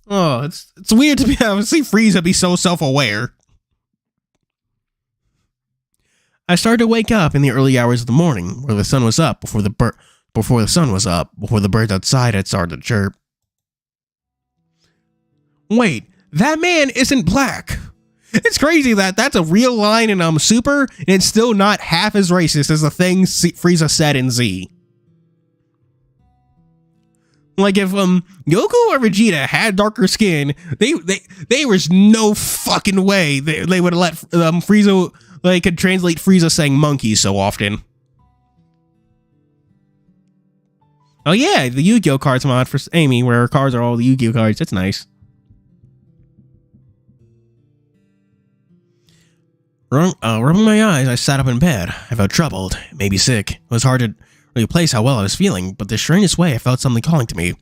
Oh, know. It's weird to be able to see Frieza be so self-aware. I started to wake up in the early hours of the morning, where the sun was up before the birds outside had started to chirp. Wait, that man isn't black. It's crazy that that's a real line in Super, and it's still not half as racist as the things Frieza said in Z. Like if Goku or Vegeta had darker skin, they was no fucking way they would have let Frieza could translate Frieza saying monkey so often. Oh yeah, the Yu-Gi-Oh cards mod for Amy, where her cards are all the Yu-Gi-Oh cards. That's nice. Rubbing my eyes, I sat up in bed. I felt troubled, maybe sick. It was hard to really place how well I was feeling, but the strangest way I felt something calling to me.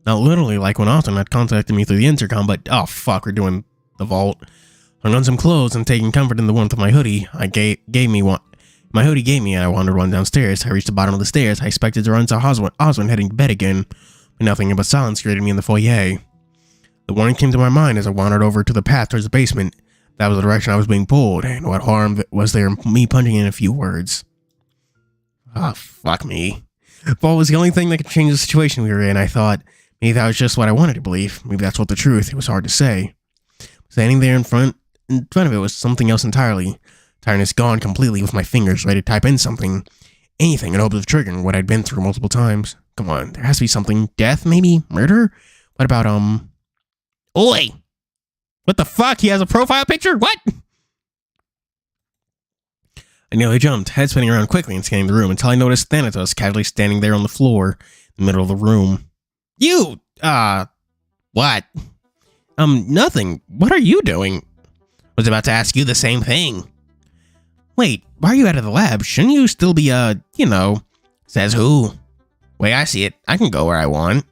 Not literally like when Autumn had contacted me through the intercom, but oh fuck, we're doing the vault. Hung on some clothes and taking comfort in the warmth of my hoodie, my hoodie gave me, and I wandered one downstairs. I reached the bottom of the stairs. I expected to run into Oswin heading to bed again, but nothing but silence greeted me in the foyer. The warning came to my mind as I wandered over to the path towards the basement. That was the direction I was being pulled, and what harm was there in me punching in a few words? Ah, fuck me. Fall was the only thing that could change the situation we were in. I thought, maybe that was just what I wanted to believe. Maybe that's what the truth. It was hard to say. Standing there in front of it was something else entirely. Tiredness gone completely, with my fingers ready to type in something. Anything in hopes of triggering what I'd been through multiple times. Come on, there has to be something. Death, maybe? Murder? What about, Oi! What the fuck? He has a profile picture? What? I nearly jumped, head spinning around quickly and scanning the room until I noticed Thanatos casually standing there on the floor in the middle of the room. You! What? Nothing. What are you doing? Was about to ask you the same thing. Wait, why are you out of the lab? Shouldn't you still be, says who? Way I see it, I can go where I want.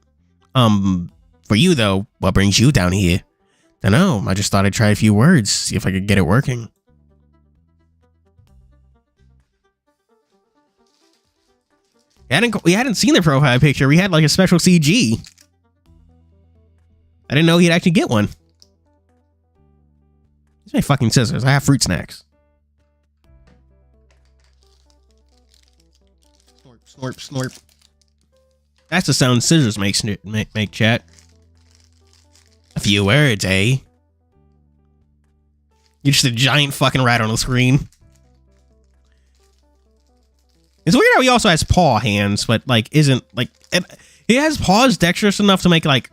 For you though, what brings you down here? Dunno, I just thought I'd try a few words, see if I could get it working. We hadn't seen the profile picture. We had like a special CG. I didn't know he'd actually get one. These are my fucking scissors. I have fruit snacks. Snorp, snorp, snorp. That's the sound scissors make chat. A few words, eh? You're just a giant fucking rat on the screen. It's weird how he also has paw hands, but like isn't like he has paws dexterous enough to make like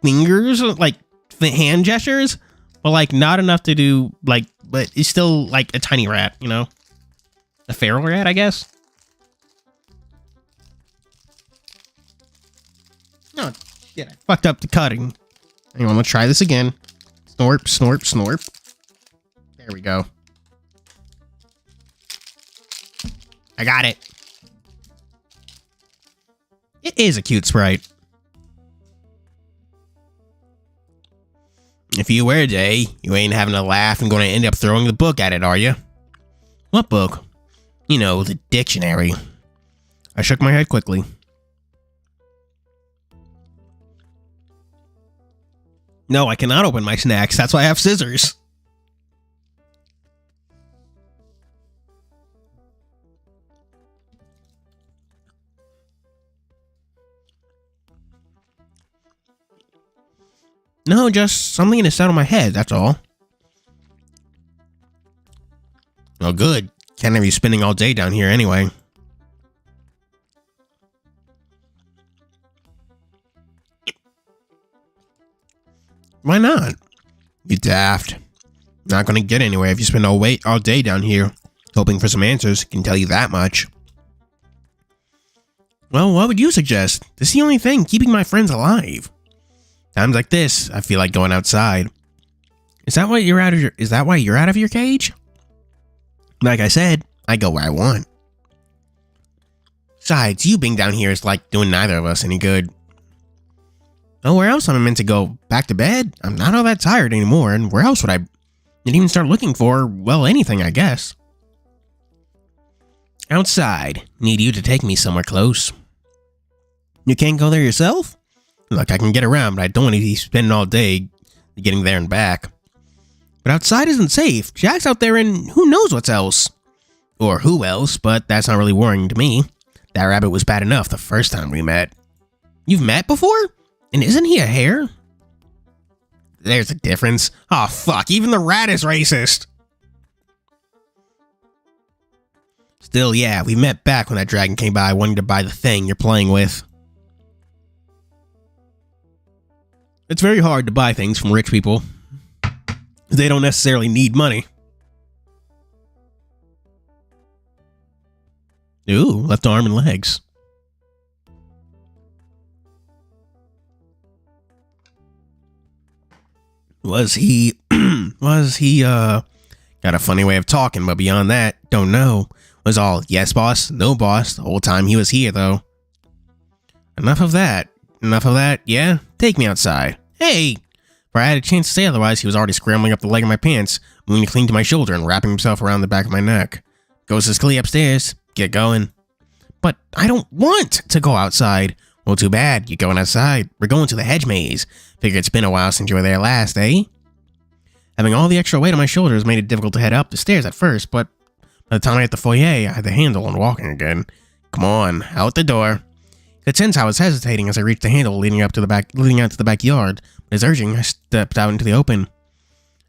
fingers, like hand gestures, but like not enough to do like. But he's still like a tiny rat, you know, a feral rat, I guess. Oh shit! I fucked up the cutting. Hang on, let's try this again. Snorp, snorp, snorp. There we go. I got it. It is a cute sprite. If you were Jay, you ain't having a laugh and gonna end up throwing the book at it, are you? What book? You know, the dictionary. I shook my head quickly. No, I cannot open my snacks. That's why I have scissors. No, just something to settle my head, that's all. Oh, good. Can't have you spending all day down here anyway. Why not? You daft. Not gonna get anywhere if you spend all day down here hoping for some answers. Can tell you that much. Well, what would you suggest? This is the only thing keeping my friends alive. Times like this, I feel like going outside. Is that why you're out of your cage? Like I said, I go where I want. Besides, you being down here is like doing neither of us any good. Oh, where else am I meant to go? Back to bed? I'm not all that tired anymore, and where else would I even start looking for, well, anything, I guess. Outside. Need you to take me somewhere close. You can't go there yourself? Look, I can get around, but I don't want to be spending all day getting there and back. But outside isn't safe. Jack's out there and who knows what's else. Or who else, but that's not really worrying to me. That rabbit was bad enough the first time we met. You've met before? And isn't he a hare? There's a difference. Oh fuck, even the rat is racist. Still, yeah, we met back when that dragon came by wanting to buy the thing you're playing with. It's very hard to buy things from rich people. They don't necessarily need money. Ooh, left arm and legs. Was he got a funny way of talking, but beyond that, don't know. Was all, yes boss, no boss, the whole time he was here though. Enough of that, yeah? Take me outside. Hey! For I had a chance to say otherwise, he was already scrambling up the leg of my pants, moving clean to my shoulder and wrapping himself around the back of my neck. Goes to Sklee upstairs. Get going. But I don't want to go outside. Well, too bad. You're going outside. We're going to the hedge maze. Figure it's been a while since you were there last, eh? Having all the extra weight on my shoulders made it difficult to head up the stairs at first, but by the time I hit the foyer, I had the handle and walking again. Come on, out the door. Could sense I was hesitating as I reached the handle leading out to the backyard. But as urging, I stepped out into the open.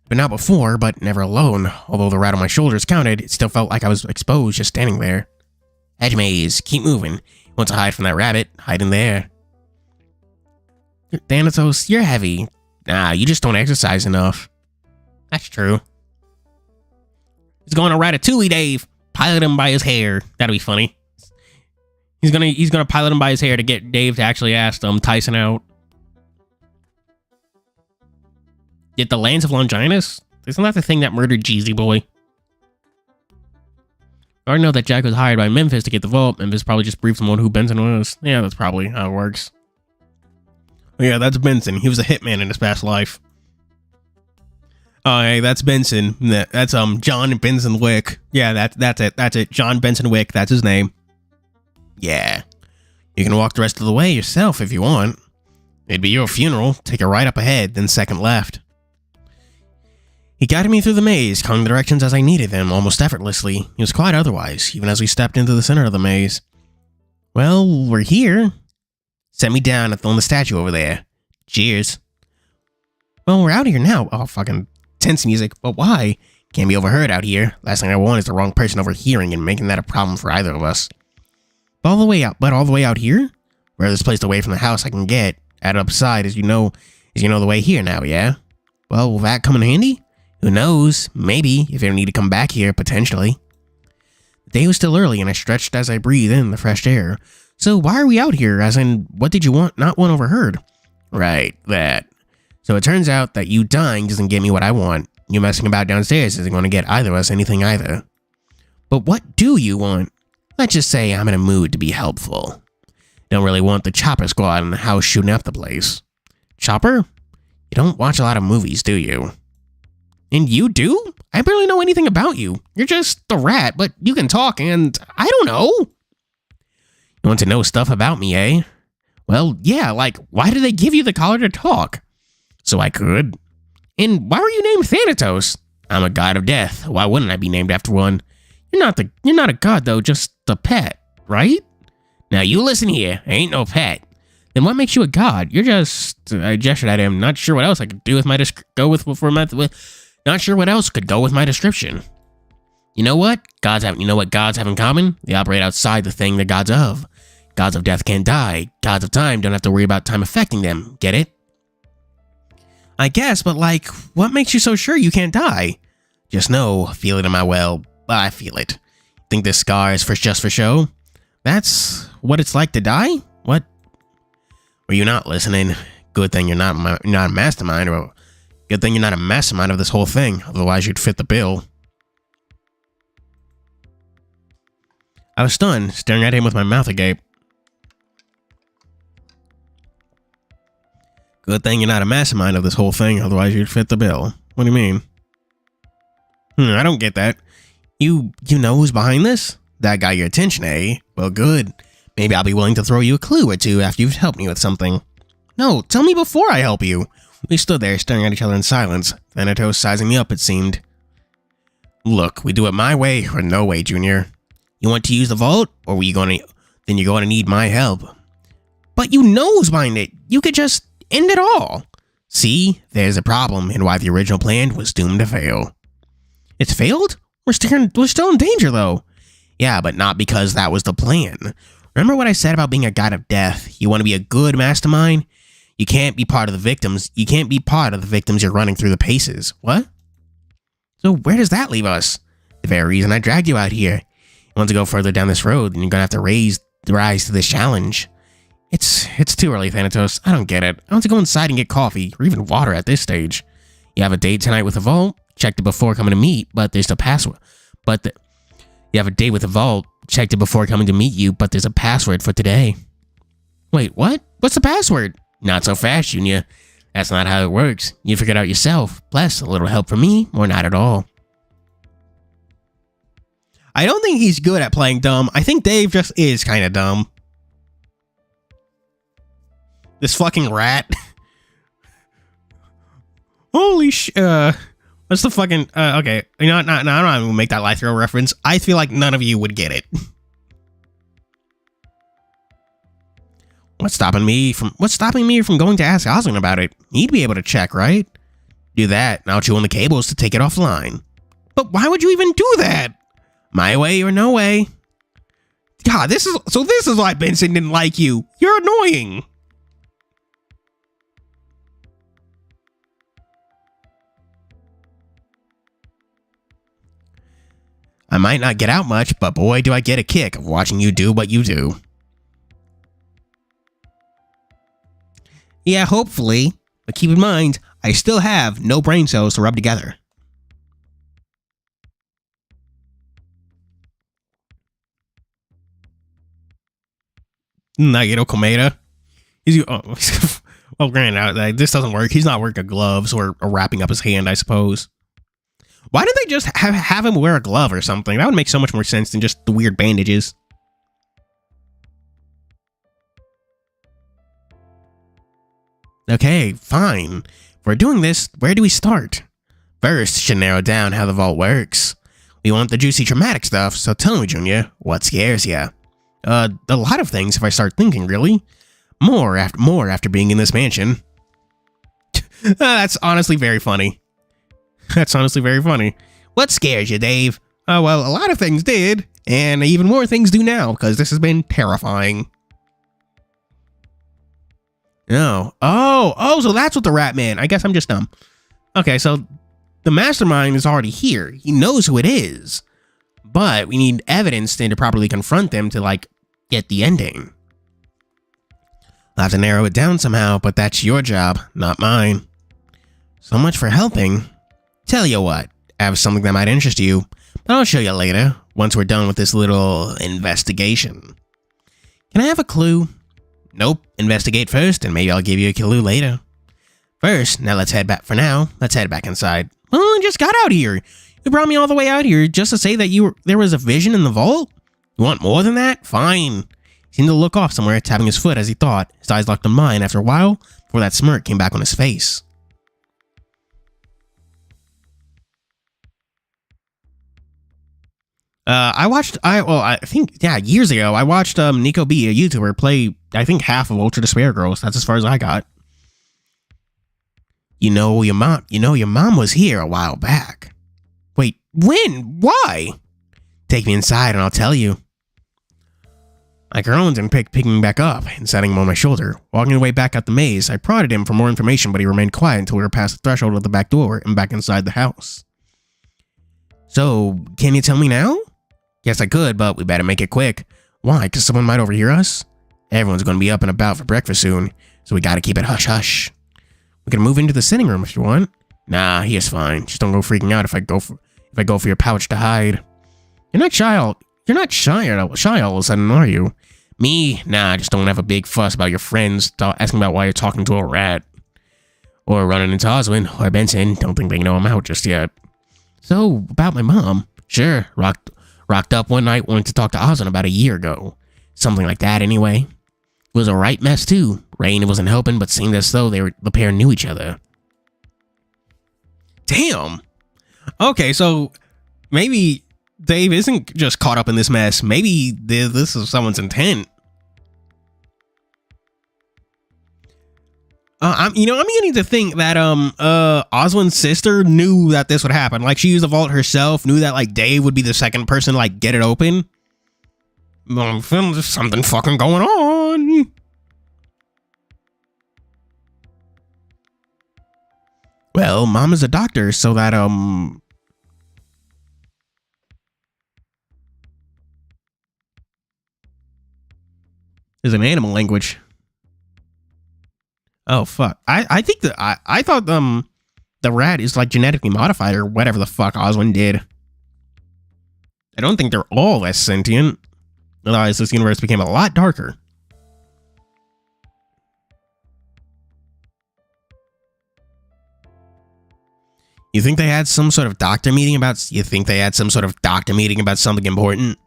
Been out before, but never alone. Although the rat on my shoulders counted, it still felt like I was exposed just standing there. Hedge maze, keep moving. You want to hide from that rabbit? Hide in there. Thanatos, you're heavy. Nah, you just don't exercise enough. That's true. He's going to Ratatouille, Dave. Pilot him by his hair. That'll be funny. He's gonna pilot him by his hair to get Dave to actually ask Tyson out. Did the Lands of Longinus? Isn't that the thing that murdered Jeezy Boy? I already know that Jack was hired by Memphis to get the vault. Memphis probably just briefed him on who Benson was. Yeah, that's probably how it works. Oh, yeah, that's Benson. He was a hitman in his past life. Oh, hey, that's Benson. That's John Benson Wick. Yeah, that's it. John Benson Wick. That's his name. Yeah, you can walk the rest of the way yourself if you want. It'd be your funeral. Take a right up ahead, then second left. He guided me through the maze, calling the directions as I needed them, almost effortlessly. He was quite otherwise, even as we stepped into the center of the maze. Well, we're here. Set me down on the statue over there. Cheers. Well, we're out here now. Oh, fucking tense music. But why? Can't be overheard out here. Last thing I want is the wrong person overhearing and making that a problem for either of us. But all the way out here? Furthest place away from the house I can get. Add upside, as you know the way here now, yeah? Well, will that come in handy? Who knows? Maybe, if you need to come back here, potentially. The day was still early, and I stretched as I breathed in the fresh air. So why are we out here? As in, what did you not want overheard? Right, that. So it turns out that you dying doesn't get me what I want. You messing about downstairs isn't going to get either of us anything either. But what do you want? Let's just say I'm in a mood to be helpful. Don't really want the Chopper Squad in the house shooting up the place. Chopper? You don't watch a lot of movies, do you? And you do? I barely know anything about you. You're just the rat, but you can talk and I don't know. You want to know stuff about me, eh? Well, yeah, like, why did they give you the collar to talk? So I could. And why were you named Thanatos? I'm a god of death. Why wouldn't I be named after one? You're not a god, though, just a pet, right? Now, you listen here. I ain't no pet. Then what makes you a god? You're just... I gestured at him. Not sure what else I could do with my... Not sure what else could go with my description. You know what? You know what gods have in common? They operate outside the thing they're gods of. Gods of death can't die. Gods of time don't have to worry about time affecting them. Get it? I guess, but like, what makes you so sure you can't die? Just know, feel it in my well. I feel it. Think this scar is just for show? That's what it's like to die? What? Were you not listening? Good thing you're not a mastermind, or good thing you're not a mastermind of this whole thing. Otherwise, you'd fit the bill. I was stunned, staring at him with my mouth agape. Good thing you're not a mastermind of this whole thing. Otherwise, you'd fit the bill. What do you mean? I don't get that. You know who's behind this? That got your attention, eh? Well, good. Maybe I'll be willing to throw you a clue or two after you've helped me with something. No, tell me before I help you. We stood there staring at each other in silence, Thanatos sizing me up, it seemed. Look, we do it my way or no way, Junior. You want to use the vault, or then you're going to need my help. But you nose-bind it. You could just end it all. See, there's a problem in why the original plan was doomed to fail. It's failed? We're still in danger, though. Yeah, but not because that was the plan. Remember what I said about being a god of death? You want to be a good mastermind? You can't be part of the victims. You can't be part of the victims you're running through the paces. What? So where does that leave us? The very reason I dragged you out here. You want to go further down this road, and you're gonna have to rise to this challenge. It's too early, Thanatos. I don't get it. I want to go inside and get coffee, or even water at this stage. You have a date tonight with the vault. Checked it before coming to meet, but there's a password. You have a date with the vault. Checked it before coming to meet you, but there's a password for today. Wait, what? What's the password? Not so fast, Junior. That's not how it works. You figure it out yourself. Plus, a little help from me, or not at all. I don't think he's good at playing dumb. I think Dave just is kind of dumb. This fucking rat. Holy sh... What's the fucking... okay. You know what? No, I'm not even gonna make that life throw reference. I feel like none of you would get it. What's stopping me from going to ask Osmond about it? He'd be able to check, right? Do that, and I'll chew on the cables to take it offline. But why would you even do that? My way or no way? God, this is why Benson didn't like you. You're annoying. I might not get out much, but boy, do I get a kick of watching you do what you do. Yeah, hopefully. But keep in mind, I still have no brain cells to rub together. Nagito Komeda. Well, granted, this doesn't work. He's not wearing gloves or wrapping up his hand, I suppose. Why did they just have him wear a glove or something? That would make so much more sense than just the weird bandages. Okay, fine. If we're doing this, where do we start? First, should narrow down how the vault works. We want the juicy traumatic stuff, so tell me, Junior, what scares ya? A lot of things if I start thinking, really. More after being in this mansion. That's honestly very funny. That's honestly very funny. What scares you, Dave? Oh, well, a lot of things did, and even more things do now, because this has been terrifying. Oh, so that's what the rat man. I guess I'm just dumb. Okay, so the mastermind is already here. He knows who it is. But we need evidence to properly confront them to, like, get the ending. I'll have to narrow it down somehow, but that's your job, not mine. So much for helping. Tell you what, I have something that might interest you, but I'll show you later, once we're done with this little investigation. Can I have a clue? Nope, investigate first, and maybe I'll give you a clue later. First, let's head back inside. Well, I just got out here. You brought me all the way out here just to say that there was a vision in the vault? You want more than that? Fine. He seemed to look off somewhere, tapping his foot as he thought. His eyes locked on mine after a while, before that smirk came back on his face. Years ago, I watched Nico B, a YouTuber, play, I think, half of Ultra Despair Girls. That's as far as I got. You know your mom was here a while back. Wait, when? Why? Take me inside and I'll tell you. I groaned and picked me back up and setting him on my shoulder. Walking away back out the maze, I prodded him for more information, but he remained quiet until we were past the threshold of the back door and back inside the house. So, can you tell me now? Yes, I could, but we better make it quick. Why? Because someone might overhear us? Everyone's going to be up and about for breakfast soon, so we gotta keep it hush-hush. We can move into the sitting room if you want. Nah, he is fine. Just don't go freaking out if I go for your pouch to hide. You're not shy all of a sudden, are you? Me? Nah, just don't have a big fuss about your friends asking about why you're talking to a rat. Or running into Oswin or Benson. Don't think they know I'm out just yet. So, about my mom. Sure, rocked up one night wanting to talk to Oswin about a year ago. Something like that, anyway. It was a right mess, too. Rain wasn't helping, but seemed as though the pair knew each other. Damn. Okay, so maybe Dave isn't just caught up in this mess. Maybe this is someone's intent. I'm beginning to think that Oswin's sister knew that this would happen. Like, she used the vault herself, knew that like Dave would be the second person to like get it open. I'm feeling there's something fucking going on. Well, Mom is a doctor, so that is an animal language. Oh fuck! I think that I thought the rat is like genetically modified or whatever the fuck Oswin did. I don't think they're all less sentient. Otherwise, this universe became a lot darker. You think they had some sort of doctor meeting about? You think they had some sort of doctor meeting about something important?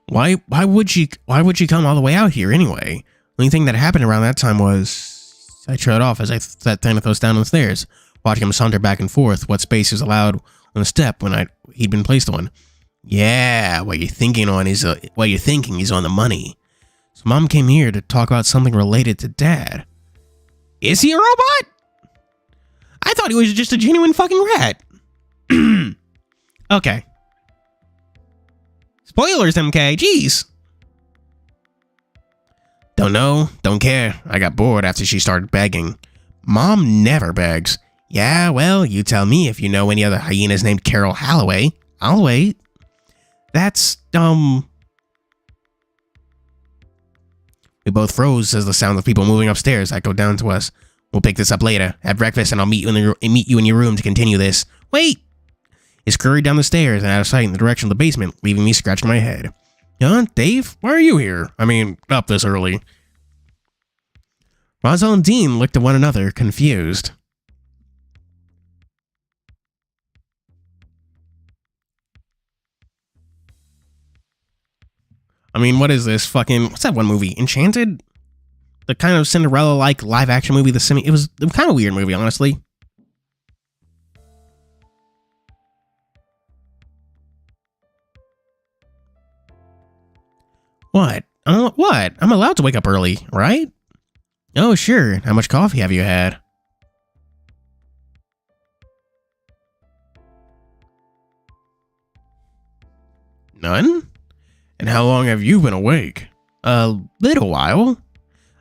Why would she come all the way out here anyway? The only thing that happened around that time was I trailed off as I sat Thanatos down on the stairs, watching him saunter back and forth what space is allowed on the step when he'd been placed on. Yeah, what you're thinking is on the money. So Mom came here to talk about something related to Dad. Is he a robot? I thought he was just a genuine fucking rat. Okay. Spoilers, MK. Jeez. Don't know. Don't care. I got bored after she started begging. Mom never begs. Yeah, well, you tell me if you know any other hyenas named Carol Holloway. I'll wait. That's, We both froze as the sound of people moving upstairs echoed down to us. We'll pick this up later. Have breakfast and I'll meet you in your room to continue this. Wait! He scurried down the stairs and out of sight in the direction of the basement, leaving me scratching my head. Dave? Why are you here? I mean, up this early. Rosal and Dean looked at one another, confused. I mean, what is this fucking... What's that one movie? Enchanted? The kind of Cinderella-like live-action movie, It was a kind of weird movie, honestly. What? What? I'm allowed to wake up early, right? Oh, sure. How much coffee have you had? None? And how long have you been awake? A little while.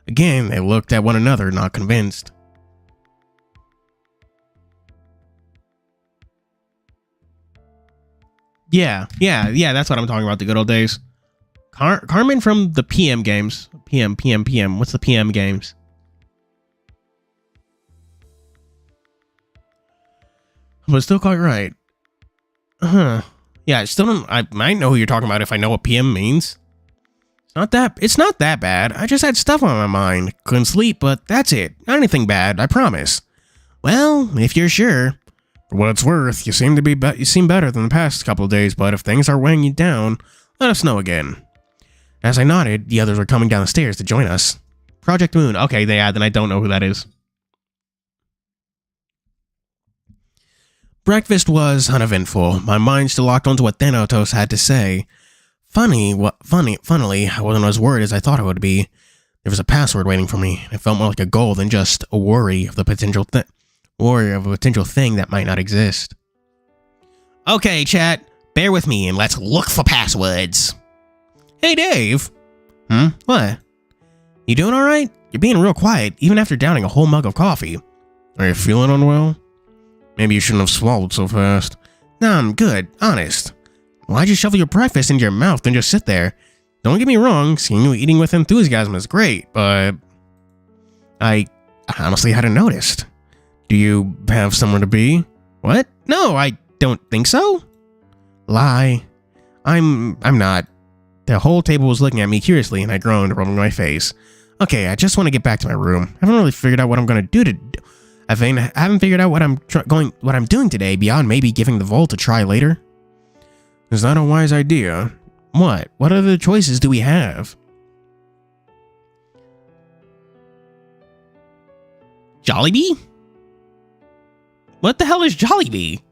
Again, they looked at one another, not convinced. Yeah, that's what I'm talking about, the good old days. Carmen from the PM games. PM. What's the PM games? But still quite right. Huh. Yeah, I still don't... I might know who you're talking about if I know what PM means. It's not that bad. I just had stuff on my mind. Couldn't sleep, but that's it. Not anything bad, I promise. Well, if you're sure. For what it's worth, you seem better than the past couple of days, but if things are weighing you down, let us know again. As I nodded, the others were coming down the stairs to join us. Project Moon. Okay, then I don't know who that is. Breakfast was uneventful. My mind still locked onto what Thanatos had to say. Funnily, I wasn't as worried as I thought it would be. There was a password waiting for me. It felt more like a goal than just a worry of a potential thing that might not exist. Okay, chat, bear with me and let's look for passwords. Hey, Dave. What? You doing all right? You're being real quiet, even after downing a whole mug of coffee. Are you feeling unwell? Maybe you shouldn't have swallowed so fast. Nah, I'm good, honest. Why'd you shovel your breakfast into your mouth and just sit there? Don't get me wrong, seeing you eating with enthusiasm is great, but... I honestly hadn't noticed. Do you have somewhere to be? What? No, I don't think so. Lie. I'm not. The whole table was looking at me curiously, and I groaned, rubbing my face. Okay, I just want to get back to my room. I haven't really figured out what I'm going to do I haven't figured out what I'm doing today beyond maybe giving the vault a try later. Is that a wise idea? What? What other choices do we have? Jollibee? What the hell is Jollibee?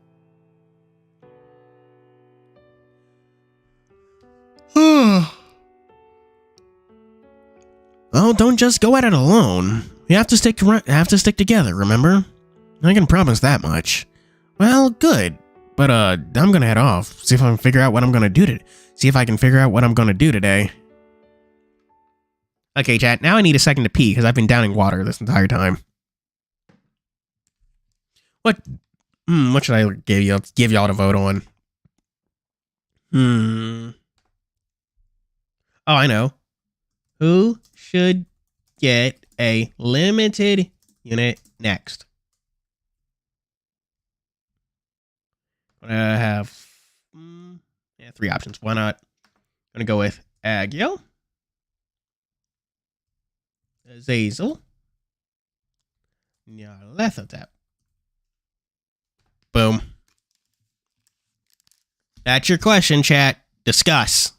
Oh, don't just go at it alone. We have to stick together, remember? I can promise that much. Well, good. But I'm gonna head off. See if I can figure out what I'm gonna do today. Okay, chat. Now I need a second to pee because I've been downing water this entire time. What should I give y'all to vote on? Oh, I know. Who should get a limited unit next? I have 3 options. Why not? I'm gonna go with Agio, Azazel, Nyarlathotep. Boom. That's your question, chat. Discuss.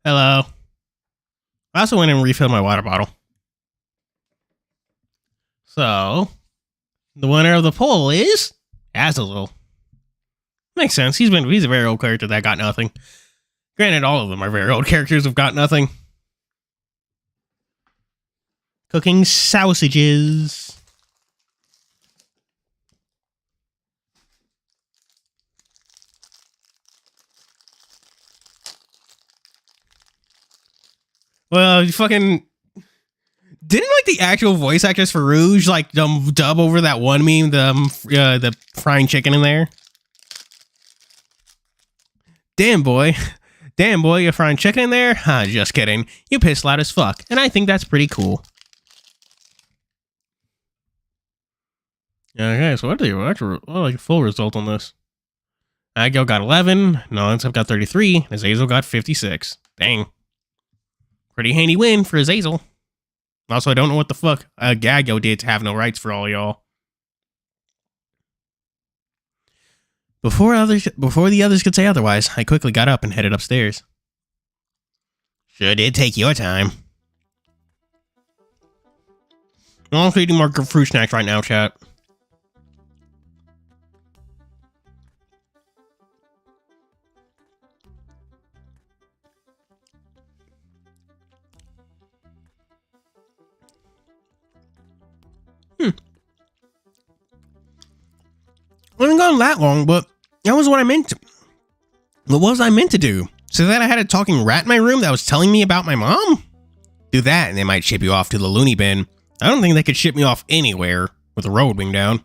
Hello. I also went and refilled my water bottle. So, the winner of the poll is Azazel. Makes sense. He's a very old character that got nothing. Granted, all of them are very old characters who've got nothing. Cooking sausages. Well, you fucking didn't like the actual voice actors for Rouge like dub over that one meme, the frying chicken in there. Damn, boy. Damn, boy, you're frying chicken in there? Huh, just kidding. You piss loud as fuck, and I think that's pretty cool. Okay, so what like a full result on this? Agio got 11, Nonsense got 33, and Azazel got 56. Dang. Pretty handy win for Azazel. Also, I don't know what the fuck Agio did to have no rights for all y'all. Before the others could say otherwise, I quickly got up and headed upstairs. Sure did take your time. I'm eating more fruit snacks right now, chat. I haven't gone that long, but that was what I meant to. What was I meant to do? So that I had a talking rat in my room that was telling me about my mom? Do that and they might ship you off to the loony bin. I don't think they could ship me off anywhere with the road being down.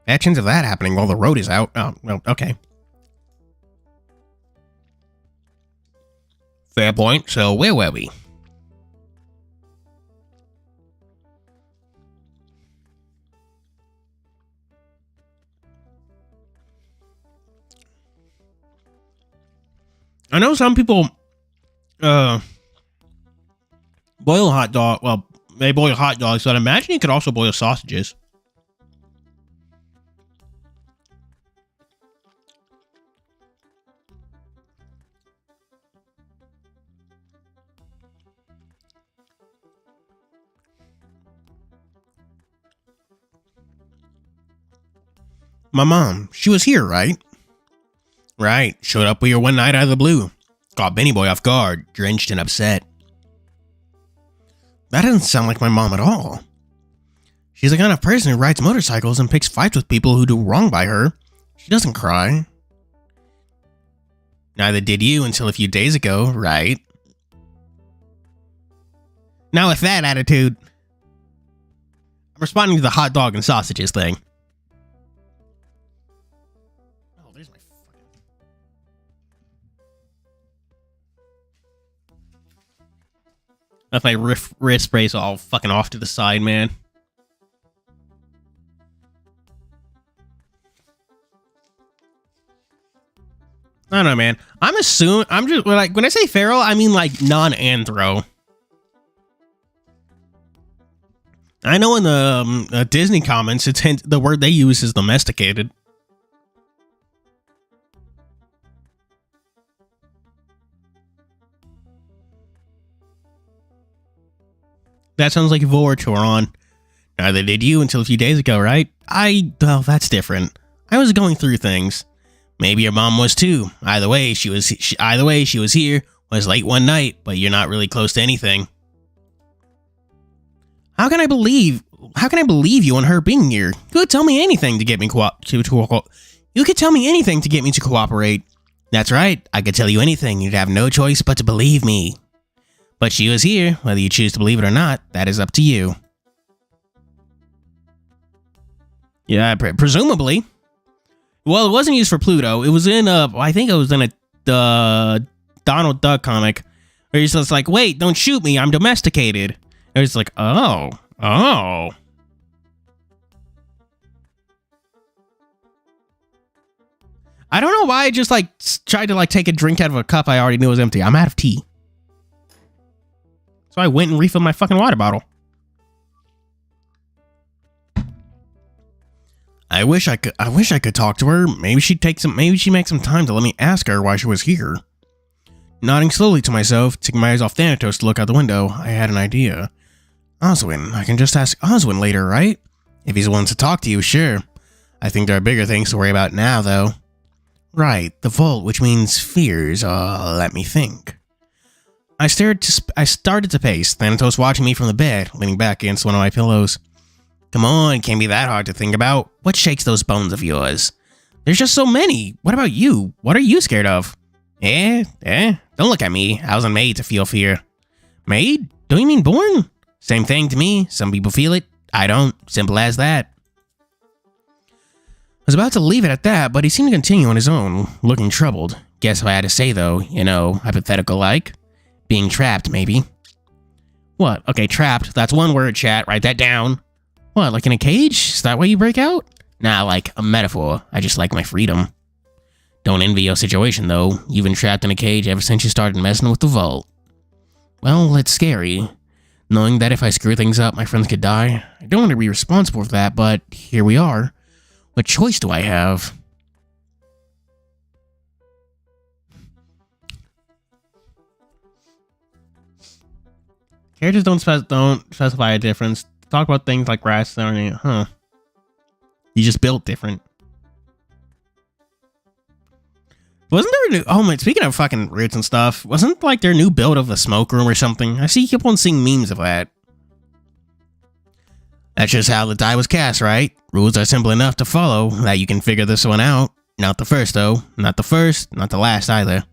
Bad chance of that happening while the road is out. Oh, well, okay. Fair point. So where were we? I know some people boil hot dog. Well, they boil hot dogs, but I imagine you could also boil sausages. My mom, she was here, right? Right, showed up here one night out of the blue. Caught Benny Boy off guard, drenched and upset. That doesn't sound like my mom at all. She's the kind of person who rides motorcycles and picks fights with people who do wrong by her. She doesn't cry. Neither did you until a few days ago, right? Now with that attitude, I'm responding to the hot dog and sausages thing. That's my wrist brace all fucking off to the side, man. I don't know, man. I'm just like, when I say feral, I mean like non-anthro. I know in the Disney comments, the word they use is domesticated. That sounds like Vortoron. Neither did you until a few days ago, right? Well, that's different. I was going through things. Maybe your mom was too. Either way, she was here. Was late one night, but you're not really close to anything. How can I believe you on her being here? You could tell me anything to get me You could tell me anything to get me to cooperate. That's right. I could tell you anything. You'd have no choice but to believe me. But she was here. Whether you choose to believe it or not, that is up to you. Yeah, presumably. Well, it wasn't used for Pluto. It was in I think it was in a Donald Duck comic where he's just like, wait, don't shoot me, I'm domesticated. And it's like, oh. I don't know why I just like tried to like take a drink out of a cup I already knew was empty. I'm out of tea. So I went and refilled my fucking water bottle. I wish I could talk to her. Maybe she makes some time to let me ask her why she was here. Nodding slowly to myself, taking my eyes off Thanatos to look out the window, I had an idea. Oswin, I can just ask Oswin later, right? If he's willing to talk to you, sure. I think there are bigger things to worry about now, though. Right, the vault, which means fears. Let me think. I started to pace, Thanatos watching me from the bed, leaning back against one of my pillows. Come on, it can't be that hard to think about. What shakes those bones of yours? There's just so many. What about you? What are you scared of? Don't look at me. I wasn't made to feel fear. Made? Don't you mean born? Same thing to me. Some people feel it. I don't. Simple as that. I was about to leave it at that, but he seemed to continue on his own, looking troubled. Guess if I had to say, though, hypothetical-like. Being trapped, maybe. What? Okay, trapped. That's one word, chat. Write that down. What, like in a cage? Is that why you break out? Nah, like a metaphor. I just like my freedom. Don't envy your situation, though. You've been trapped in a cage ever since you started messing with the vault. Well, it's scary. Knowing that if I screw things up, my friends could die. I don't want to be responsible for that, but here we are. What choice do I have? Characters don't specify a difference. Talk about things like grass and everything. Huh. You just built different. Wasn't there a new... Oh, man, speaking of fucking roots and stuff, wasn't like their new build of the smoke room or something? I keep on seeing memes of that. That's just how the die was cast, right? Rules are simple enough to follow that you can figure this one out. Not the first, though. Not the first, not the last either.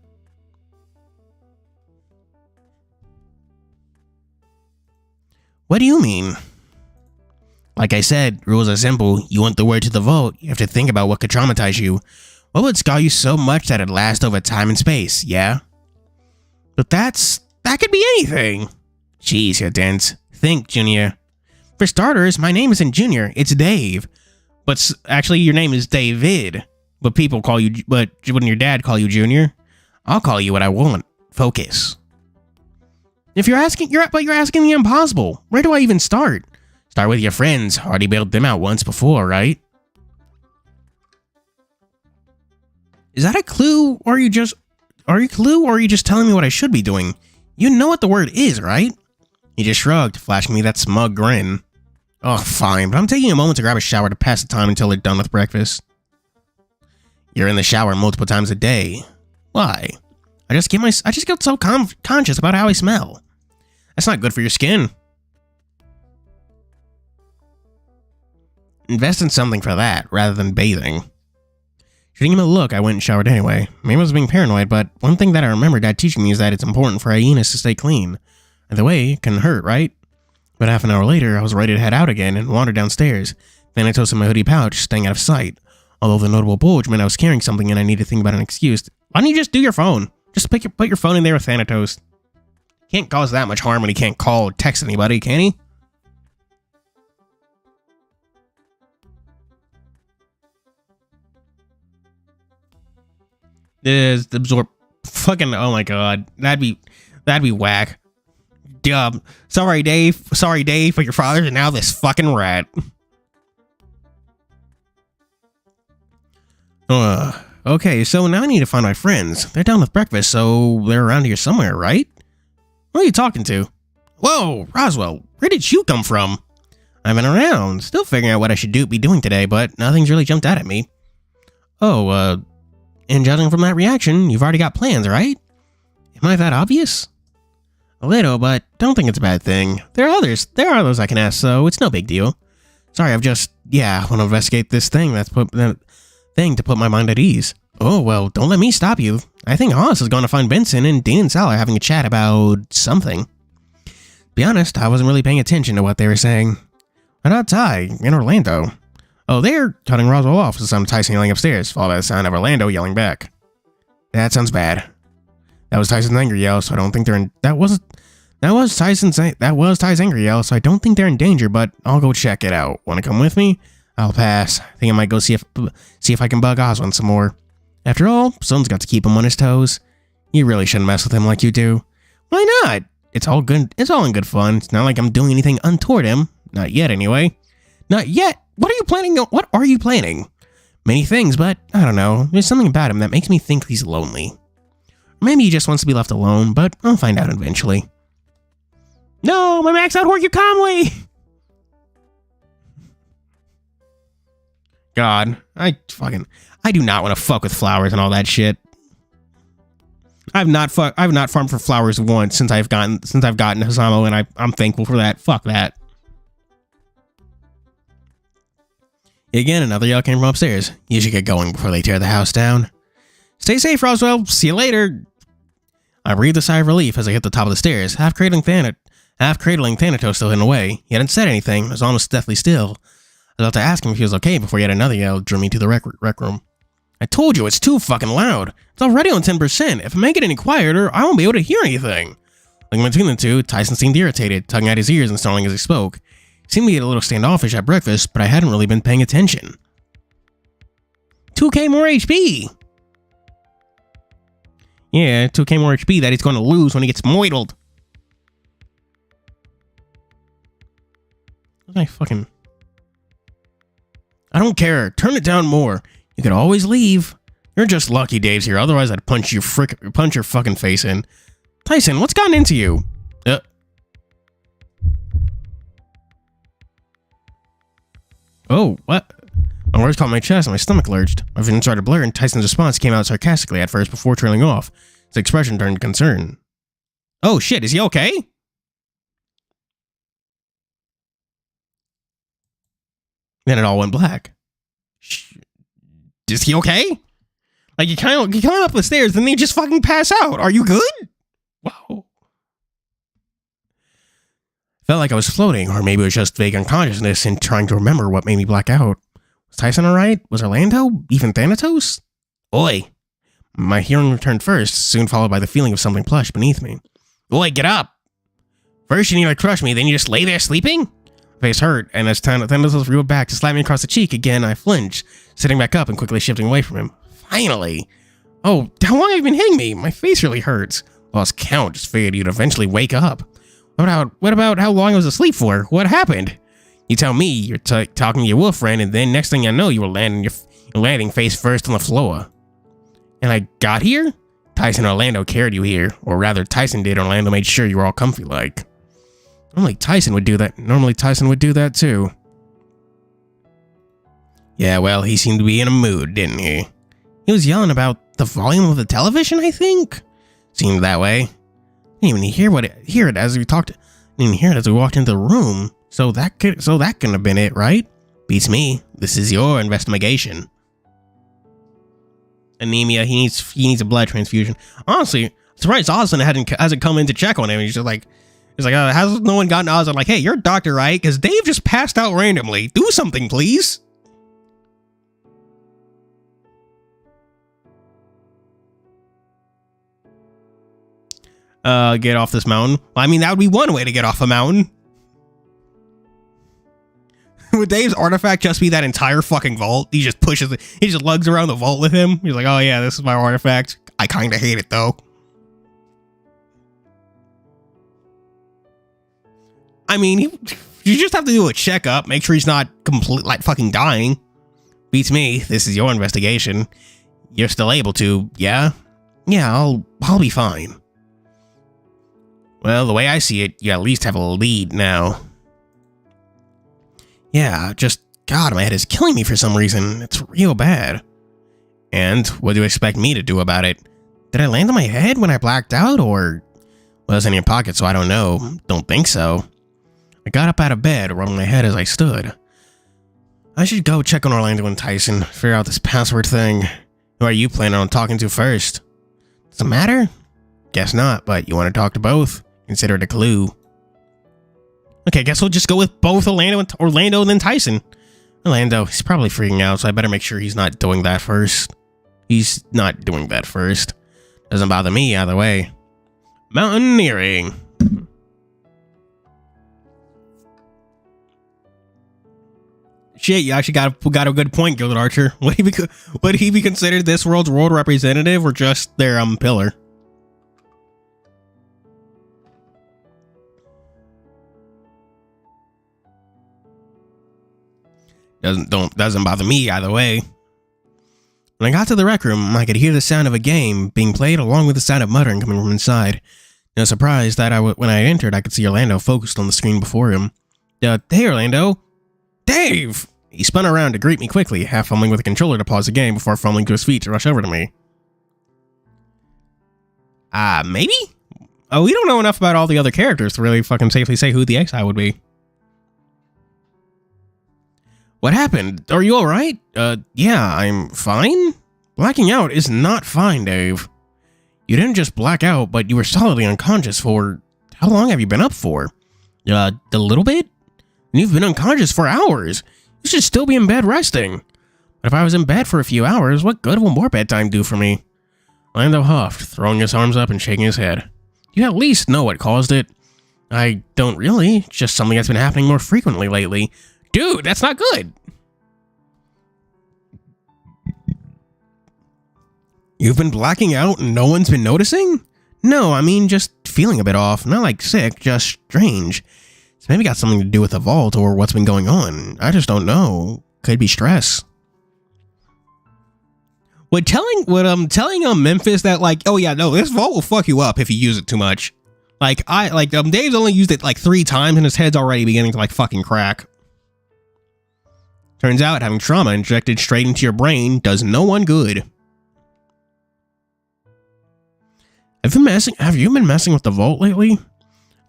What do you mean? Like I said, rules are simple. You want the word to the vault, you have to think about what could traumatize you. What would scar you so much that it'd last over time and space, yeah? But that could be anything. Jeez, you're dense. Think, Junior. For starters, my name isn't Junior, it's Dave. But actually, your name is David. But people call you, but wouldn't your dad call you Junior? I'll call you what I want. Focus. If you're asking, you're asking the impossible. Where do I even start? Start with your friends. Already bailed them out once before, right? Is that a clue, or are you just telling me what I should be doing? You know what the word is, right? He just shrugged, flashing me that smug grin. Oh, fine, but I'm taking a moment to grab a shower to pass the time until they're done with breakfast. You're in the shower multiple times a day. Why? I just get so conscious about how I smell. That's not good for your skin. Invest in something for that, rather than bathing. Shooting him a look, I went and showered anyway. Maybe I was being paranoid, but one thing that I remember Dad teaching me is that it's important for hyenas to stay clean. Either way, it can hurt, right? But half an hour later, I was ready to head out again and wander downstairs. Then I tossed in my hoodie pouch, staying out of sight. Although the notable bulge meant I was carrying something and I needed to think about an excuse. Why don't you just do your phone? Just put your phone in there with Thanatos. Can't cause that much harm when he can't call or text anybody, can he? It is absorb. Fucking, oh my god. That'd be whack. Sorry, Dave, for your father, and now this fucking rat. Okay, so now I need to find my friends. They're done with breakfast, so they're around here somewhere, right? Who are you talking to? Whoa, Roswell, where did you come from? I've been around, still figuring out what I should be doing today, but nothing's really jumped out at me. Oh, and judging from that reaction, you've already got plans, right? Am I that obvious? A little, but don't think it's a bad thing. There are others I can ask, so it's no big deal. Sorry, want to investigate this thing to put my mind at ease. Oh, well, don't let me stop you. I think Hollis is going to find Benson and Dean and Sal are having a chat about something. To be honest, I wasn't really paying attention to what they were saying. What about Ty in Orlando? Oh, they're cutting Roswell off with some Tyson yelling upstairs, followed by the sound of Orlando yelling back. That sounds bad. That was Tyson's angry yell, so I don't think they're in... That was Ty's angry yell, so I don't think they're in danger, but I'll go check it out. Want to come with me? I'll pass. I think I might go see if I can bug Oswin some more. After all, someone's got to keep him on his toes. You really shouldn't mess with him like you do. Why not? It's all good. It's all in good fun. It's not like I'm doing anything untoward him. Not yet, anyway. Not yet? What are you planning? Many things, but I don't know. There's something about him that makes me think he's lonely. Or maybe he just wants to be left alone, but I'll find out eventually. No, my max out Horky calmly! God, I do not want to fuck with flowers and all that shit. I've not farmed for flowers once since I've gotten Hisamo, and I'm thankful for that. Fuck that. Again, another yell came from upstairs. You should get going before they tear the house down. Stay safe, Roswell. See you later. I breathed a sigh of relief as I hit the top of the stairs, half cradling Thanatos still hidden away. He hadn't said anything. It was almost deathly still. I was about to ask him if he was okay before yet another yell drew me to the rec room. I told you, it's too fucking loud. It's already on 10%. If I make it any quieter, I won't be able to hear anything. Looking between the two, Tyson seemed irritated, tugging at his ears and snarling as he spoke. He seemed to get a little standoffish at breakfast, but I hadn't really been paying attention. 2k more HP! Yeah, 2k more HP that he's going to lose when he gets moidled. I don't care. Turn it down more. You could always leave. You're just lucky Dave's here. Otherwise, I'd punch your fucking face in. Tyson, what's gotten into you? Oh, what? My words caught my chest and my stomach lurched. My vision started to blur and Tyson's response came out sarcastically at first before trailing off. His expression turned to concern. Oh shit, is he okay? Then it all went black. Is he okay? Like, you climb up the stairs and then you just fucking pass out. Are you good? Whoa. Felt like I was floating, or maybe it was just vague unconsciousness and trying to remember what made me black out. Was Tyson alright? Was Orlando? Even Thanatos? Oi. My hearing returned first, soon followed by the feeling of something plush beneath me. Oi, get up! First you need to crush me, then you just lay there sleeping? My face hurt, and as Thanatos reeled back to slap me across the cheek again, I flinched, sitting back up and quickly shifting away from him. Finally! Oh, how long have you been hitting me? My face really hurts. Lost count, just figured you'd eventually wake up. What about how long I was asleep for? What happened? You tell me you're talking to your wolf friend, and then next thing I know, you were landing face first on the floor. And I got here? Tyson and Orlando carried you here. Or rather, Tyson did. Orlando made sure you were all comfy like. Normally Tyson would do that too. Yeah, well, he seemed to be in a mood, didn't he? He was yelling about the volume of the television, I think? Seemed that way. Didn't even hear it as we talked. Didn't even hear it as we walked into the room. So that couldn't have been it, right? Beats me. This is your investigation. Anemia. He needs a blood transfusion. Honestly, surprised Austin hasn't come in to check on him. He's like, has no one gotten Austin? Like, hey, you're a doctor, right? Because Dave just passed out randomly. Do something, please. Get off this mountain. Well, I mean, that would be one way to get off a mountain. Would Dave's artifact just be that entire fucking vault? He just lugs around the vault with him. He's like, oh yeah, this is my artifact. I kind of hate it though. I mean, you just have to do a checkup, make sure he's not like fucking dying. Beats me. This is your investigation. You're still able to, yeah? Yeah, I'll be fine. Well, the way I see it, you at least have a lead now. Yeah, just, God, my head is killing me for some reason. It's real bad. And what do you expect me to do about it? Did I land on my head when I blacked out, or was it in your pocket, so I don't know? Don't think so. I got up out of bed, rubbing my head as I stood. I should go check on Orlando and Tyson, figure out this password thing. Who are you planning on talking to first? Does it matter? Guess not, but you want to talk to both? Consider it a clue. Okay, guess we'll just go with both Orlando and then Tyson. Orlando, he's probably freaking out, so I better make sure he's not doing that first. He's not doing that first. Doesn't bother me either way. Mountaineering. Shit, you actually got a good point, Gilded Archer. Would he be considered this world's world representative or just their pillar? Doesn't bother me either way. When I got to the rec room, I could hear the sound of a game being played along with the sound of muttering coming from inside. No surprise that when I entered, I could see Orlando focused on the screen before him. Hey, Orlando. Dave! He spun around to greet me quickly, half fumbling with the controller to pause the game before fumbling to his feet to rush over to me. Maybe? Oh, we don't know enough about all the other characters to really fucking safely say who the exile would be. What happened? Are you alright? Yeah, I'm fine? Blacking out is not fine, Dave. You didn't just black out, but you were solidly unconscious for... How long have you been up for? A little bit? And you've been unconscious for hours. You should still be in bed resting. But if I was in bed for a few hours, what good will more bedtime do for me? Orlando huffed, throwing his arms up and shaking his head. You at least know what caused it. I don't really. It's just something that's been happening more frequently lately. Dude, that's not good. You've been blacking out and no one's been noticing? No, I mean just feeling a bit off. Not like sick, just strange. It's maybe got something to do with the vault or what's been going on. I just don't know. Could be stress. Telling Memphis that, like, oh yeah, no, this vault will fuck you up if you use it too much. Dave's only used it like 3 times and his head's already beginning to like fucking crack. Turns out having trauma injected straight into your brain does no one good. Have you been messing with the vault lately?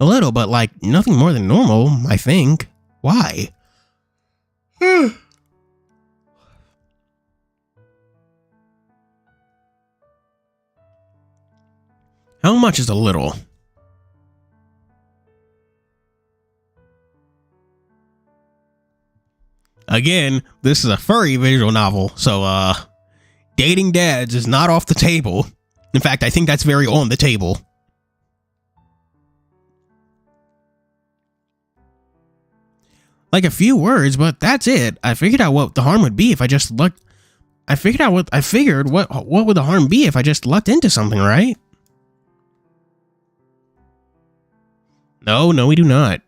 A little, but like nothing more than normal, I think. Why? How much is a little? Again, this is a furry visual novel, so dating dads is not off the table. In fact, I think that's very on the table. Like a few words, but that's it. I figured out what the harm would be if I just looked. I figured what would the harm be if I just looked into something, right? No, we do not.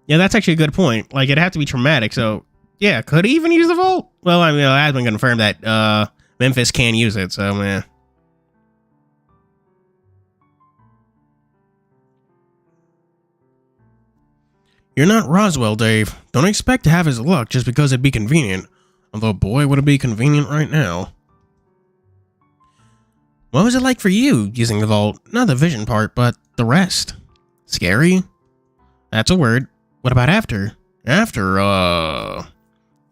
Yeah, that's actually a good point. Like, it'd have to be traumatic, so yeah, could he even use the vault? Well, I mean, it has been confirmed that Memphis can use it, so man. You're not Roswell, Dave. Don't expect to have his luck just because it'd be convenient. Although, boy, would it be convenient right now. What was it like for you using the vault? Not the vision part, but the rest. Scary? That's a word. What about after? After,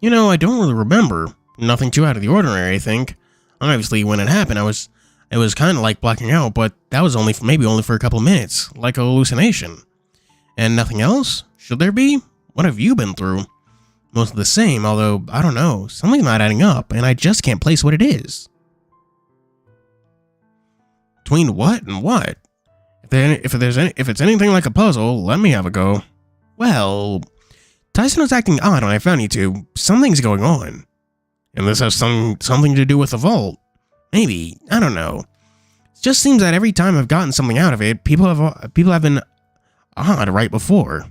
you know, I don't really remember. Nothing too out of the ordinary, I think. Obviously, when it happened, it was kind of like blacking out, but that was maybe only for a couple minutes, like a hallucination. And nothing else? Should there be? What have you been through? Most of the same, although, I don't know, something's not adding up, and I just can't place what it is. Between what and what? If it's anything like a puzzle, let me have a go. Well, Tyson was acting odd when I found you two. Something's going on. And this has something to do with the vault. Maybe. I don't know. It just seems that every time I've gotten something out of it, people have been odd right before.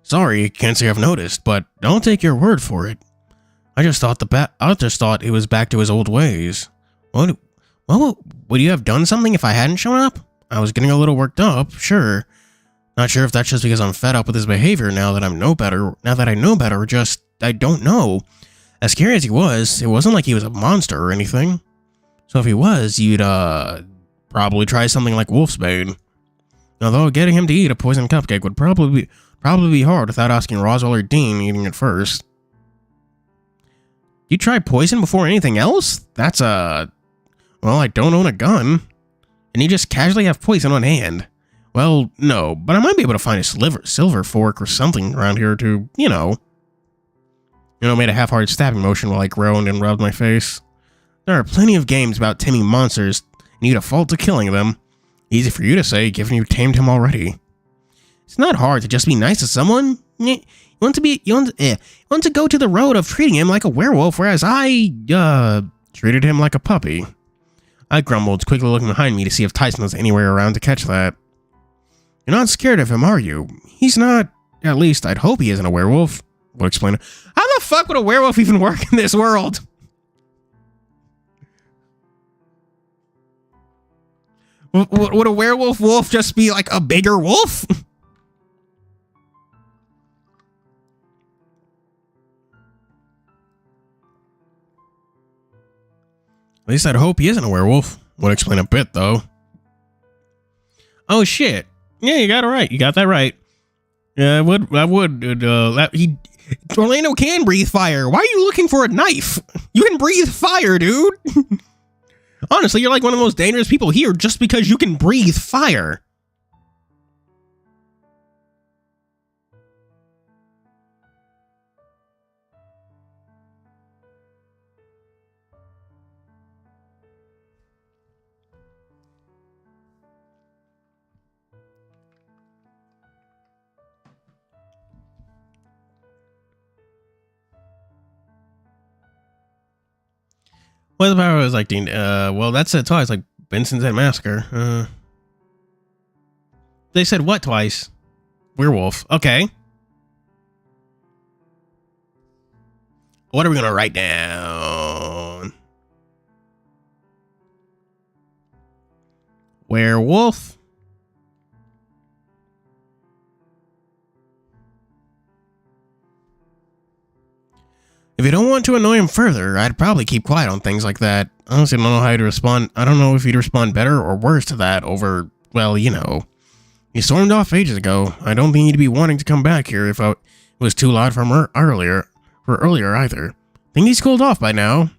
Sorry, can't say I've noticed, but I'll take your word for it. I just thought it was back to his old ways. What? Would you have done something if I hadn't shown up? I was getting a little worked up, sure. Not sure if that's just because I'm fed up with his behavior now that I know better, or just, I don't know. As scary as he was, it wasn't like he was a monster or anything. So if he was, you'd, probably try something like Wolfsbane. Although getting him to eat a poisoned cupcake would probably be hard without asking Roswell or Dean eating it first. You try poison before anything else? That's well, I don't own a gun. And you just casually have poison on hand. Well, no, but I might be able to find a silver fork or something around here to, made a half-hearted stabbing motion while I groaned and rubbed my face. There are plenty of games about taming monsters, and you default to killing them. Easy for you to say, given you tamed him already. It's not hard to just be nice to someone. You want to go to the road of treating him like a werewolf, whereas I, treated him like a puppy. I grumbled, quickly looking behind me to see if Tyson was anywhere around to catch that. You're not scared of him, are you? He's not. At least, I'd hope he isn't a werewolf. We'll explain it. How the fuck would a werewolf even work in this world? Would a werewolf wolf just be like a bigger wolf? At least I'd hope he isn't a werewolf. Would explain a bit, though. Oh, shit. Yeah, you got it right. You got that right. Yeah, Orlando can breathe fire. Why are you looking for a knife? You can breathe fire, dude. Honestly, you're like one of the most dangerous people here just because you can breathe fire. What the power was like, Dean? Well, that said twice, like Benson's at Massacre. They said what twice? Werewolf. Okay. What are we gonna write down? Werewolf. If you don't want to annoy him further, I'd probably keep quiet on things like that. I honestly don't know how he'd respond. I don't know if he'd respond better or worse to that over, well, you know. He stormed off ages ago. I don't think he'd be wanting to come back here if it was too loud from earlier either. Think he's cooled off by now.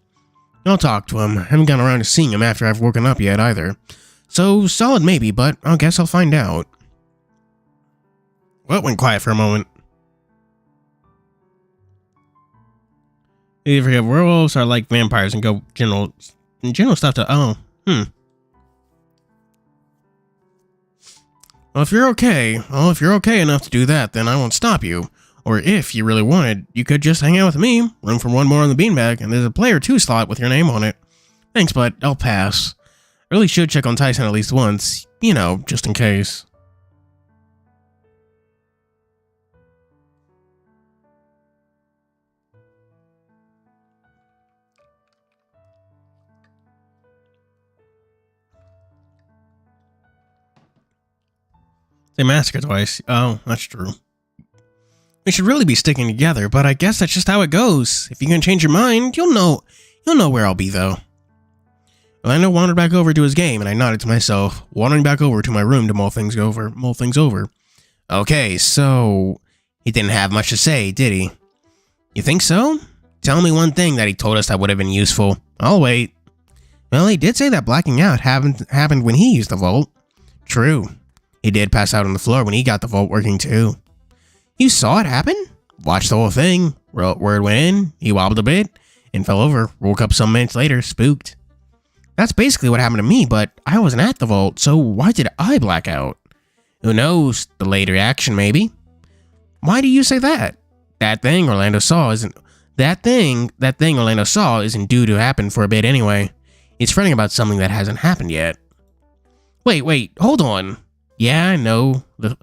I'll talk to him. I haven't gotten around to seeing him after I've woken up yet either. So, solid maybe, but I guess I'll find out. Well, it went quiet for a moment. You forget werewolves are like vampires and go general stuff to Well, if you're okay enough to do that, then I won't stop you. Or if you really wanted, you could just hang out with me, room for one more on the beanbag, and there's a player 2 slot with your name on it. Thanks, but I'll pass. I really should check on Tyson at least once, you know, just in case. They massacred twice. Oh, that's true. We should really be sticking together, but I guess that's just how it goes. If you can change your mind, you'll know where I'll be, though. Orlando wandered back over to his game, and I nodded to myself, wandering back over to my room to mull things over. Okay, so he didn't have much to say, did he? You think so? Tell me one thing that he told us that would have been useful. I'll wait. Well, he did say that blacking out happened when he used the vault. True. He did pass out on the floor when he got the vault working too. You saw it happen? Watched the whole thing. Word went in, he wobbled a bit, and fell over. Woke up some minutes later, spooked. That's basically what happened to me, but I wasn't at the vault, so why did I black out? Who knows? Delayed reaction, maybe? Why do you say that? That thing Orlando saw isn't due to happen for a bit anyway. He's fretting about something that hasn't happened yet. Wait, hold on. I know what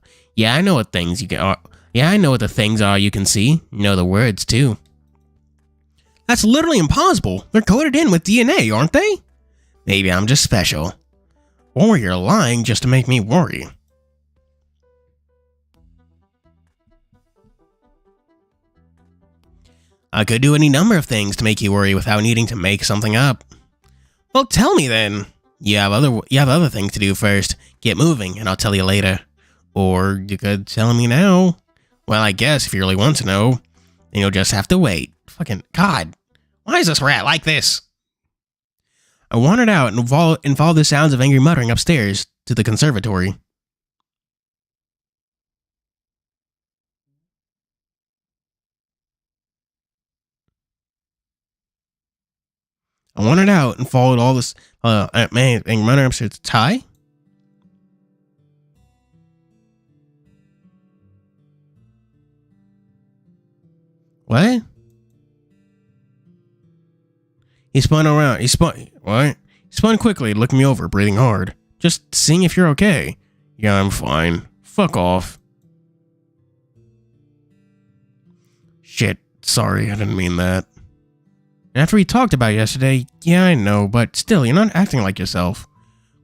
the things are you can see. You know the words too. That's literally impossible. They're coded in with DNA, aren't they? Maybe I'm just special. Or you're lying just to make me worry. I could do any number of things to make you worry without needing to make something up. Well, tell me then. You have other things to do first. Get moving, and I'll tell you later. Or you could tell me now. Well, I guess if you really want to know, then you'll just have to wait. Fucking God. Why is this rat like this? I wandered out and followed the sounds of angry muttering upstairs to the conservatory. I wandered out and followed all this angry muttering upstairs to Ty. What? He spun around. What? He spun quickly, looking me over, breathing hard. Just seeing if you're okay. Yeah, I'm fine. Fuck off. Shit. Sorry, I didn't mean that. After we talked about it yesterday, yeah, I know, but still, you're not acting like yourself.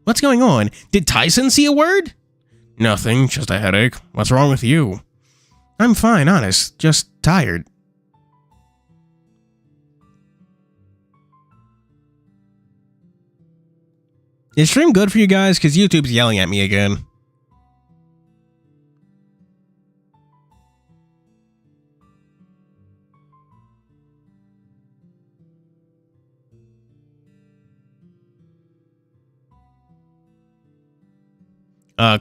What's going on? Did Tyson see a word? Nothing, just a headache. What's wrong with you? I'm fine, honest. Just tired. Is stream good for you guys? Because YouTube's yelling at me again.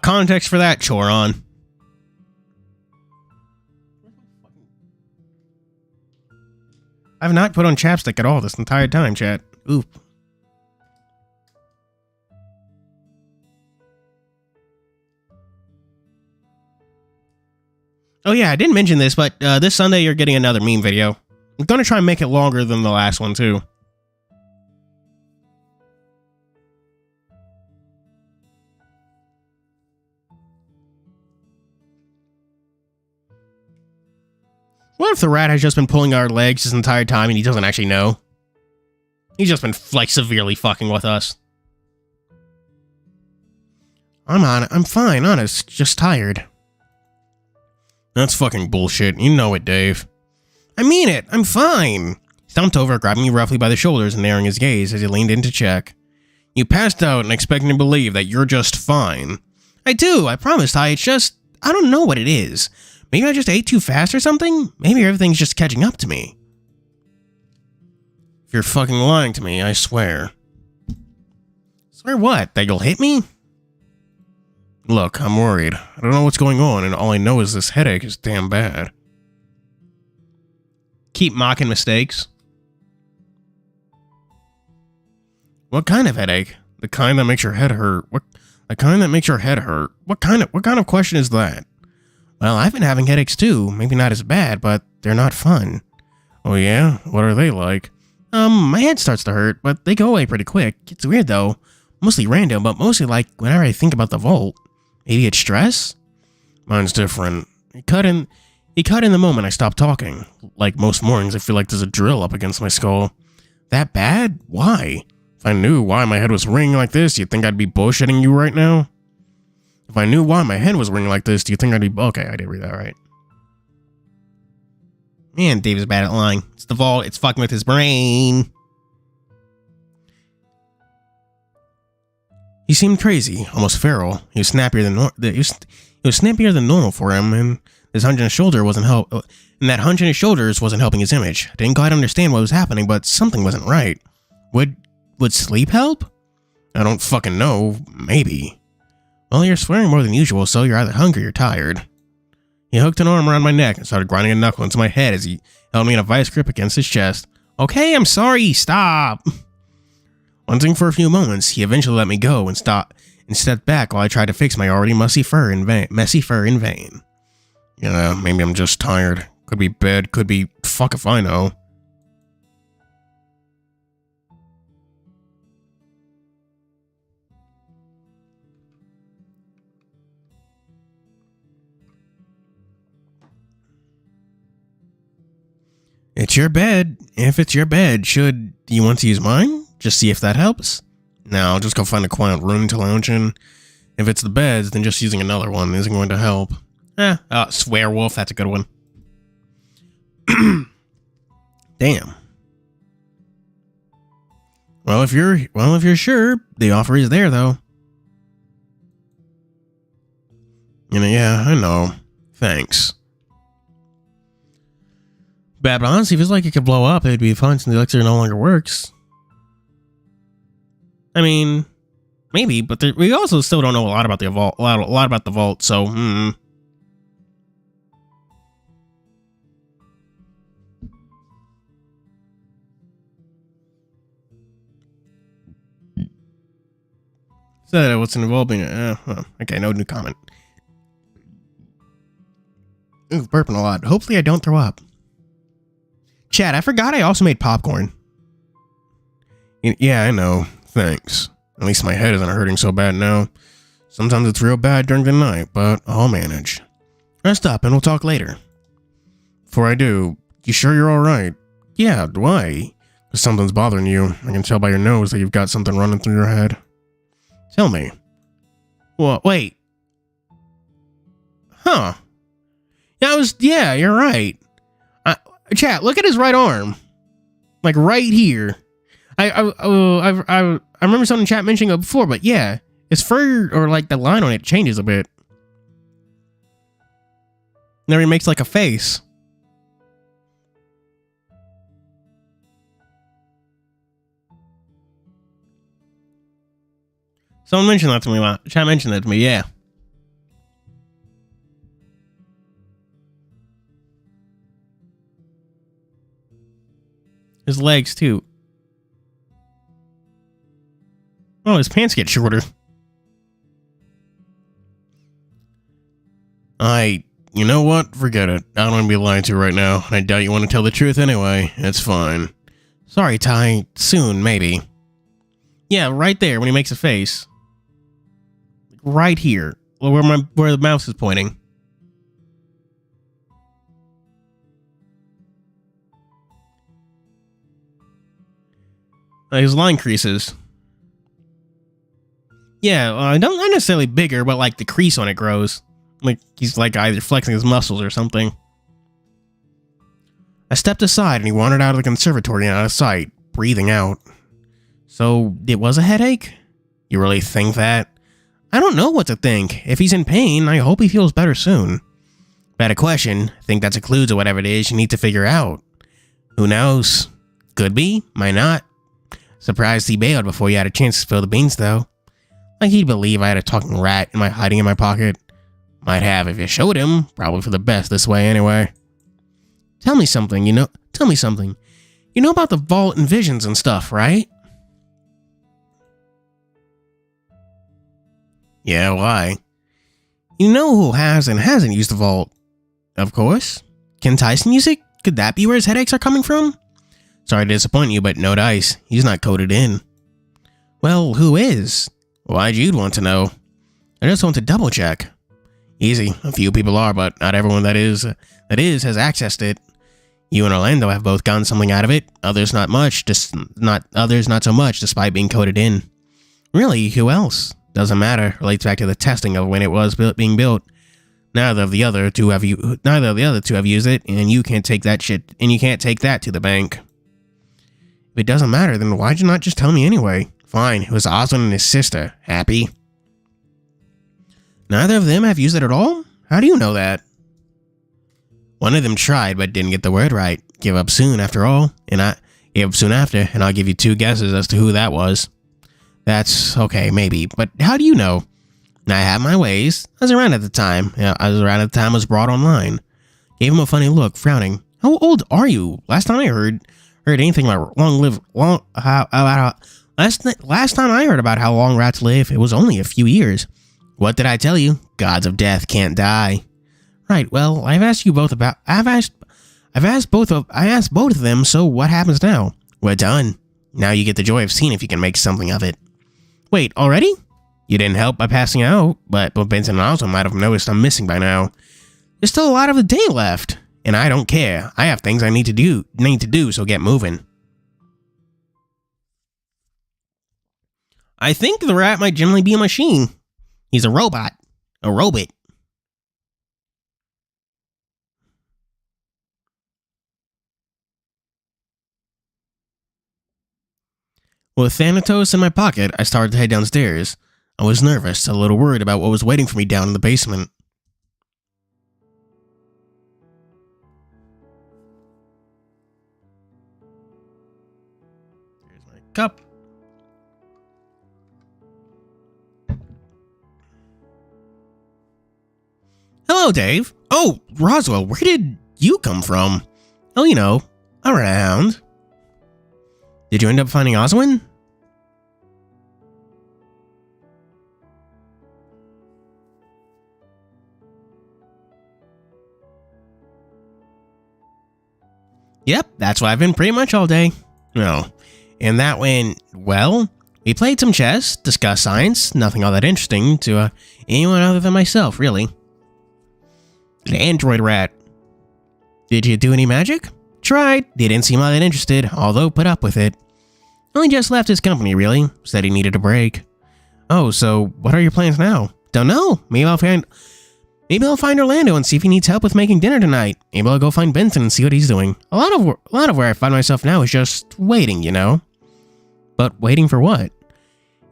Context for that, Choron. I've not put on chapstick at all this entire time, chat. Oop. Oh yeah, I didn't mention this, but this Sunday you're getting another meme video. I'm gonna try and make it longer than the last one, too. What if the rat has just been pulling our legs this entire time and he doesn't actually know? He's just been, like, severely fucking with us. I'm fine, honest. Just tired. That's fucking bullshit. You know it, Dave. I mean it. I'm fine. He stomped over, grabbing me roughly by the shoulders and narrowing his gaze as he leaned in to check. You passed out and expect me to believe that you're just fine. I do. I promise, Ty. It's just... I don't know what it is. Maybe I just ate too fast or something? Maybe everything's just catching up to me. If you're fucking lying to me, I swear. Swear what? That you'll hit me? Look, I'm worried. I don't know what's going on, and all I know is this headache is damn bad. Keep mocking mistakes. What kind of headache? The kind that makes your head hurt. The kind that makes your head hurt. What kind of question is that? Well, I've been having headaches too. Maybe not as bad, but they're not fun. Oh yeah? What are they like? My head starts to hurt, but they go away pretty quick. It's weird though. Mostly random, but mostly like whenever I think about the vault. Maybe it's stress? Mine's different. He cut in the moment I stopped talking. Like most mornings, I feel like there's a drill up against my skull. That bad? Why? If I knew why my head was ringing like this, do you think I'd be bullshitting you right now? If I knew why my head was ringing like this, do you think I'd be... Okay, I did read that right. Man, Dave is bad at lying. It's the vault. It's fucking with his brain. He seemed crazy, almost feral. He was snappier than normal for him, and his hunch in his shoulder wasn't and that hunch in his shoulders wasn't helping his image. I didn't quite understand what was happening, but something wasn't right. Would sleep help? I don't fucking know. Maybe. Well, you're swearing more than usual, so you're either hungry or tired. He hooked an arm around my neck and started grinding a knuckle into my head as he held me in a vice grip against his chest. Okay, I'm sorry. Stop. Wanting for a few moments, he eventually let me go and stepped back while I tried to fix my already messy fur in vain. Yeah, maybe I'm just tired. Could be bed, could be fuck if I know. It's your bed. If it's your bed, do you want to use mine? Just see if that helps. No, I'll just go find a quiet room to lounge in. If it's the beds, then just using another one isn't going to help. Swear wolf, that's a good one. Damn. Well, if you're sure, the offer is there though. Yeah, I know. Thanks. Bad, but honestly, if it's like it could blow up, it'd be fun since the elixir no longer works. I mean, maybe, but we also still don't know a lot about the vault. A lot about the vault. So, So what's involving it? Okay, no new comment. Ooh, burping a lot. Hopefully, I don't throw up. Chat, I forgot I also made popcorn. Yeah, I know. Thanks. At least my head isn't hurting so bad now. Sometimes it's real bad during the night, but I'll manage. Rest up and we'll talk later. Before I do, you sure you're alright? Yeah, why? If something's bothering you, I can tell by your nose that you've got something running through your head. Tell me. What? Wait. Huh. Yeah, you're right. Chat, look at his right arm. Like right here. I remember someone in chat mentioning it before, but yeah. His fur, or like the line on it, changes a bit. And then he makes like a face. Someone mentioned that to me. Chat mentioned that to me, yeah. His legs, too. Oh, his pants get shorter. You know what? Forget it. I don't want to be lied to right now. I doubt you want to tell the truth anyway. It's fine. Sorry, Ty. Soon, maybe. Yeah, right there when he makes a face. Right here. Where the mouse is pointing. His line creases. Yeah, not necessarily bigger, but like the crease on it grows. Like he's like either flexing his muscles or something. I stepped aside and he wandered out of the conservatory and out of sight, breathing out. So, it was a headache? You really think that? I don't know what to think. If he's in pain, I hope he feels better soon. Better question. I think that's a clue to whatever it is you need to figure out. Who knows? Could be, might not. Surprised he bailed before you had a chance to spill the beans, though. Like he'd believe I had a talking rat hiding in my pocket. Might have if you showed him. Probably for the best this way, anyway. Tell me something. You know about the vault and visions and stuff, right? Yeah, why? You know who has and hasn't used the vault? Of course. Can Tyson use it? Could that be where his headaches are coming from? Sorry to disappoint you, but no dice. He's not coded in. Well, who is? Why'd you want to know? I just want to double check. Easy. A few people are, but not everyone that is has accessed it. You and Orlando have both gotten something out of it. Others not so much, despite being coded in. Really, who else? Doesn't matter. Relates back to the testing of when it was being built. Neither of the other two have used it, and you can't take that shit. And you can't take that to the bank. If it doesn't matter, then why'd you not just tell me anyway? Fine. It was Oswald and his sister. Happy? Neither of them have used it at all? How do you know that? One of them tried, but didn't get the word right. Give up soon, after all. And I gave up soon after, and I'll give you 2 guesses as to who that was. That's okay, maybe, but how do you know? I have my ways. I was around at the time. It was brought online. Gave him a funny look, frowning. How old are you? Last time I heard anything about last time I heard about how long rats live, it was only a few years. What did I tell you? Gods of death can't die. Right. Well, I asked both of them. So what happens now? We're done. Now you get the joy of seeing if you can make something of it. Wait, already? You didn't help by passing out, but Benson and Oswald might have noticed I'm missing by now. There's still a lot of the day left, and I don't care. I have things I need to do, so get moving. I think the rat might generally be a machine. He's a robot. A robot. With Thanatos in my pocket, I started to head downstairs. I was nervous, a little worried about what was waiting for me down in the basement. Here's my cup. Hello, Dave. Oh, Roswell, where did you come from? Oh, around. Did you end up finding Oswin? Yep, that's why I've been pretty much all day. No. And that went well. We played some chess, discussed science, nothing all that interesting to anyone other than myself, really. An android rat. Did you do any magic? Tried. Didn't seem all that interested, although put up with it. Only just left his company, really. Said he needed a break. Oh, so what are your plans now? Don't know. Maybe I'll find Orlando and see if he needs help with making dinner tonight. Maybe I'll go find Benson and see what he's doing. A lot of where I find myself now is just waiting, But waiting for what? It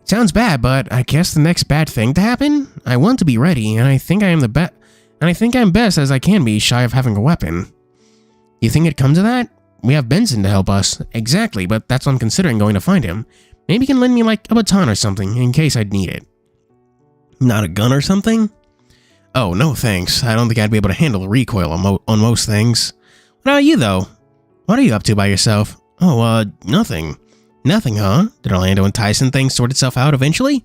sounds bad, but I guess the next bad thing to happen? I want to be ready, and I think I'm best as I can be, shy of having a weapon. You think it'd come to that? We have Benson to help us. Exactly, but that's what I'm considering going to find him. Maybe he can lend me like a baton or something, in case I'd need it. Not a gun or something? Oh, no thanks. I don't think I'd be able to handle the recoil on most things. What about you, though? What are you up to by yourself? Oh, nothing. Nothing, huh? Did Orlando and Tyson thing sort itself out eventually?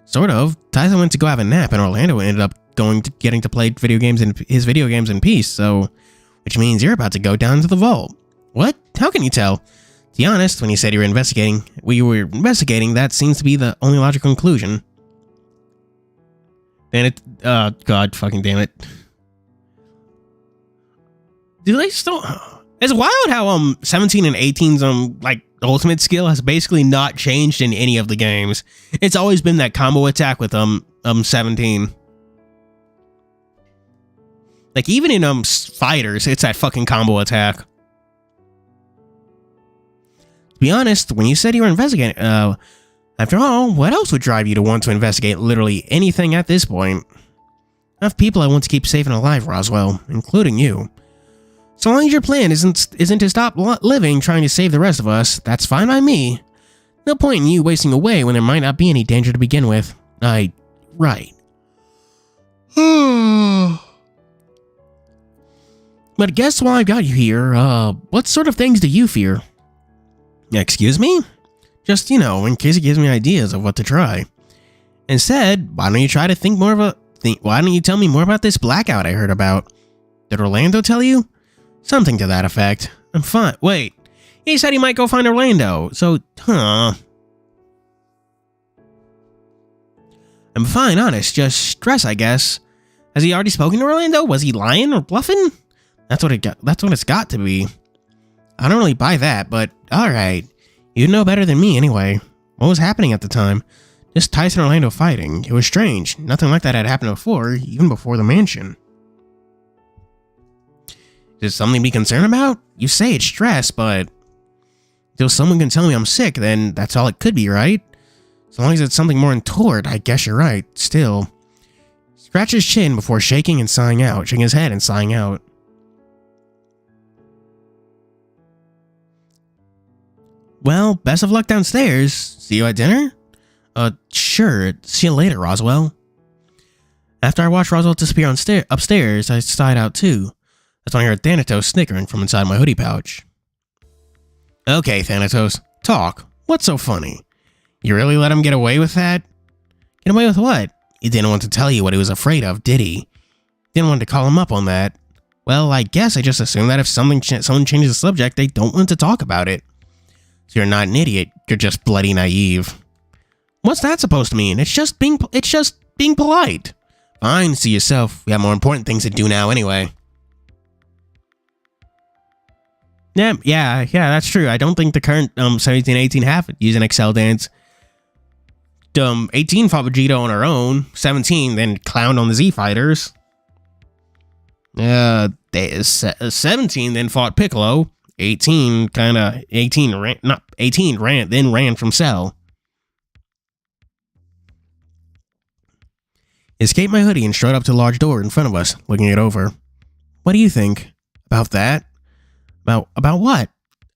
Sort of. Tyson went to go have a nap, and Orlando ended up getting to play video games in peace, so... Which means you're about to go down to the vault. What? How can you tell? To be honest, when you said you were investigating, that seems to be the only logical conclusion. And God fucking damn it. Do they still... It's wild how 17 and 18's ultimate skill has basically not changed in any of the games. It's always been that combo attack with 17. Like even in fighters, it's that fucking combo attack. To be honest, when you said you were investigating, after all, what else would drive you to want to investigate literally anything at this point? I have people I want to keep safe and alive, Roswell, including you. So long as your plan isn't to stop living trying to save the rest of us, that's fine by me. No point in you wasting away when there might not be any danger to begin with. Right. But guess why I've got you here? What sort of things do you fear? Excuse me? Just, in case it gives me ideas of what to try. Instead, why don't you try to think more of why don't you tell me more about this blackout I heard about? Did Orlando tell you? Something to that effect. I'm fine. Wait. He said he might go find Orlando. So, I'm fine, honest. Just stress, I guess. Has he already spoken to Orlando? Was he lying or bluffing? That's what it's got to be. I don't really buy that, but alright. You know better than me anyway. What was happening at the time? Just Tyson and Orlando fighting. It was strange. Nothing like that had happened before, even before the mansion. Is it something to be concerned about? You say it's stress, but until someone can tell me I'm sick, then that's all it could be, right? As long as it's something more untoward, I guess you're right. Still. Scratch his chin before shaking his head and sighing out. Well, best of luck downstairs. See you at dinner? Sure. See you later, Roswell. After I watched Roswell disappear upstairs, I sighed out too. That's when I heard Thanatos snickering from inside my hoodie pouch. Okay, Thanatos, talk. What's so funny? You really let him get away with that? Get away with what? He didn't want to tell you what he was afraid of, did he? Didn't want to call him up on that. Well, I guess I just assumed that if someone changes the subject, they don't want to talk about it. So you're not an idiot, you're just bloody naive. What's that supposed to mean? It's just being polite. Fine, see yourself. We have more important things to do now anyway. Yeah, that's true. I don't think the current 17 18 have it using Excel dance. 18 fought Vegeta on her own. 17 then clowned on the Z fighters. 17 then fought Piccolo. 18 ran from Cell. Escaped my hoodie and strode up to the large door in front of us, looking it over. What do you think about that? About what?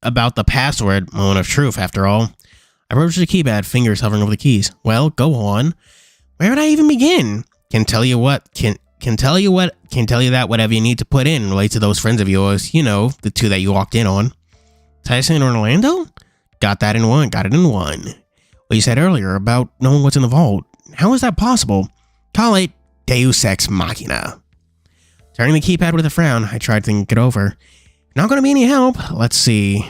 About the password. Moment of truth, after all. I approached the keypad, fingers hovering over the keys. Well, go on. Where would I even begin? Can tell you that whatever you need to put in relates to those friends of yours. You know, the two that you walked in on. Tyson and Orlando? Got it in one. What you said earlier about knowing what's in the vault. How is that possible? Call it Deus Ex Machina. Turning the keypad with a frown, I tried to think it over. Not going to be any help. Let's see.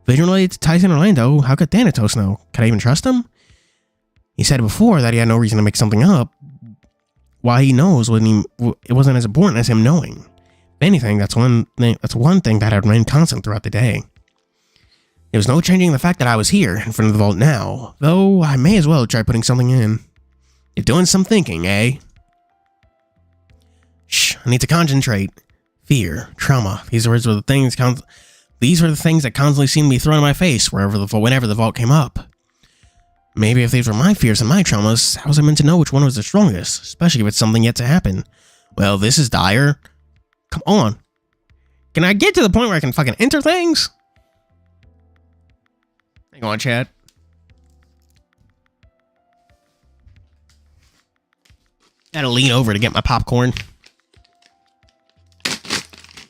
Vision related to Tyson and Orlando. How could Thanatos know? Could I even trust him? He said before that he had no reason to make something up. Why he knows when it wasn't as important as him knowing. If anything, that's one thing that had remained constant throughout the day. There was no changing the fact that I was here in front of the vault now, though I may as well try putting something in. You're doing some thinking, eh? Shh, I need to concentrate. Fear, trauma, these were the things that constantly seemed to be thrown in my face whenever the vault came up. Maybe if these were my fears and my traumas, how was I meant to know which one was the strongest, especially if it's something yet to happen? Well, this is dire. Come on. Can I get to the point where I can fucking enter things? Hang on, chat. Gotta lean over to get my popcorn.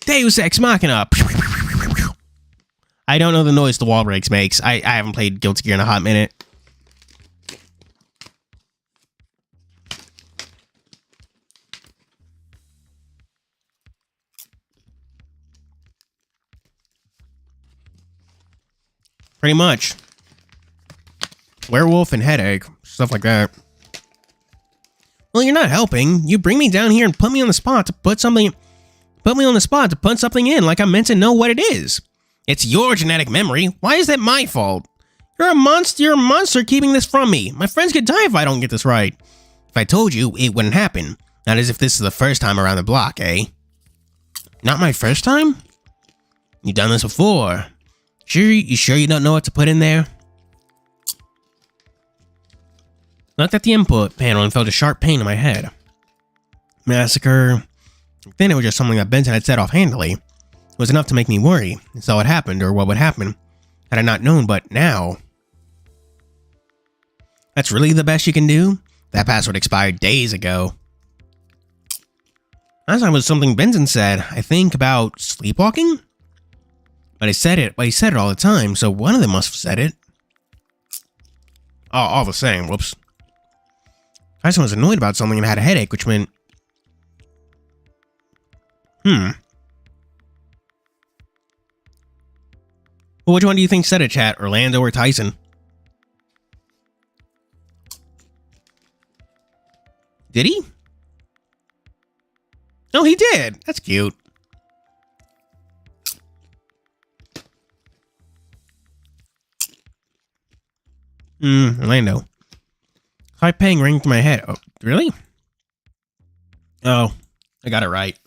Deus Ex Machina. I don't know the noise the wall breaks makes. I haven't played Guilty Gear in a hot minute. Pretty much. Werewolf and headache. Stuff like that. Well, you're not helping. You bring me down here and put me on the spot to put something in like I'm meant to know what it is. It's your genetic memory. Why is that my fault? You're a monster. You're a monster keeping this from me. My friends could die if I don't get this right. If I told you, it wouldn't happen. Not as if this is the first time around the block, eh? Not my first time? You've done this before. You sure you don't know what to put in there? Looked at the input panel and felt a sharp pain in my head. Massacre. Then it was just something that Benson had said offhandedly. It was enough to make me worry. And so what happened, or what would happen, had I not known, but now. That's really the best you can do? That password expired days ago. Last time was something Benson said, I think, about sleepwalking? But he said it all the time, so one of them must have said it. Oh, all the same, whoops. Tyson was annoyed about something and had a headache, which meant... Well, which one do you think said it, chat? Orlando or Tyson? Did he? No, he did. That's cute. Orlando. High paying ring to my head. Oh, really? Oh, I got it right.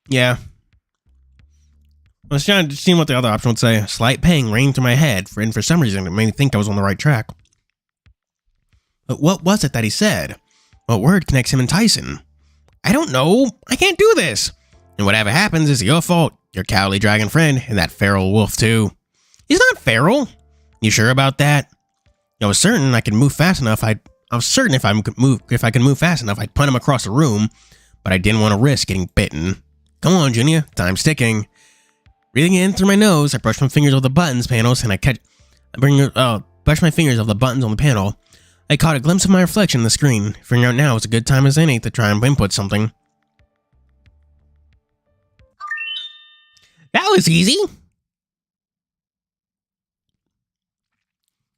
Yeah. I was trying to see what the other option would say. Slight pang ring through my head, and for some reason it made me think I was on the right track. But what was it that he said? What word connects him and Tyson? I don't know. I can't do this. And whatever happens is your fault. Your cowardly dragon friend and that feral wolf too. He's not feral. You sure about that? I was certain I could move fast enough. I was certain if I could move fast enough, I'd punt him across the room. But I didn't want to risk getting bitten. Come on, Junior. Time's ticking. Breathing in through my nose, I brush my fingers over the buttons panels, and brush my fingers over the buttons on the panel. I caught a glimpse of my reflection in the screen. Figuring out now is a good time as any to try and input something. That was easy.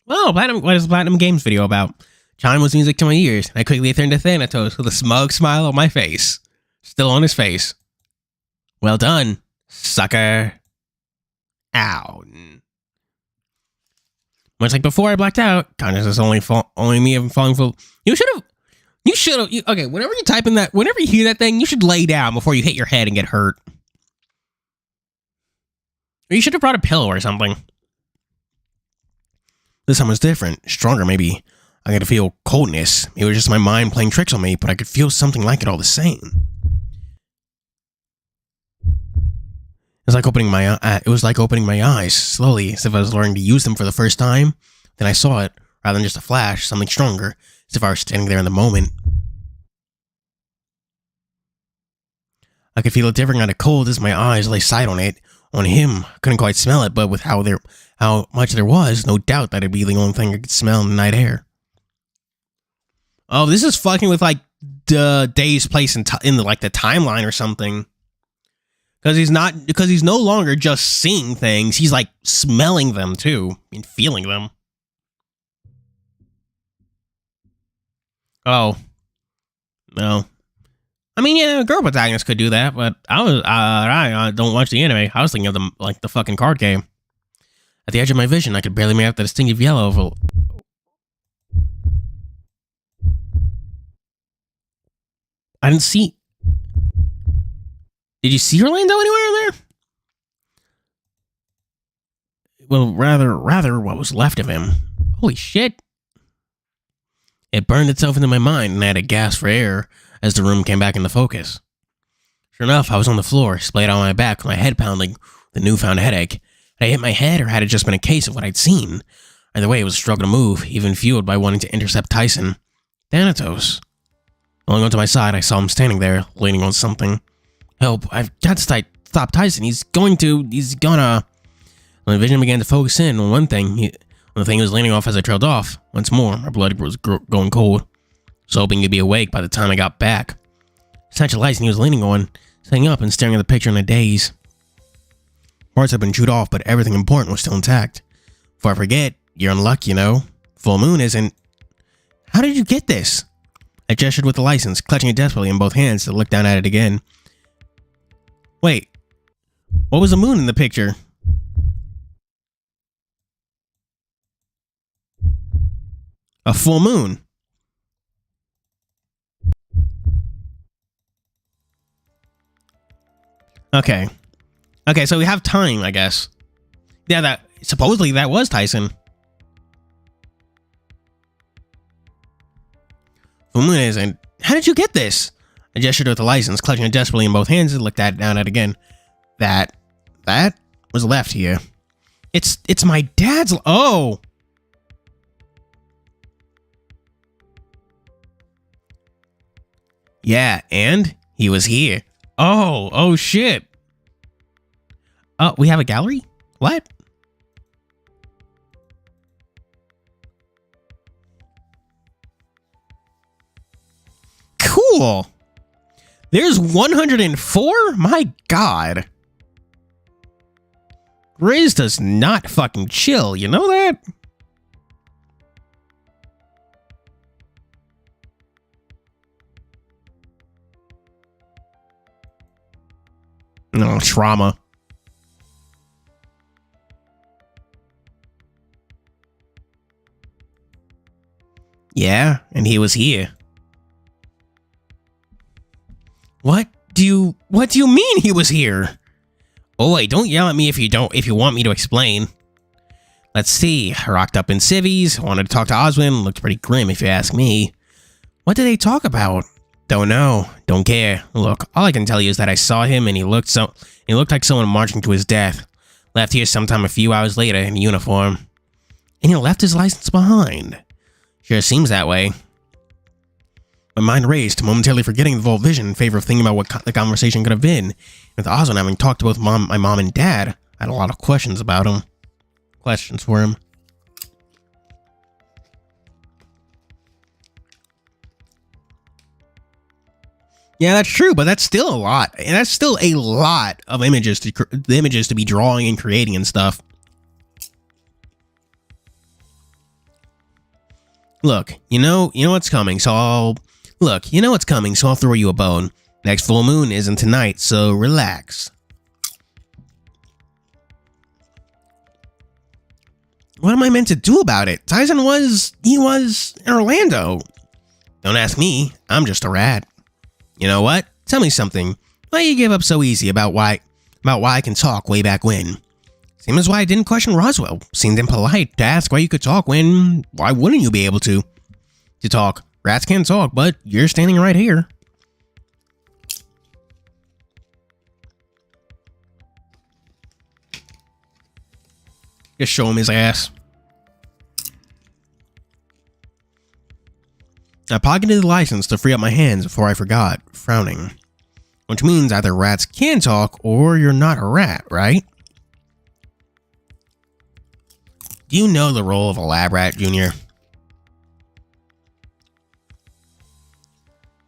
Well, what is Platinum Games video about? Chime was music to my ears, and I quickly turned to Thanatos with a smug smile on my face. Still on his face. Well done, sucker. Ow. Much like before I blacked out, consciousness only me of falling full. You should have, okay, whenever you type in that, whenever you hear that thing, you should lay down before you hit your head and get hurt. Or you should have brought a pillow or something. This time was different, stronger maybe. I could feel coldness. It was just my mind playing tricks on me, but I could feel something like it all the same. It was like opening my eyes slowly, as if I was learning to use them for the first time. Then I saw it, rather than just a flash, something stronger, as if I was standing there in the moment. I could feel a different kind of cold as my eyes lay sight on it. On him, I couldn't quite smell it, but with how much there was, no doubt that it'd be the only thing I could smell in the night air. Oh, this is fucking with like the day's place in the timeline or something. Because he's no longer just seeing things, he's like smelling them too and feeling them. Oh. No. I mean, yeah, girl protagonists could do that, but I don't watch the anime. I was thinking of the fucking card game. At the edge of my vision, I could barely make out the distinctive yellow of a... I didn't see... Did you see Orlando anywhere in there? Well, rather what was left of him. Holy shit. It burned itself into my mind, and I had a gasp for air as the room came back into focus. Sure enough, I was on the floor, splayed on my back, with my head pounding with a newfound headache. Had I hit my head, or had it just been a case of what I'd seen? Either way, it was a struggle to move, even fueled by wanting to intercept Tyson. Thanatos. Rolling onto my side, I saw him standing there, leaning on something. Help, I've got to stop Tyson. He's gonna... My vision began to focus in on one thing. The thing he was leaning off as I trailed off. Once more, my blood was going cold. So hoping he'd be awake by the time I got back. Snatch of lights and he was leaning on, sitting up and staring at the picture in a daze. Parts had been chewed off, but everything important was still intact. Before I forget, you're in luck, you know. Full moon isn't... How did you get this? I gestured with the license, clutching it desperately in both hands to look down at it again. Wait. What was the moon in the picture? A full moon. Okay. Okay, so we have time, I guess. Yeah, that supposedly that was Tyson. Full moon isn't. How did you get this? I gestured with the license, clutching it desperately in both hands, and looked down at it again. That was left here. It's my dad's. Oh. Yeah, and he was here. Oh shit. Oh, we have a gallery? What? Cool. There's 104? My god. Grizz does not fucking chill, you know that? No, trauma. Yeah, and he was here. What do you mean he was here? Oh wait, don't yell at me if you want me to explain. Let's see. I rocked up in civvies, wanted to talk to Oswin, looked pretty grim if you ask me. What did they talk about? Don't know. Don't care. Look, all I can tell you is that I saw him and he looked like someone marching to his death. Left here sometime a few hours later in uniform. And he left his license behind. Sure seems that way. My mind raced, momentarily forgetting the full vision in favor of thinking about what the conversation could have been. With Oswin having talked to both my mom and dad, I had a lot of questions about him. Questions for him. Yeah, that's true, but that's still a lot. And that's still a lot of images to be drawing and creating and stuff. Look, you know what's coming, so I'll throw you a bone. Next full moon isn't tonight, so relax. What am I meant to do about it? Tyson was in Orlando. Don't ask me, I'm just a rat. You know what? Tell me something. Why you give up so easy about why I can talk way back when? Same as why I didn't question Roswell. Seemed impolite to ask why you could talk when why wouldn't you be able to talk? Rats can't talk, but you're standing right here. Just show him his ass. I pocketed the license to free up my hands before I forgot, frowning. Which means either rats can talk or you're not a rat, right? Do you know the role of a lab rat, Junior?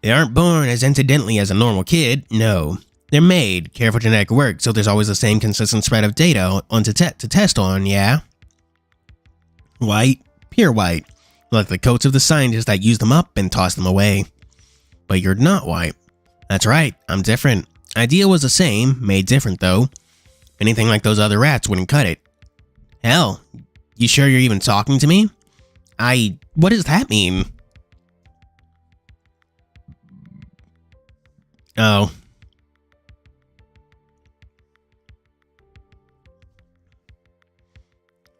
They aren't born as incidentally as a normal kid, no. They're made, careful genetic work, so there's always the same consistent spread of data to test on, yeah? White, pure white, like the coats of the scientists that use them up and toss them away. But you're not white. That's right, I'm different. Idea was the same, made different though. Anything like those other rats wouldn't cut it. Hell, you sure you're even talking to me? What does that mean? Oh.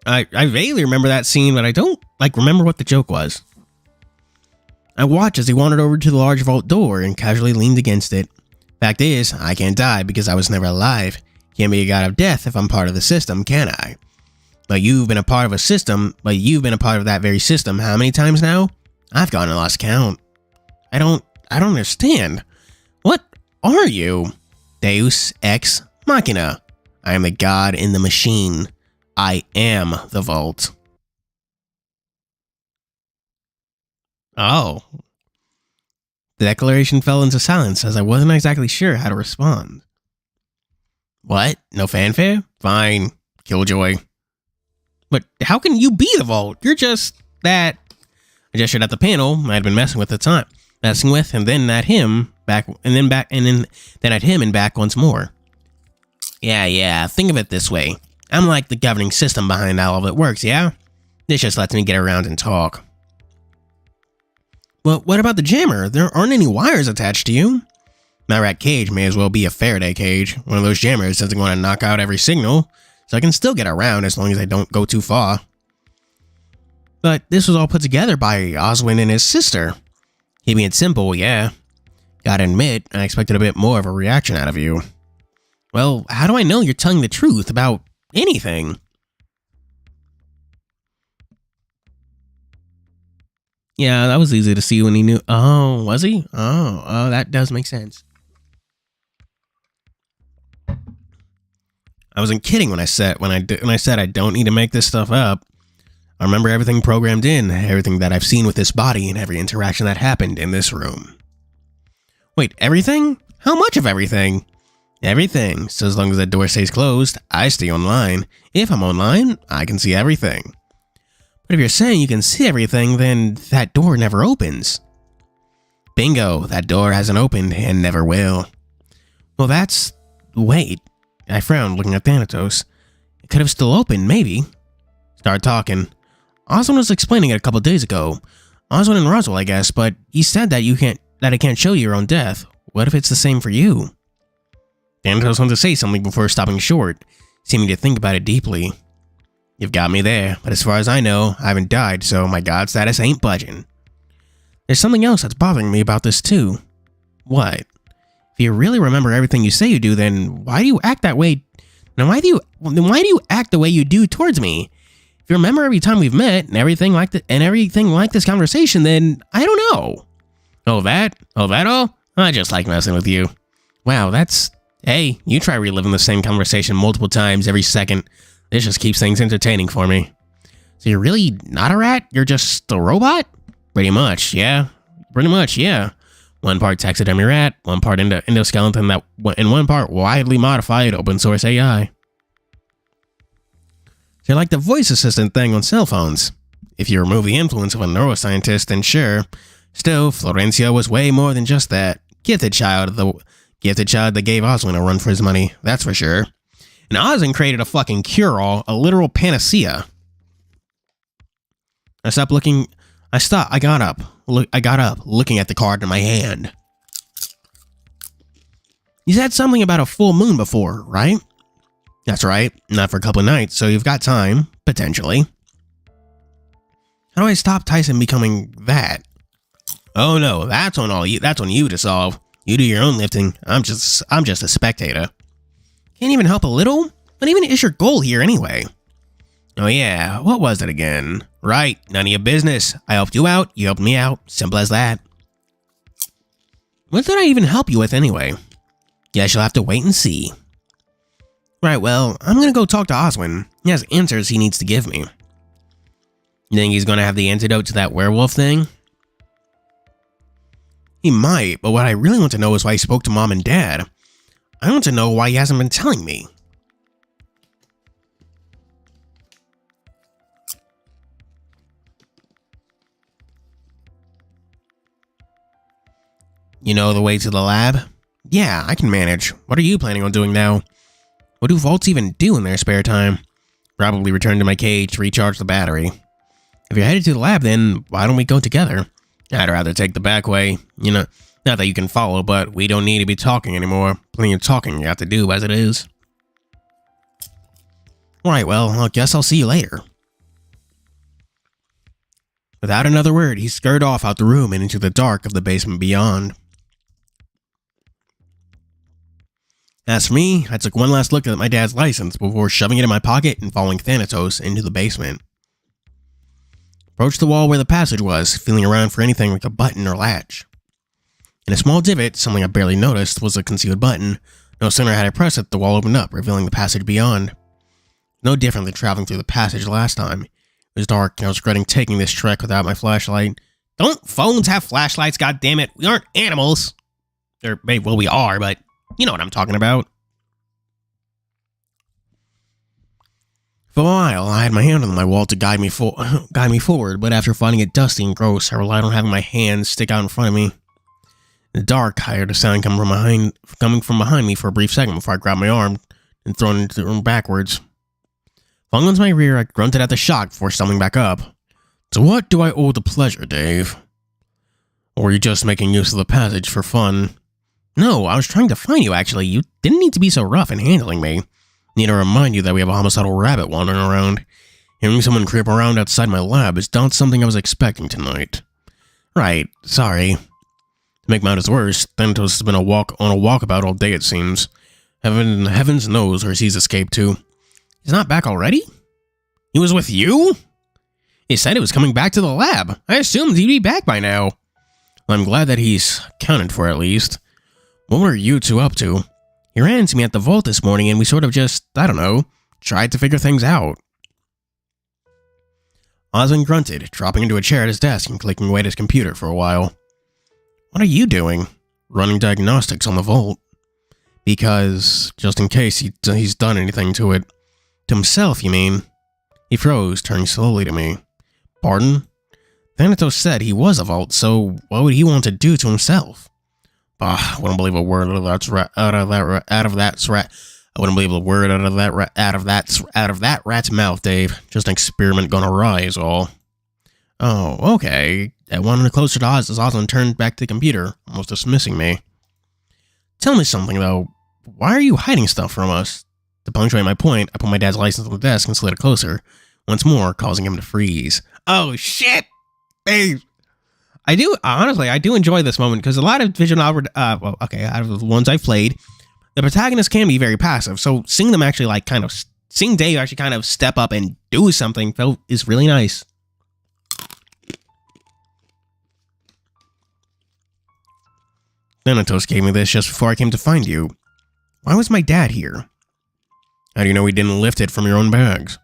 I vaguely remember that scene, but I don't, remember what the joke was. I watched as he wandered over to the large vault door and casually leaned against it. Fact is, I can't die because I was never alive. Can't be a god of death if I'm part of the system, can I? But you've been a part of a system, that very system how many times now? I've gone and lost count. I don't understand. What are you? Deus Ex Machina. I am the god in the machine. I am the vault. Oh. The declaration fell into silence as I wasn't exactly sure how to respond. What? No fanfare? Fine. Killjoy. But how can you be the vault? You're just that. I gestured at the panel I had been messing with at the time. And then at him back and then at him and back once more. Yeah, think of it this way. I'm like the governing system behind all of it works, yeah? This just lets me get around and talk. Well, what about the jammer? There aren't any wires attached to you. My rat cage may as well be a Faraday cage. One of those jammers doesn't want to knock out every signal, so I can still get around as long as I don't go too far. But this was all put together by Oswin and his sister. Keeping it simple, yeah. Gotta admit, I expected a bit more of a reaction out of you. Well, how do I know you're telling the truth about anything? Yeah, that was easy to see when he knew. Oh, was he? Oh, that does make sense. I wasn't kidding when I said I don't need to make this stuff up. I remember everything programmed in, everything that I've seen with this body and every interaction that happened in this room. Wait, everything? How much of everything? Everything. So as long as that door stays closed, I stay online. If I'm online, I can see everything. But if you're saying you can see everything, then that door never opens. Bingo, that door hasn't opened and never will. Well, wait. I frowned, looking at Thanatos. It could have still opened, maybe. Start talking. Oswin was explaining it a couple days ago. Oswin and Roswell, I guess, but he said that it can't show you your own death. What if it's the same for you? Thanatos wanted to say something before stopping short, seeming to think about it deeply. You've got me there, but as far as I know, I haven't died, so my god status ain't budging. There's something else that's bothering me about this too. What? If you really remember everything you say you do, then why do you act that way? Why do you act the way you do towards me? If you remember every time we've met and everything like this conversation, then I don't know. Oh, that all? I just like messing with you. Wow, Hey, you try reliving the same conversation multiple times every second. This just keeps things entertaining for me. So you're really not a rat? You're just a robot? Pretty much, yeah. One part taxidermy rat, one part endoskeleton, and one part widely modified open source AI. So you're like the voice assistant thing on cell phones. If you remove the influence of a neuroscientist, then sure. Still, Florencio was way more than just that. Gifted child that gave Oswin a run for his money, that's for sure. And Oswin created a fucking cure-all, a literal panacea. I got up, looking at the card in my hand. You said something about a full moon before, right? That's right. Not for a couple of nights, so you've got time, potentially. How do I stop Tyson becoming that? Oh no, that's on you to solve. You do your own lifting. I'm just a spectator. Can't even help a little? What even is your goal here anyway? Oh yeah, what was it again? Right, none of your business. I helped you out, you helped me out. Simple as that. What did I even help you with anyway? Guess you'll have to wait and see. Right, well, I'm gonna go talk to Oswin. He has answers he needs to give me. You think he's gonna have the antidote to that werewolf thing? He might, but what I really want to know is why he spoke to Mom and Dad. I want to know why he hasn't been telling me. You know the way to the lab? Yeah, I can manage. What are you planning on doing now? What do vaults even do in their spare time? Probably return to my cage to recharge the battery. If you're headed to the lab, then why don't we go together? I'd rather take the back way. You know, not that you can follow, but we don't need to be talking anymore. Plenty of talking you have to do as it is. Alright, well, I guess I'll see you later. Without another word, he scurried off out the room and into the dark of the basement beyond. As for me, I took one last look at my dad's license before shoving it in my pocket and following Thanatos into the basement. Approached the wall where the passage was, feeling around for anything like a button or latch. In a small divot, something I barely noticed was a concealed button. No sooner had I pressed it, the wall opened up, revealing the passage beyond. No different than traveling through the passage last time. It was dark, and I was regretting taking this trek without my flashlight. Don't phones have flashlights, goddammit? We aren't animals. Well, we are, but you know what I'm talking about. For a while, I had my hand on my wall to guide me forward, but after finding it dusty and gross, I relied on having my hands stick out in front of me. In the dark, I heard a sound coming from behind me for a brief second before I grabbed my arm and thrown into the room backwards. Flung onto my rear, I grunted at the shock before stumbling back up. To what do I owe the pleasure, Dave? Or were you just making use of the passage for fun? No, I was trying to find you, actually. You didn't need to be so rough in handling me. Need to remind you that we have a homicidal rabbit wandering around. Hearing someone creep around outside my lab is not something I was expecting tonight. Right, sorry. To make matters worse, Thanatos has been on a walkabout all day, it seems. Heavens knows where he's escaped to. He's not back already? He was with you? He said he was coming back to the lab. I assumed he'd be back by now. Well, I'm glad that he's accounted for at least. What were you two up to? He ran into me at the vault this morning and we sort of just, I don't know, tried to figure things out. Osmond grunted, dropping into a chair at his desk and clicking away at his computer for a while. What are you doing? Running diagnostics on the vault. Because, just in case he's done anything to it. To himself, you mean? He froze, turning slowly to me. Pardon? Thanatos said he was a vault, so what would he want to do to himself? I wouldn't believe a word out of that rat's mouth, Dave. Just an experiment gone awry is all. Oh, okay. I wanted closer to Oz as Osmond turned back to the computer, almost dismissing me. Tell me something, though. Why are you hiding stuff from us? To punctuate my point, I put my dad's license on the desk and slid it closer, once more causing him to freeze. Oh, shit! Dave! I do enjoy this moment, because a lot of visual novel, out of the ones I've played, the protagonists can be very passive, so seeing them actually, seeing Dave actually kind of step up and do something is really nice. Thanatos gave me this just before I came to find you. Why was my dad here? How do you know he didn't lift it from your own bags?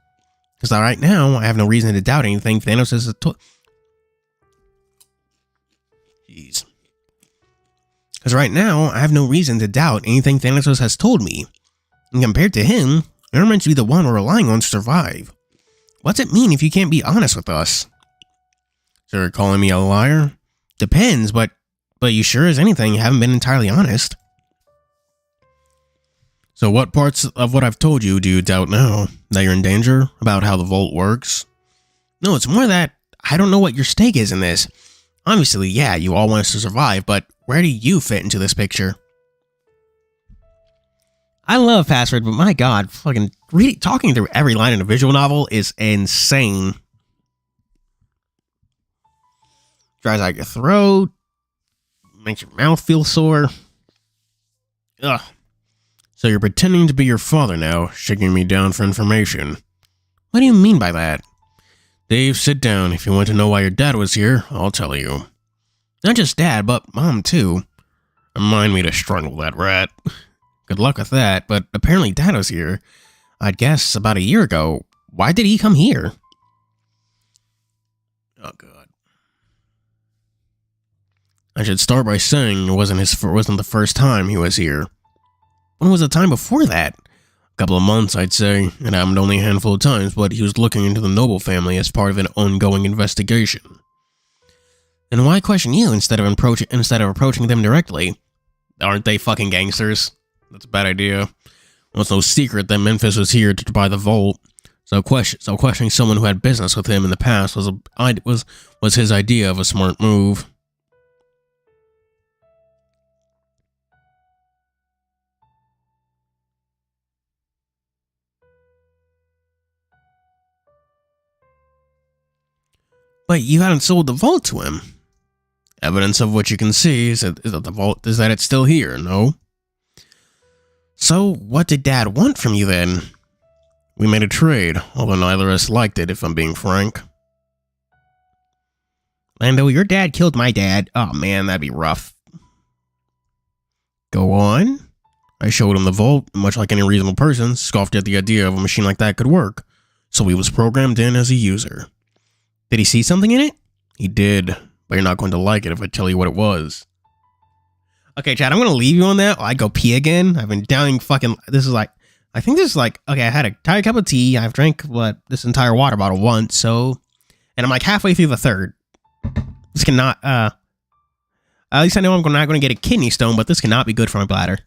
Because right now, I have no reason to doubt anything Thanos has Jeez. Because right now, I have no reason to doubt anything Thanatos has told me. And compared to him, you're meant to be the one we're relying on to survive. What's it mean if you can't be honest with us? So you're calling me a liar? Depends, but you sure as anything haven't been entirely honest. So what parts of what I've told you do you doubt now? That you're in danger? About how the vault works? No, it's more that I don't know what your stake is in this. Obviously, yeah, you all want us to survive, but where do you fit into this picture? I love Password, but my god, fucking talking through every line in a visual novel is insane. Dries out your throat, makes your mouth feel sore. Ugh. So you're pretending to be your father now, shaking me down for information. What do you mean by that? Dave, sit down. If you want to know why your dad was here, I'll tell you. Not just dad, but mom too. Remind me to strangle that rat. Good luck with that, but apparently dad was here. I'd guess about a year ago. Why did he come here? Oh god. I should start by saying it wasn't the first time he was here. When was the time before that? A couple of months, I'd say. It happened only a handful of times, but he was looking into the Noble family as part of an ongoing investigation. And why question you instead of approaching them directly? Aren't they fucking gangsters? That's a bad idea. Well, it's no secret that Memphis was here to buy the vault. So questioning someone who had business with him in the past was his idea of a smart move. But you hadn't sold the vault to him. Evidence of what you can see is that the vault is that it's still here, no? So, what did Dad want from you then? We made a trade, although neither of us liked it, if I'm being frank. Lando, your dad killed my dad. Oh man, that'd be rough. Go on. I showed him the vault, and much like any reasonable person, scoffed at the idea of a machine like that could work. So he was programmed in as a user. Did he see something in it? He did, but you're not going to like it if I tell you what it was. Okay, Chad, I'm going to leave you on that while I go pee again. I've been downing fucking... okay, I had a entire cup of tea. I've drank, this entire water bottle once, so... And I'm like halfway through the third. This cannot, at least I know I'm not going to get a kidney stone, but this cannot be good for my bladder.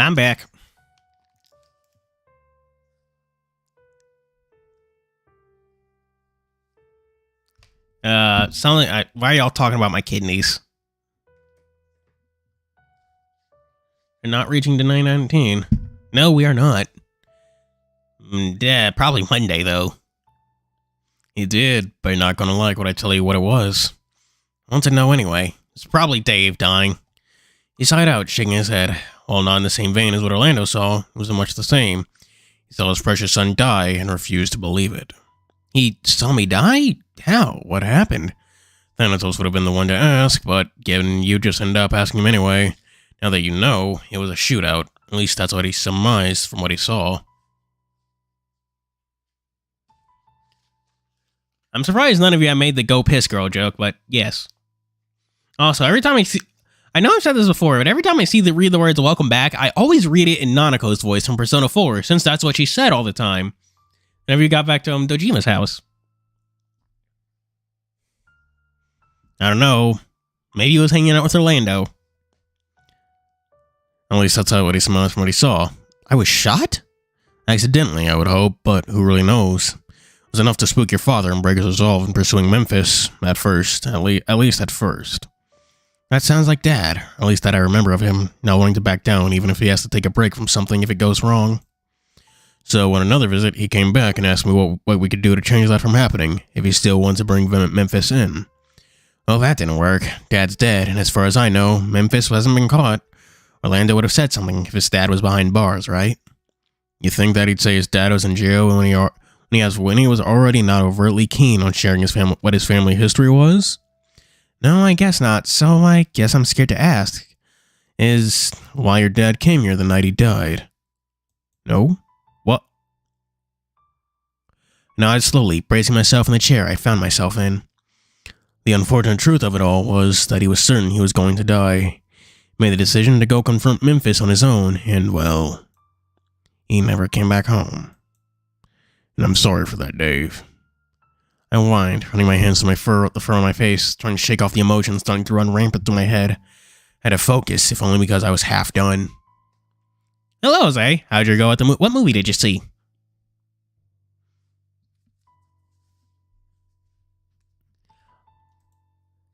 I'm back. Why are y'all talking about my kidneys? We're not reaching to 919. No, we are not. Yeah, probably Monday, though. You did, but you're not gonna like what I tell you what it was. I want to know anyway. It's probably Dave dying. He sighed out, shaking his head. While not in the same vein as what Orlando saw, it wasn't much the same. He saw his precious son die and refused to believe it. He saw me die? How? What happened? Thanatos would have been the one to ask, but given you just ended up asking him anyway, now that you know, it was a shootout. At least that's what he surmised from what he saw. I'm surprised none of you have made the go piss girl joke, but yes. Also, every time I know I've said this before, but every time I read the words welcome back, I always read it in Nanako's voice from Persona 4, since that's what she said all the time. Whenever you got back to Dojima's house. I don't know. Maybe he was hanging out with Orlando. At least that's what he surmised from what he saw. I was shot? Accidentally, I would hope, but who really knows? It was enough to spook your father and break his resolve in pursuing Memphis, at least at first. That sounds like Dad, at least that I remember of him, not wanting to back down even if he has to take a break from something if it goes wrong. So on another visit, he came back and asked me what we could do to change that from happening, if he still wants to bring Memphis in. Well, that didn't work. Dad's dead, and as far as I know, Memphis hasn't been caught. Orlando would have said something if his dad was behind bars, right? You think that he'd say his dad was in jail when he was already not overtly keen on sharing what his family history was? No, I guess not, so I guess I'm scared to ask. Is why your dad came here the night he died? No? What? Nodded slowly, bracing myself in the chair I found myself in. The unfortunate truth of it all was that he was certain he was going to die. He made the decision to go confront Memphis on his own, and, well, he never came back home. And I'm sorry for that, Dave. I whined, running my hands to the fur on my face, trying to shake off the emotions starting to run rampant through my head. I had to focus, if only because I was half done. Hello, Jose. How'd you go at what movie did you see?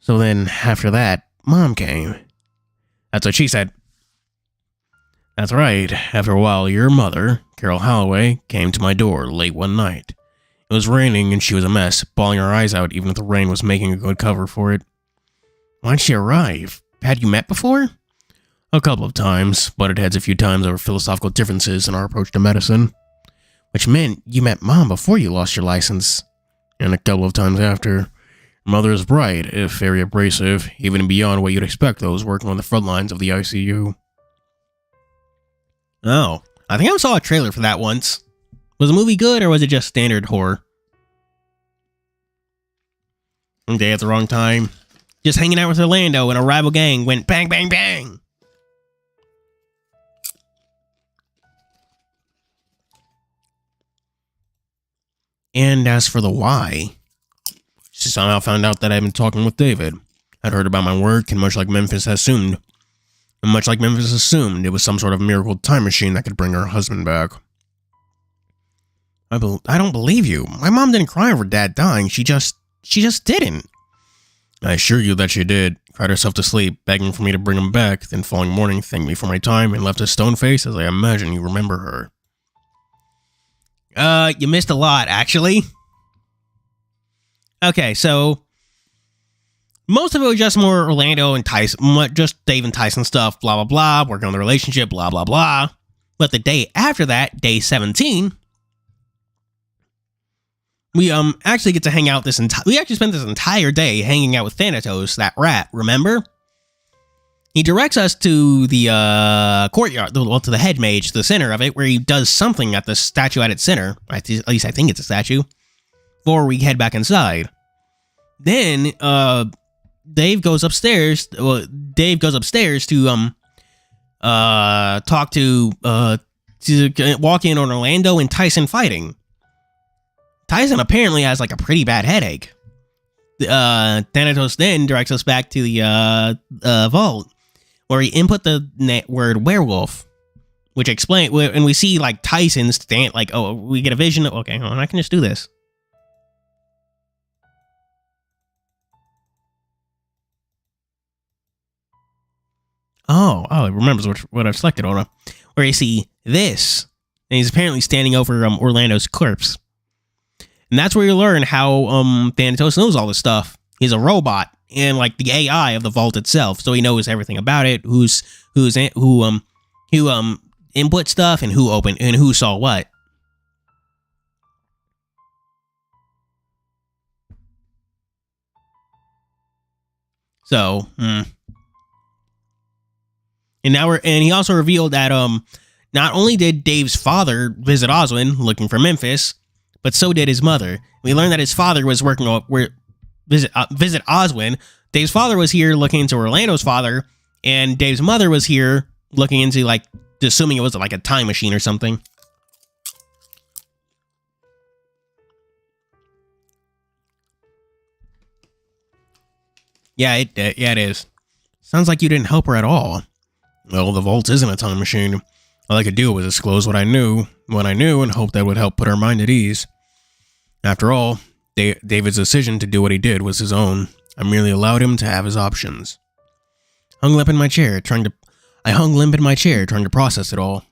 So then, after that, Mom came. That's what she said. That's right. After a while, your mother, Carol Holloway, came to my door late one night. It was raining and she was a mess, bawling her eyes out even if the rain was making a good cover for it. Why'd she arrive? Had you met before? A couple of times, butted heads a few times over philosophical differences in our approach to medicine. Which meant you met Mom before you lost your license. And a couple of times after. Mother is bright, if very abrasive, even beyond what you'd expect those working on the front lines of the ICU. Oh, I think I saw a trailer for that once. Was the movie good, or was it just standard horror? One day at the wrong time. Just hanging out with Orlando and a rival gang went bang, bang, bang. And as for the why, she somehow found out that I'd been talking with David. I'd heard about my work, and much like Memphis assumed, it was some sort of miracle time machine that could bring her husband back. I don't believe you. My mom didn't cry over Dad dying. She just didn't. I assure you that she did. Cried herself to sleep, begging for me to bring him back, then following morning thanked me for my time and left a stone face as I imagine you remember her. You missed a lot, actually. Okay, so most of it was just more Orlando and Tyson, just Dave and Tyson stuff, blah, blah, blah, working on the relationship, blah, blah, blah. But the day after that, day 17, we actually get to hang out we actually spent this entire day hanging out with Thanatos, that rat, remember? He directs us to the courtyard, well, to the head mage, the center of it, where he does something at the statue at its center. At least I think it's a statue. Before we head back inside. Then, Dave goes upstairs to, walk in on Orlando and Tyson fighting. Tyson apparently has, like, a pretty bad headache. Thanatos then directs us back to the, vault, where he input the word werewolf. Which explain, and we see like Tyson stand, like, oh, we get a vision. Okay, hold on, I can just do this. Oh, it remembers what I've selected. Hold on. Where you see this, and he's apparently standing over Orlando's corpse. And that's where you learn how Thanatos knows all this stuff. He's a robot and like the AI of the vault itself, so he knows everything about it. Who input stuff and who opened and who saw what. So, and he also revealed that not only did Dave's father visit Oswin looking for Memphis, but so did his mother. We learned that his father was working on visit Oswin. Dave's father was here looking into Orlando's father, and Dave's mother was here looking into, like, assuming it was like a time machine or something. Yeah, it is. Sounds like you didn't help her at all. Well, the vault isn't a time machine. All I could do was disclose what I knew, and hope that would help put her mind at ease. After all, David's decision to do what he did was his own. I merely allowed him to have his options. I hung limp in my chair, trying to process it all.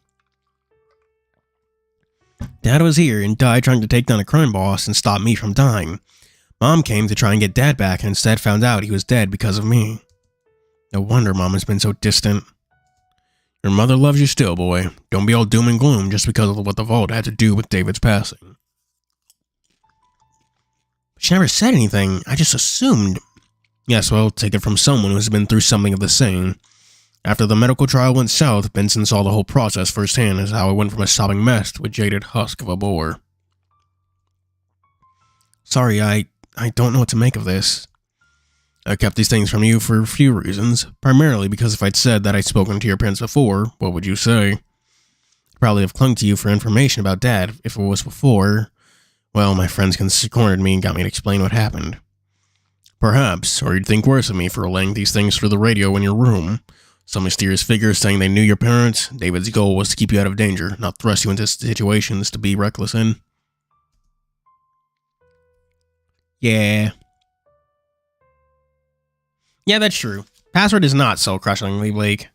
Dad was here and died trying to take down a crime boss and stop me from dying. Mom came to try and get Dad back and instead found out he was dead because of me. No wonder Mom has been so distant. Your mother loves you still, boy. Don't be all doom and gloom just because of what the vault had to do with David's passing. She never said anything. I just assumed. Yes, well, take it from someone who has been through something of the same. After the medical trial went south, Benson saw the whole process firsthand as how it went from a sobbing mess to a jaded husk of a boar. Sorry, I don't know what to make of this. I kept these things from you for a few reasons. Primarily because if I'd said that I'd spoken to your parents before, what would you say? I'd probably have clung to you for information about Dad if it was before. Well, my friends cornered me and got me to explain what happened. Perhaps, or you'd think worse of me for relaying these things through the radio in your room. Some mysterious figure saying they knew your parents. David's goal was to keep you out of danger, not thrust you into situations to be reckless in. Yeah. Yeah, that's true. Password is not so crushingly bleak.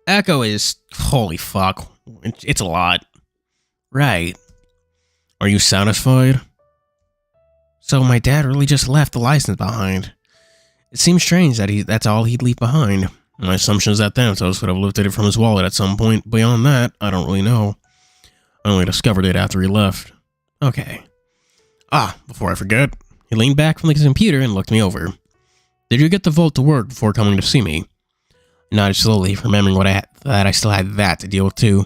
Echo is... holy fuck. It's a lot. Right. Are you satisfied? So my dad really just left the license behind. It seems strange that that's all he'd leave behind. My assumption is that Thanatos would have lifted it from his wallet at some point. Beyond that, I don't really know. I only discovered it after he left. Okay. Before I forget, he leaned back from the computer and looked me over. Did you get the vault to work before coming to see me? I nodded slowly, remembering that I still had that to deal with too.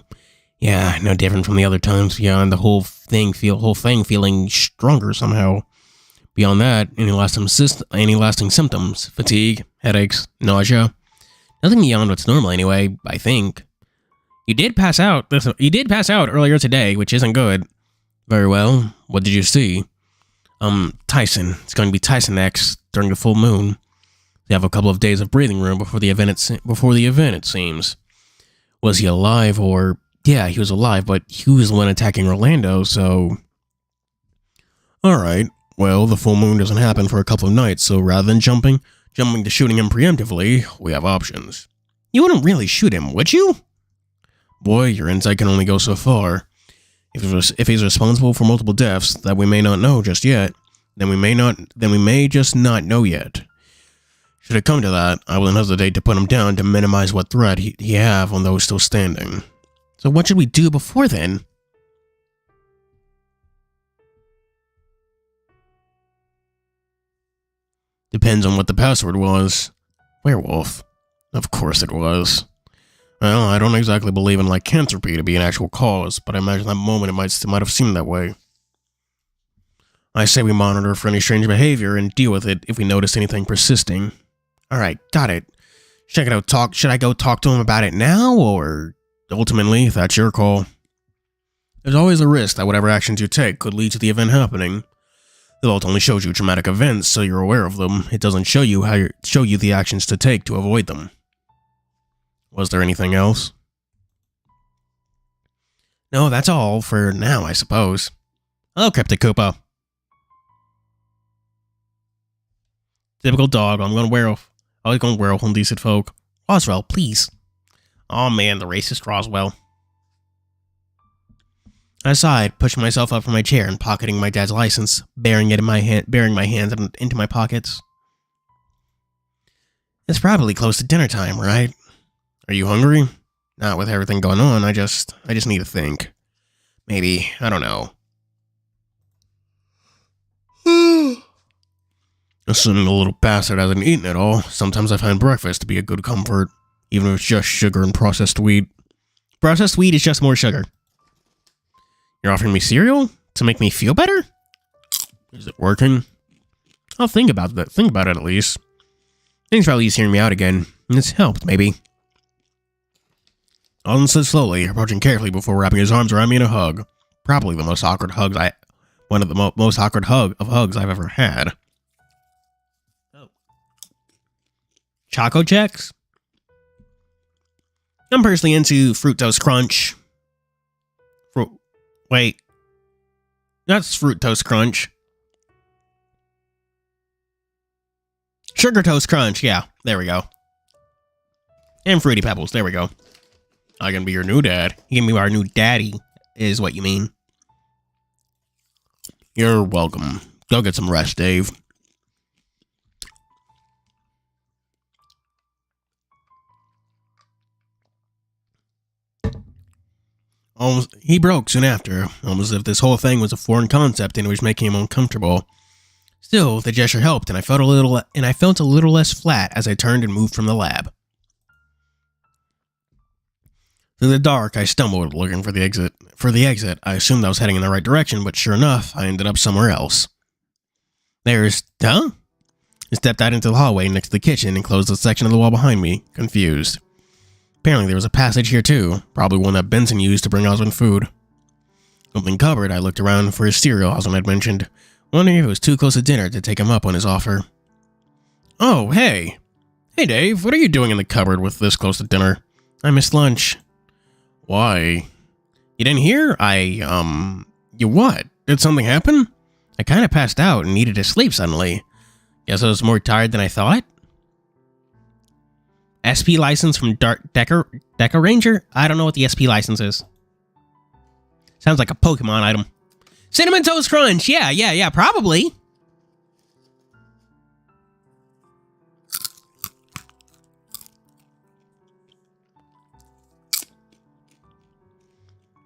Yeah, no different from the other times. Beyond the whole thing feeling stronger somehow. Beyond that, any lasting symptoms: fatigue, headaches, nausea. Nothing beyond what's normal anyway, I think. You did pass out earlier today, which isn't good. Very well. What did you see? Tyson. It's going to be Tyson next during the full moon. They have a couple of days of breathing room before the event, it seems. Was he alive or... Yeah, he was alive, but he was the one attacking Orlando, so... Alright, well, the full moon doesn't happen for a couple of nights, so rather than jumping to shooting him preemptively, we have options. You wouldn't really shoot him, would you? Boy, your insight can only go so far. If he's responsible for multiple deaths that we may not know just yet, then we may just not know yet. Should it come to that, I wouldn't hesitate to put him down to minimize what threat he have on those still standing. So what should we do before then? Depends on what the password was. Werewolf. Of course it was. Well, I don't exactly believe in lycanthropy to be an actual cause, but I imagine that moment it might have seemed that way. I say we monitor for any strange behavior and deal with it if we notice anything persisting. Alright, got it. Should I go talk to him about it now, or... Ultimately, that's your call. There's always a risk that whatever actions you take could lead to the event happening. The vault only shows you traumatic events, so you're aware of them. It doesn't show you the actions to take to avoid them. Was there anything else? No, that's all for now, I suppose. Oh, Cryptic Koopa. Typical dog. I'm going werewolf. I was going werewolf and decent folk. Roswell, please. Oh man, the racist Roswell. I sighed, pushing myself up from my chair and pocketing my dad's license, burying my hands into my pockets. It's probably close to dinner time, right? Are you hungry? Not with everything going on. I just need to think. Maybe, I don't know. Assuming the little bastard hasn't eaten at all, sometimes I find breakfast to be a good comfort, even if it's just sugar and processed wheat. Processed wheat is just more sugar. You're offering me cereal to make me feel better? Is it working? I'll think about that. Think about it at least. Thanks for at least hearing me out again. It's helped, maybe. Alden said slowly, approaching carefully before wrapping his arms around me in a hug. Probably the most awkward hugs one of the most awkward hugs I've ever had. Oh. Choco Checks? I'm personally into Fruit Toast Crunch. Wait. That's Fruit Toast Crunch. Sugar Toast Crunch, yeah. There we go. And Fruity Pebbles, there we go. I can be your new dad. You can be our new daddy, is what you mean. You're welcome. Go get some rest, Dave. He broke soon after, almost as if this whole thing was a foreign concept and it was making him uncomfortable. Still, the gesture helped, and I felt a little less flat as I turned and moved from the lab. Through the dark, I stumbled, looking for the exit. I assumed I was heading in the right direction, but sure enough, I ended up somewhere else. I stepped out into the hallway next to the kitchen and closed the section of the wall behind me, confused. Apparently there was a passage here too, probably one that Benson used to bring Osmond food. Opening cupboard, I looked around for his cereal Osmond had mentioned, wondering if it was too close to dinner to take him up on his offer. Oh, hey! Hey Dave, what are you doing in the cupboard with this close to dinner? I missed lunch. Why? You didn't hear? You what? Did something happen? I kinda passed out and needed to sleep suddenly. Guess I was more tired than I thought? SP license from Deca Ranger? I don't know what the SP license is. Sounds like a Pokemon item. Cinnamon Toast Crunch! Yeah, probably.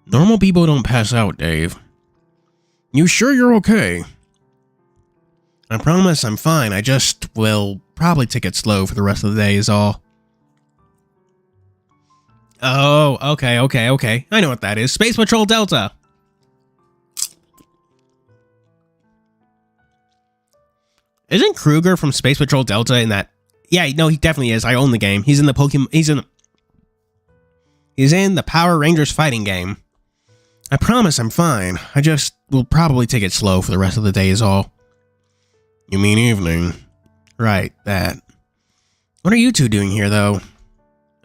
Normal people don't pass out, Dave. You sure you're okay? I promise I'm fine. I just will probably take it slow for the rest of the day is all. Oh, okay. I know what that is. Space Patrol Delta. Isn't Kruger from Space Patrol Delta in that? Yeah, no, he definitely is. I own the game. He's in the Pokemon. He's in the Power Rangers fighting game. I promise I'm fine. I just will probably take it slow for the rest of the day is all. You mean evening? Right, that. What are you two doing here, though?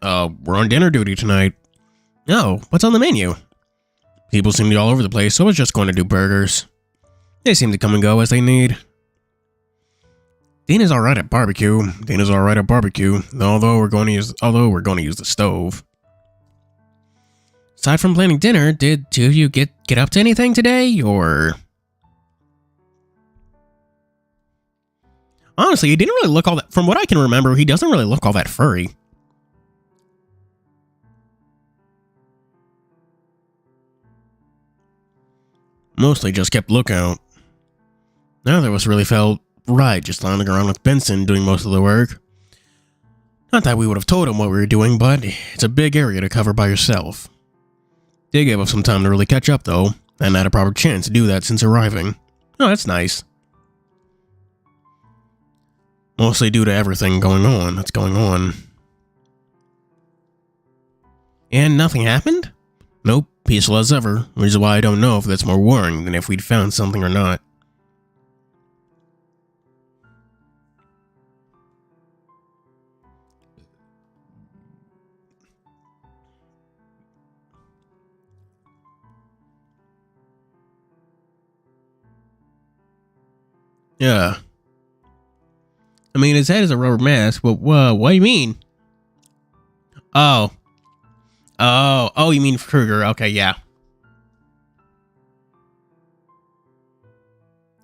We're on dinner duty tonight. Oh, what's on the menu? People seem to be all over the place, so I was just going to do burgers. They seem to come and go as they need. Dana's alright at barbecue. Although we're going to use the stove. Aside from planning dinner, did two of you get up to anything today, or? Honestly, he didn't really look all that. From what I can remember, he doesn't really look all that furry. Mostly just kept lookout. Neither of us really felt right just lounging around with Benson doing most of the work. Not that we would have told him what we were doing, but it's a big area to cover by yourself. They gave us some time to really catch up, though, and had a proper chance to do that since arriving. Oh, that's nice. Mostly due to everything that's going on. And nothing happened? Nope, peaceful as ever, which is why I don't know if that's more worrying than if we'd found something or not. Yeah. I mean, his head is a rubber mask, but what do you mean? Oh. Oh, you mean Kruger. Okay, yeah.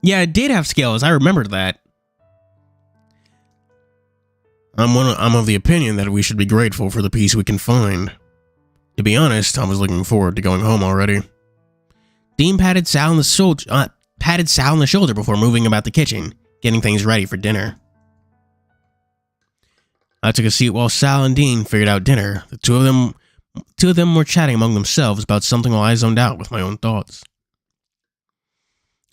Yeah, it did have scales. I remembered that. I'm of the opinion that we should be grateful for the peace we can find. To be honest, I was looking forward to going home already. Dean patted Sal on the shoulder before moving about the kitchen, getting things ready for dinner. I took a seat while Sal and Dean figured out dinner. The two of them were chatting among themselves about something while I zoned out with my own thoughts.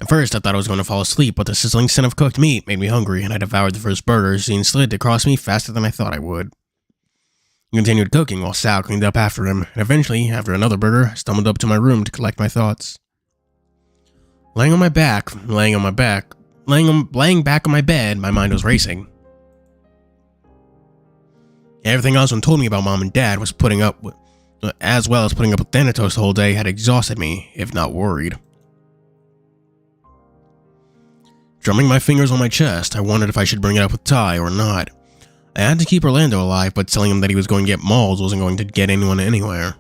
At first, I thought I was going to fall asleep, but the sizzling scent of cooked meat made me hungry, and I devoured the first burger Dean slid across me faster than I thought I would. He continued cooking while Sal cleaned up after him, and eventually, after another burger, I stumbled up to my room to collect my thoughts. Laying back on my bed, my mind was racing. Everything Osmond told me about Mom and Dad was as well as putting up with Thanatos the whole day had exhausted me, if not worried. Drumming my fingers on my chest, I wondered if I should bring it up with Ty or not. I had to keep Orlando alive, but telling him that he was going to get mauled wasn't going to get anyone anywhere.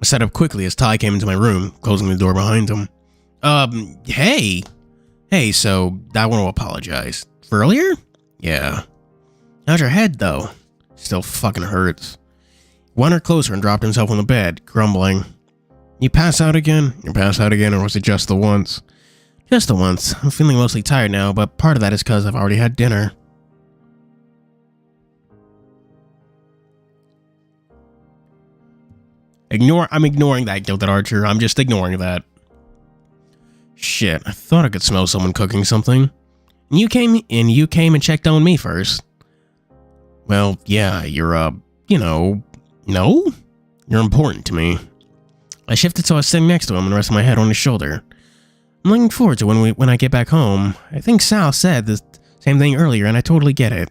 I sat up quickly as Ty came into my room, closing the door behind him. Hey! Hey, so, I want to apologize. For earlier? Yeah. How's your head, though? Still fucking hurts. He wandered closer and dropped himself on the bed, grumbling. You pass out again? Or was it just the once? Just the once. I'm feeling mostly tired now, but part of that is because I've already had dinner. I'm ignoring that, Gilded Archer. I'm just ignoring that. Shit, I thought I could smell someone cooking something. And you came and checked on me first. Well, yeah, you're, no? You're important to me. I shifted so I was sitting next to him and rested my head on his shoulder. I'm looking forward to when I get back home. I think Sal said the same thing earlier, and I totally get it.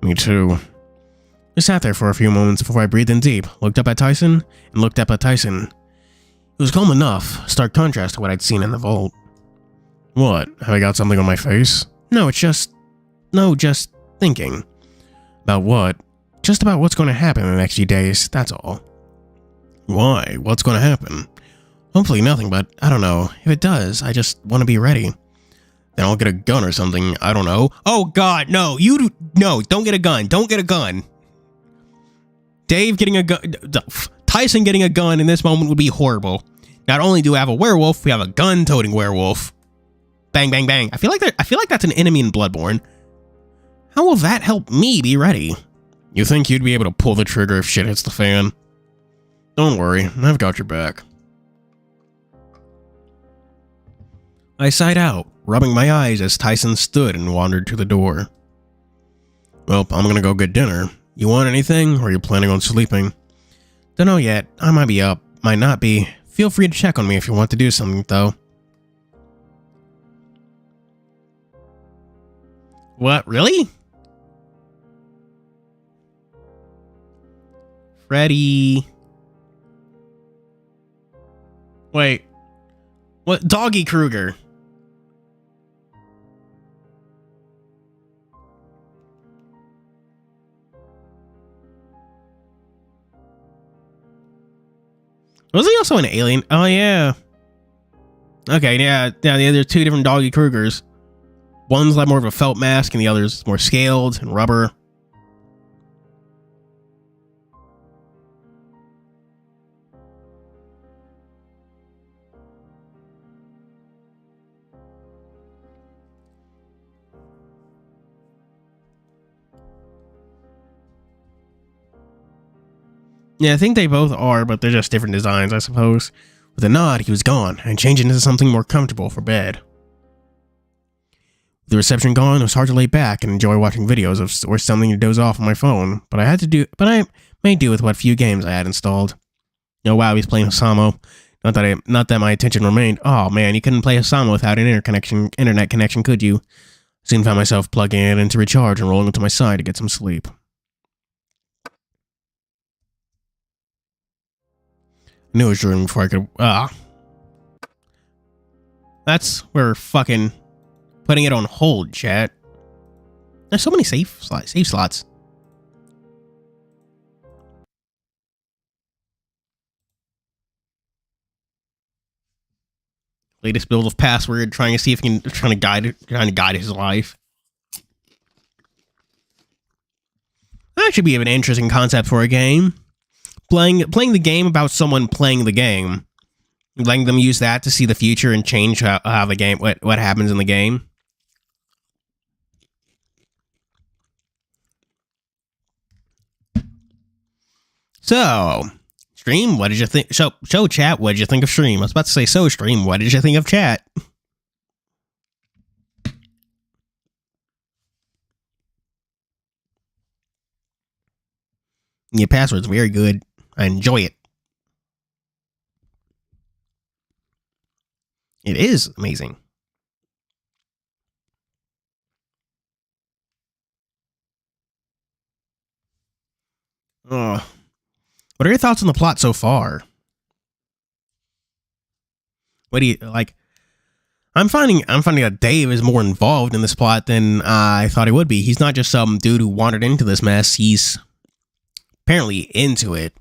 Me too. I sat there for a few moments before I breathed in deep, looked up at Tyson. It was calm enough, stark contrast to what I'd seen in the vault. What? Have I got something on my face? No, just thinking. About what? Just about what's going to happen in the next few days, that's all. Why? What's going to happen? Hopefully nothing, but I don't know. If it does, I just want to be ready. Then I'll get a gun or something, I don't know. Oh god, no, don't get a gun, don't get a gun. Dave getting a gun, Tyson getting a gun in this moment would be horrible. Not only do we have a werewolf, we have a gun-toting werewolf. Bang, bang, bang. I feel like that's an enemy in Bloodborne. How will that help me be ready? You think you'd be able to pull the trigger if shit hits the fan? Don't worry, I've got your back. I sighed out, rubbing my eyes as Tyson stood and wandered to the door. Well, I'm gonna go get dinner. You want anything, or are you planning on sleeping? Don't know yet. I might be up, might not be. Feel free to check on me if you want to do something, though. What, really? Freddy. Wait. What? Doggy Kruger. Was he also an alien? Oh, yeah. Okay, yeah, there's two different Doggy Krugers. One's like more of a felt mask, and the other's more scaled and rubber. Yeah, I think they both are, but they're just different designs, I suppose. With a nod, he was gone, and changed into something more comfortable for bed. With the reception gone, it was hard to lay back and enjoy watching videos or something to doze off on my phone, but I made do with what few games I had installed. Oh wow, he's playing Osamo. Not that my attention remained. Oh man, you couldn't play Osamo without an internet connection, could you? Soon found myself plugging it in to recharge and rolling onto my side to get some sleep. I knew it was dreaming before I could. That's where fucking Putting it on hold, chat. There's so many save slots. Latest build of password, trying to see if he can trying to guide his life. That should be an interesting concept for a game. Playing the game about someone playing the game. Letting them use that to see the future and change how the game what happens in the game. So, Stream, what did you think? Show chat, what did you think of Stream? I was about to say, so Stream, what did you think of chat? Your password's very good. I enjoy it. It is amazing. Oh. What are your thoughts on the plot so far? What do you like? I'm finding that Dave is more involved in this plot than I thought he would be. He's not just some dude who wandered into this mess. He's apparently into it.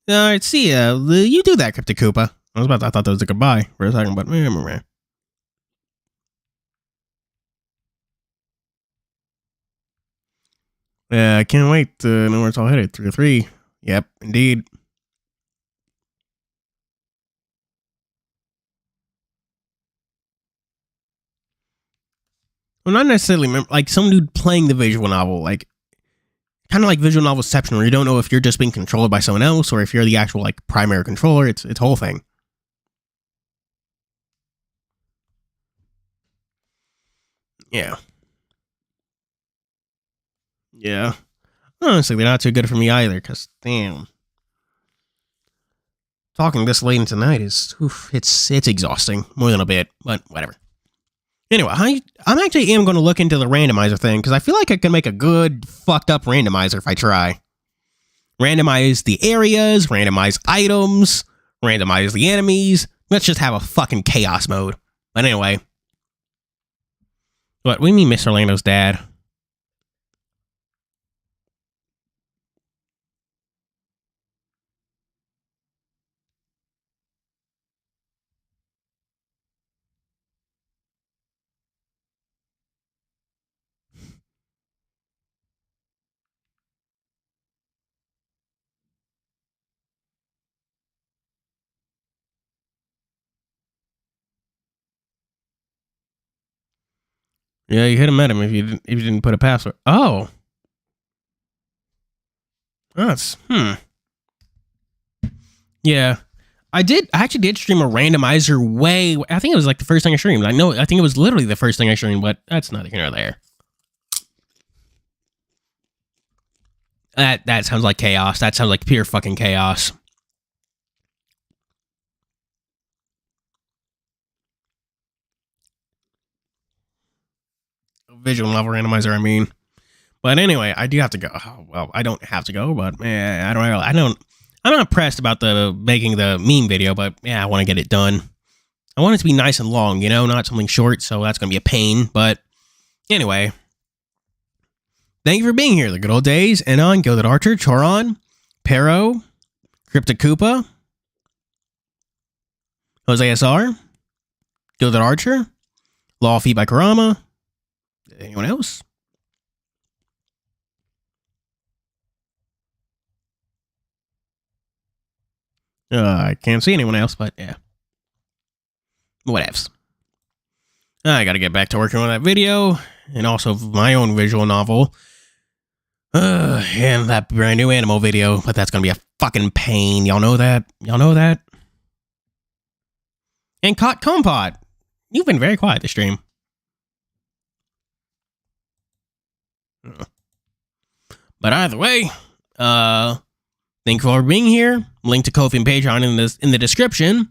Alright, see ya. You do that, Cryptic Koopa. I thought that was a goodbye for a second, but yeah, I can't wait to know where it's all headed. 3-3. Yep, indeed. Well, not necessarily like some dude playing the visual novel, like kind of like visual novelception, where you don't know if you're just being controlled by someone else or if you're the actual like primary controller. It's a whole thing. Yeah. Yeah. Honestly, they're not too good for me either, because, damn. Talking this late into night is, it's exhausting. More than a bit, but whatever. Anyway, I'm actually am going to look into the randomizer thing, because I feel like I can make a good, fucked up randomizer if I try. Randomize the areas, randomize items, randomize the enemies. Let's just have a fucking chaos mode. But anyway. What do you mean, Mr. Orlando's dad? Yeah, you could have met him if you didn't put a password. Oh. That's Yeah. I actually did stream a randomizer I think it was like the first thing I streamed. I think it was literally the first thing I streamed, but that's neither here nor there. That sounds like chaos. That sounds like pure fucking chaos. Visual novel randomizer, I mean. But anyway, I do have to go. Oh, well, I don't have to go, but I'm not pressed about making the meme video, but yeah, I want to get it done. I want it to be nice and long, not something short, so that's going to be a pain. But anyway, thank you for being here. The good old days. Anon, Gilded Archer, Choron, Pero, Cryptic Koopa, Jose SR, Gilded Archer, Law Feed by Karama. Anyone else? I can't see anyone else, but yeah. Whatevs. I gotta get back to working on that video, and also my own visual novel. And that brand new animal video, but that's gonna be a fucking pain. Y'all know that? And Caught Compot. You've been very quiet this stream. But either way, thank you for being here. Link to Ko-fi and Patreon in the description.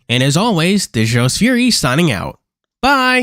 And as always, this is Fuuri signing out. Bye!